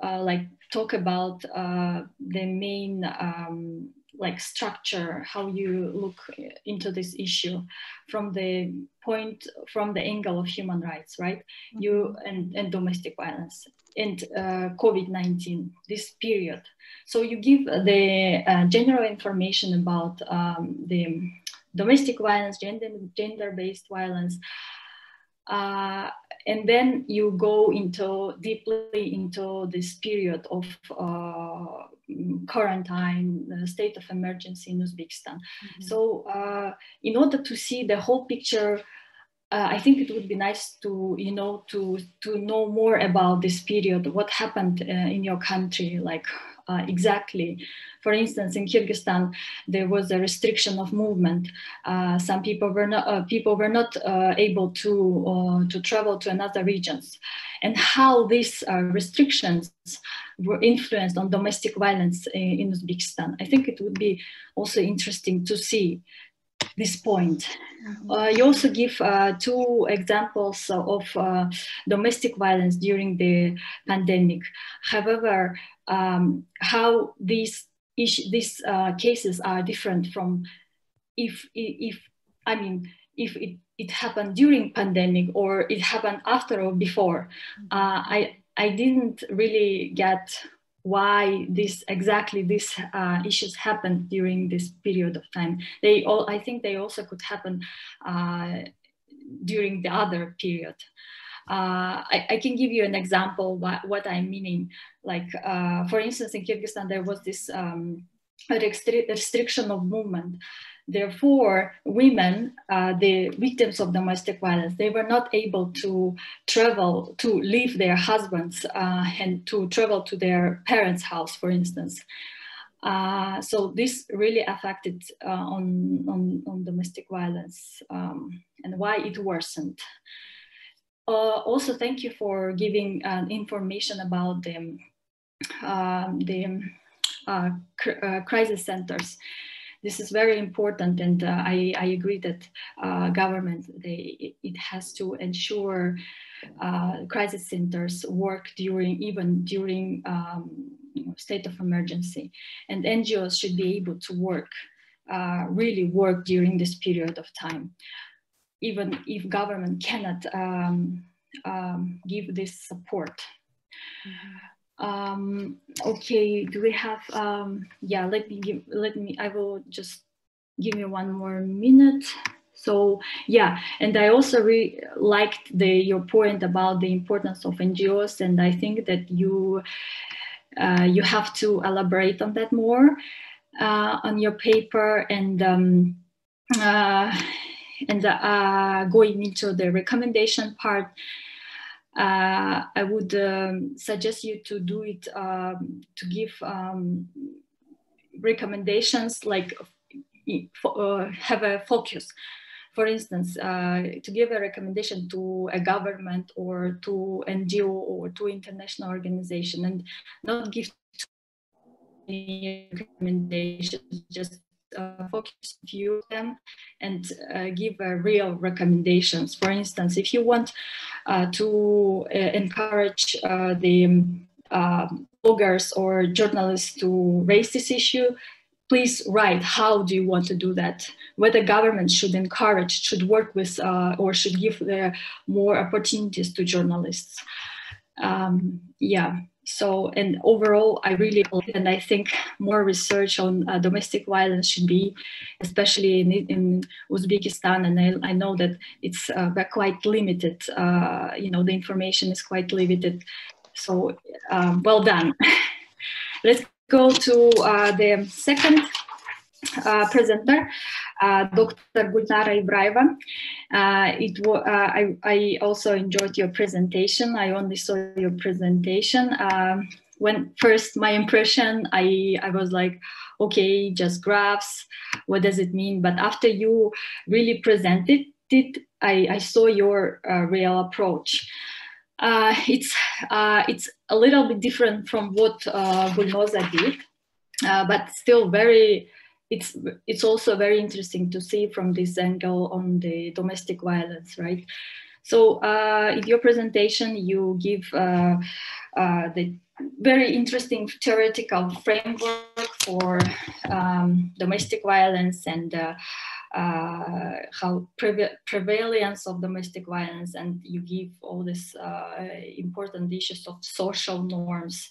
talk about the main structure, how you look into this issue from the angle of human rights, right? And domestic violence and COVID-19, this period. So you give the general information about the domestic violence, gender-based violence, and then you go deeply into this period of quarantine, the state of emergency in Uzbekistan. So in order to see the whole picture, I think it would be nice to know more about this period, what happened in your country, exactly. For instance, in Kyrgyzstan, there was a restriction of movement. Some people were not able to travel to another regions, and how these restrictions were influenced on domestic violence in Uzbekistan. I think it would be also interesting to see this point. You also give two examples of domestic violence during the pandemic. However, how these cases are different from if it happened during pandemic or it happened after or before. I didn't really get why these issues happened during this period of time. I think they also could happen during the other period. I can give you an example what I'm meaning. For instance, in Kyrgyzstan, there was this restriction of movement. Therefore, women, the victims of domestic violence, they were not able to travel, to leave their husbands and to travel to their parents' house, for instance. So this really affected on domestic violence and why it worsened. Also, thank you for giving information about the crisis centers. This is very important, and I agree that government it has to ensure crisis centers work even during state of emergency, and NGOs should be able to work, really work during this period of time, even if government cannot give this support. Okay, do we have, yeah, I will just give me one more minute. So yeah, and I also really liked your point about the importance of NGOs, and I think that you have to elaborate on that more on your paper, and going into the recommendation part. I would suggest you to do it, to give recommendations, like have a focus. For instance, to give a recommendation to a government or to NGO or to international organization, and not give any recommendations, just focus a few of them and give real recommendations. For instance, if you want to encourage the bloggers or journalists to raise this issue, please write how do you want to do that, whether government should encourage, should work with, or should give more opportunities to journalists. Yeah. So, and overall, I really, and I think more research on domestic violence should be, especially in Uzbekistan, and I know that it's quite limited, you know, the information is quite limited. So, well done. Let's go to the second presenter, Dr. Gulnara Ibrayeva. I also enjoyed your presentation. I only saw your presentation. When first my impression, I was like, okay, just graphs, what does it mean? But after you really presented it, I saw your real approach. It's a little bit different from what Gulnoza did, but still very. It's also very interesting to see from this angle on the domestic violence, right? So in your presentation, you give the very interesting theoretical framework for domestic violence and how prevalence of domestic violence, and you give all these important issues of social norms.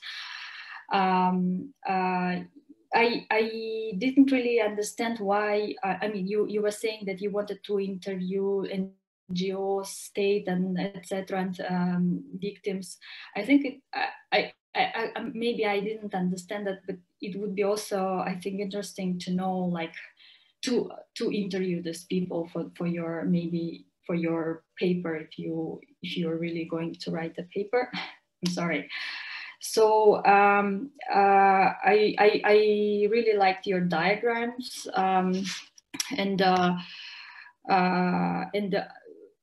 I didn't really understand why. I mean, you were saying that you wanted to interview NGOs, state, and etc. and victims. I think maybe I didn't understand that, but it would be also, I think, interesting to know, like, to interview these people for your, maybe for your paper, if you're really going to write a paper. I'm sorry. So I really liked your diagrams, and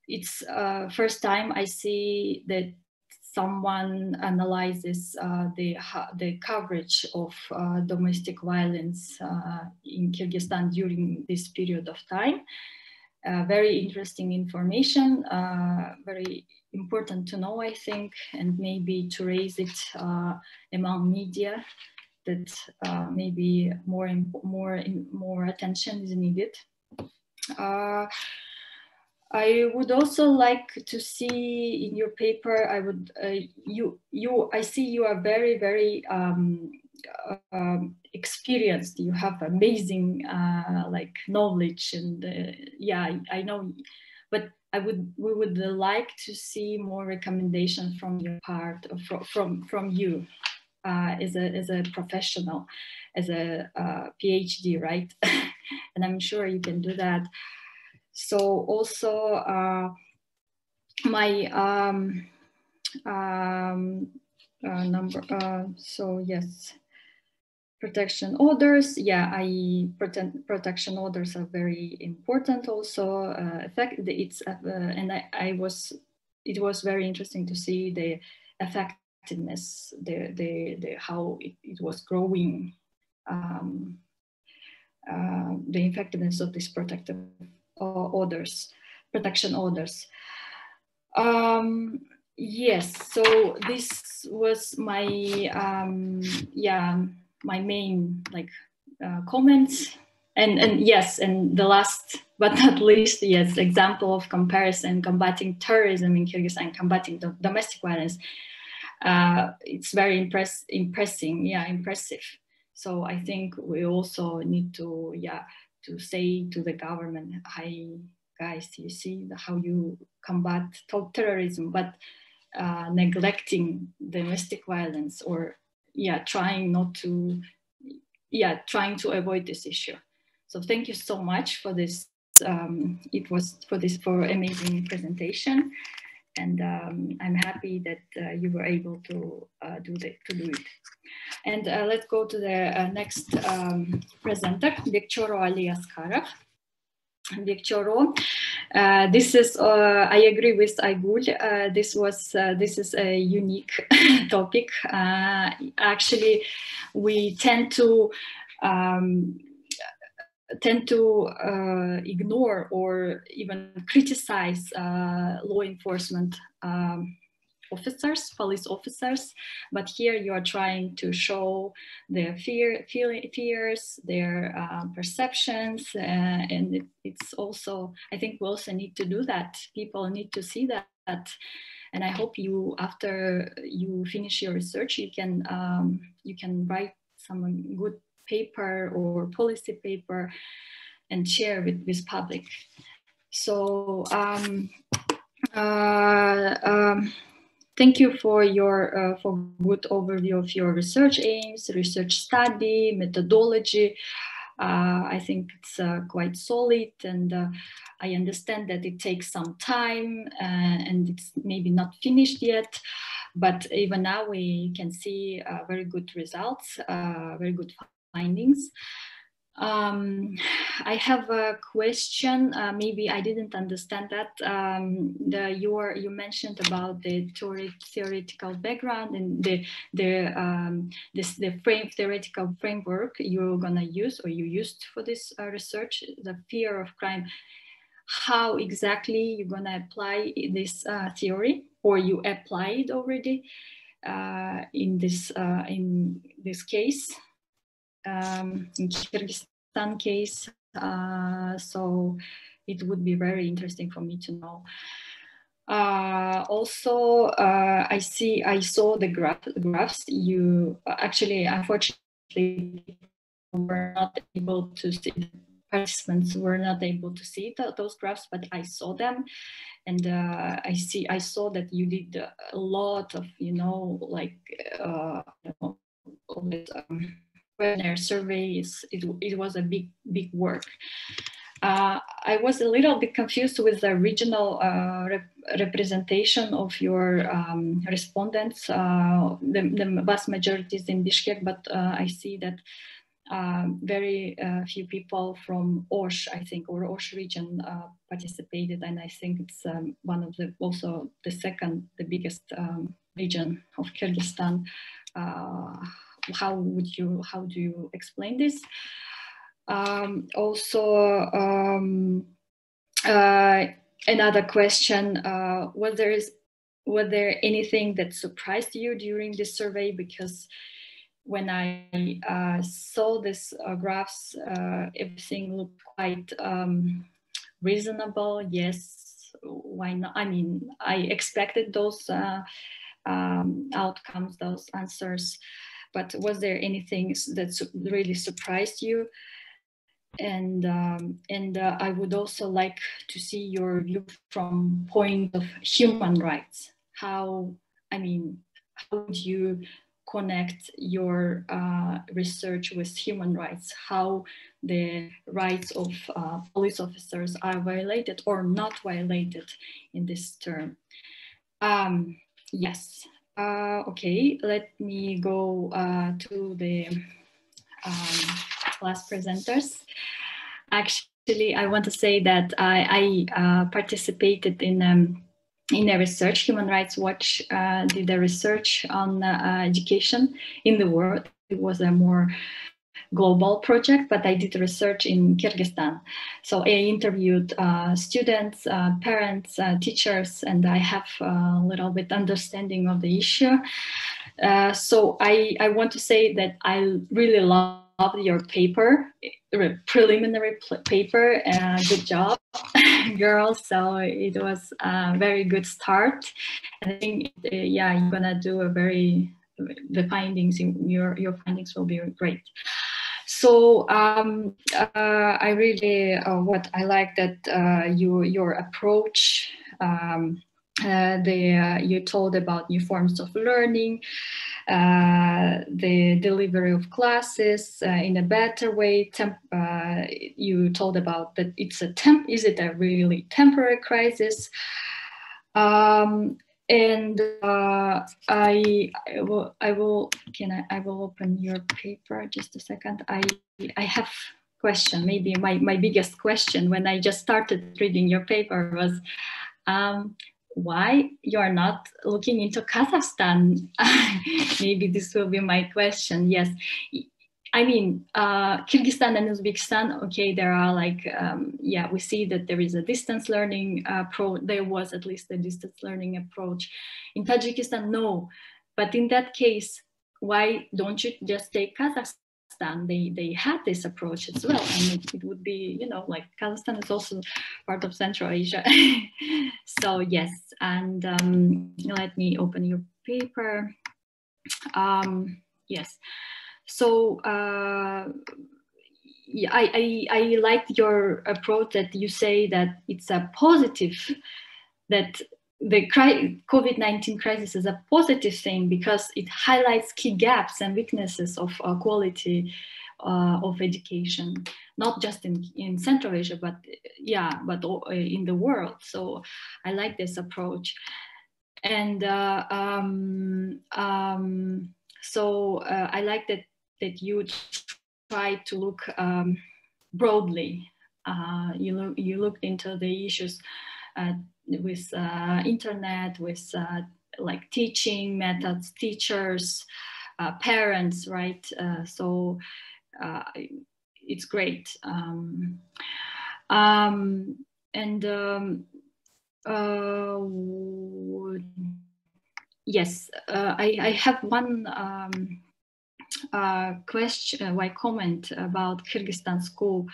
it's first time I see that someone analyzes the coverage of domestic violence in Kyrgyzstan during this period of time. Very interesting information, very important to know, I think, and maybe to raise it among media, that maybe more attention is needed. I would also like to see in your paper, I would I see you are very, very experienced. You have amazing like knowledge, and yeah, I know, but we would like to see more recommendations from your part, from you as a professional, as a PhD, right? And I'm sure you can do that. So also my so yes, protection orders. Yeah, protection orders are very important also. It was very interesting to see the effectiveness, the how it was growing, the effectiveness of these protection orders. Yes, so this was my my main comments, and yes, and the last but not least, yes, example of comparison, combating terrorism in Kyrgyzstan, combating domestic violence. It's very impressive. So I think we also need to to say to the government, hi guys, you see how you combat terrorism, but neglecting domestic violence, or trying to avoid this issue. So thank you so much for this. For amazing presentation, and I'm happy that you were able to do it. And let's go to the next presenter, Bekchoro Ali Askarov. Bekchoro, this is I agree with Aygul. This is a unique topic. Actually, we tend to ignore or even criticize law enforcement officers, police officers, but here you are trying to show their fears, their perceptions, and it's also, I think we also need to do that. People need to see that, and I hope you, after you finish your research, you can write some good paper or policy paper and share with public. So thank you for your for good overview of your research aims, research study, methodology. I think it's quite solid, and I understand that it takes some time and it's maybe not finished yet, but even now we can see very good results, very good findings. I have a question. Maybe I didn't understand that. You mentioned about the theoretical background and the theoretical framework you're gonna use, or you used for this research, the fear of crime. How exactly you're gonna apply this theory, or you applied already in this case? In Kyrgyzstan case, so it would be very interesting for me to know. Also, I saw the graphs. You actually, unfortunately, were not able to see. Participants were not able to see those graphs, but I saw them, and I saw that you did a lot of, questionnaire surveys. It was a big work. I was a little bit confused with the regional representation of your respondents. The vast majority is in Bishkek, but I see that very few people from Osh, I think, or Osh region participated, and I think it's one of the the biggest region of Kyrgyzstan. How do you explain this? Also, another question: was there anything that surprised you during this survey? Because when I saw this graphs, everything looked quite reasonable. Yes, why not? I mean, I expected those outcomes, those answers. But was there anything that really surprised you? And I would also like to see your view from point of human rights. How would you connect your research with human rights? How the rights of police officers are violated or not violated in this term? Yes. Okay, let me go to the last presenters. Actually, I want to say that I participated in a research. Human Rights Watch did a research on education in the world. It was a more global project, but I did research in Kyrgyzstan. So I interviewed students, parents, teachers, and I have a little bit understanding of the issue. So I want to say that I really love your paper, preliminary paper. Good job, girls. So it was a very good start. And I think, yeah, you're gonna do a the findings in your findings will be great. So I really what I like that your approach. You told about new forms of learning, the delivery of classes in a better way. You told about that it's is it a really temporary crisis? And I will open your paper just a second. I have question. Maybe my biggest question when I just started reading your paper was why you are not looking into Kazakhstan? Maybe this will be my question. Yes, I mean Kyrgyzstan and Uzbekistan. Okay, there are like yeah, we see that there is a distance learning approach. There was at least a distance learning approach. In Tajikistan, no. But in that case, why don't you just take Kazakhstan? They had this approach as well, and it would be, you know, like Kazakhstan is also part of Central Asia. So yes, and let me open your paper. Yes, so yeah, I like your approach that you say that it's a positive, that the COVID-19 crisis is a positive thing because it highlights key gaps and weaknesses of quality of education, not just in Central Asia, but yeah, but in the world. So I like this approach. And so I like that you try to look broadly. You looked into the issues with internet, with like teaching methods, teachers, parents, right? So it's great. Yes, I have one question, comment about Kyrgyzstan school.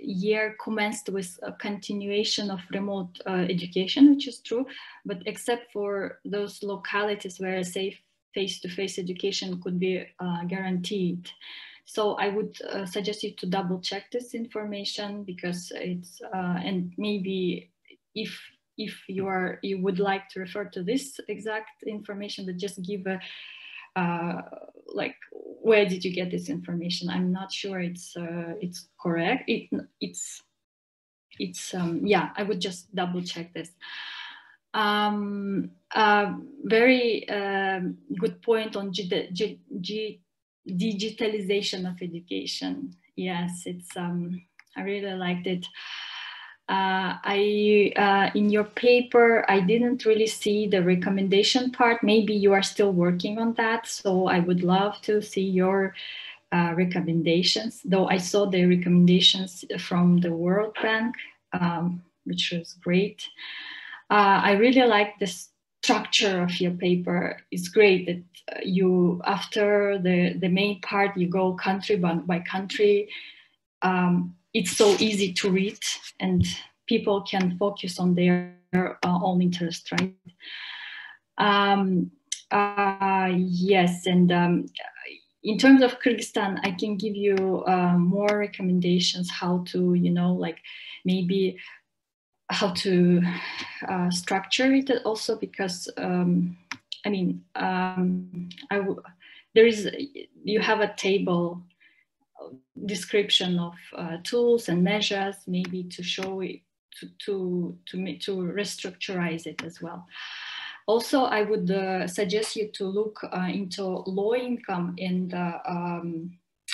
Year commenced with a continuation of remote education, which is true, but except for those localities where a safe face-to-face education could be guaranteed. So I would suggest you to double check this information, because it's and maybe if you would like to refer to this exact information, but just give a like, where did you get this information? I'm not sure it's correct. It's yeah, I would just double check this. Very good point on digitalization of education. Yes, it's I really liked it. In your paper, I didn't really see the recommendation part. Maybe you are still working on that. So I would love to see your recommendations, though I saw the recommendations from the World Bank, which was great. I really like the structure of your paper. It's great that you, after the main part, you go country by country. It's so easy to read and people can focus on their own interest, right? Yes, and in terms of Kyrgyzstan, I can give you more recommendations how to, you know, like maybe how to structure it also, because I mean, you have a table description of tools and measures, maybe to show it, to restructurize it as well. Also, I would suggest you to look into low income and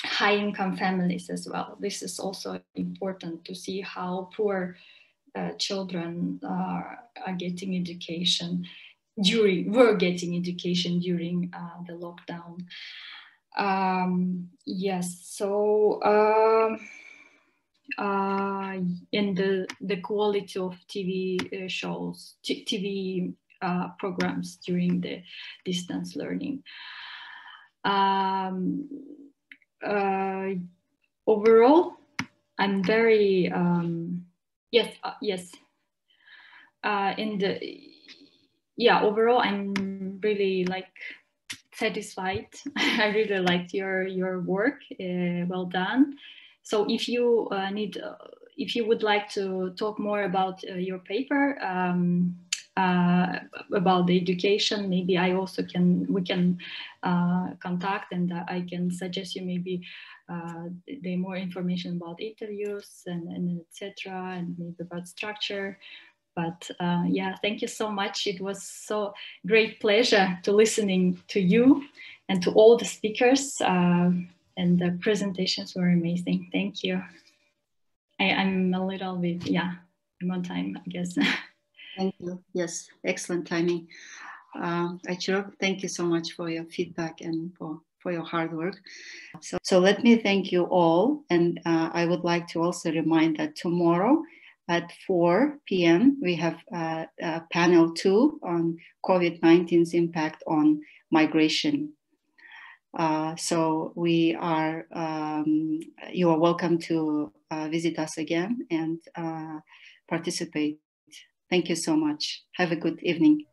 high income families as well. This is also important to see how poor children are getting education were getting education during the lockdown. Yes, so in the quality of TV shows, TV programs during the distance learning. Overall, I'm very overall I'm really like satisfied. I really liked your work. Well done. So if you if you would like to talk more about your paper about the education, maybe I also we can contact, and I can suggest you maybe the more information about interviews and etc. and maybe about structure. But yeah, thank you so much. It was so great pleasure to listening to you and to all the speakers, and the presentations were amazing. Thank you. I'm a little bit, I'm on time, I guess. Thank you. Yes, excellent timing. Ayçur, thank you so much for your feedback and for your hard work. So let me thank you all. And I would like to also remind that tomorrow at 4 p.m. we have panel 2 on COVID-19's impact on migration. So we are, you are welcome to visit us again and participate. Thank you so much. Have a good evening.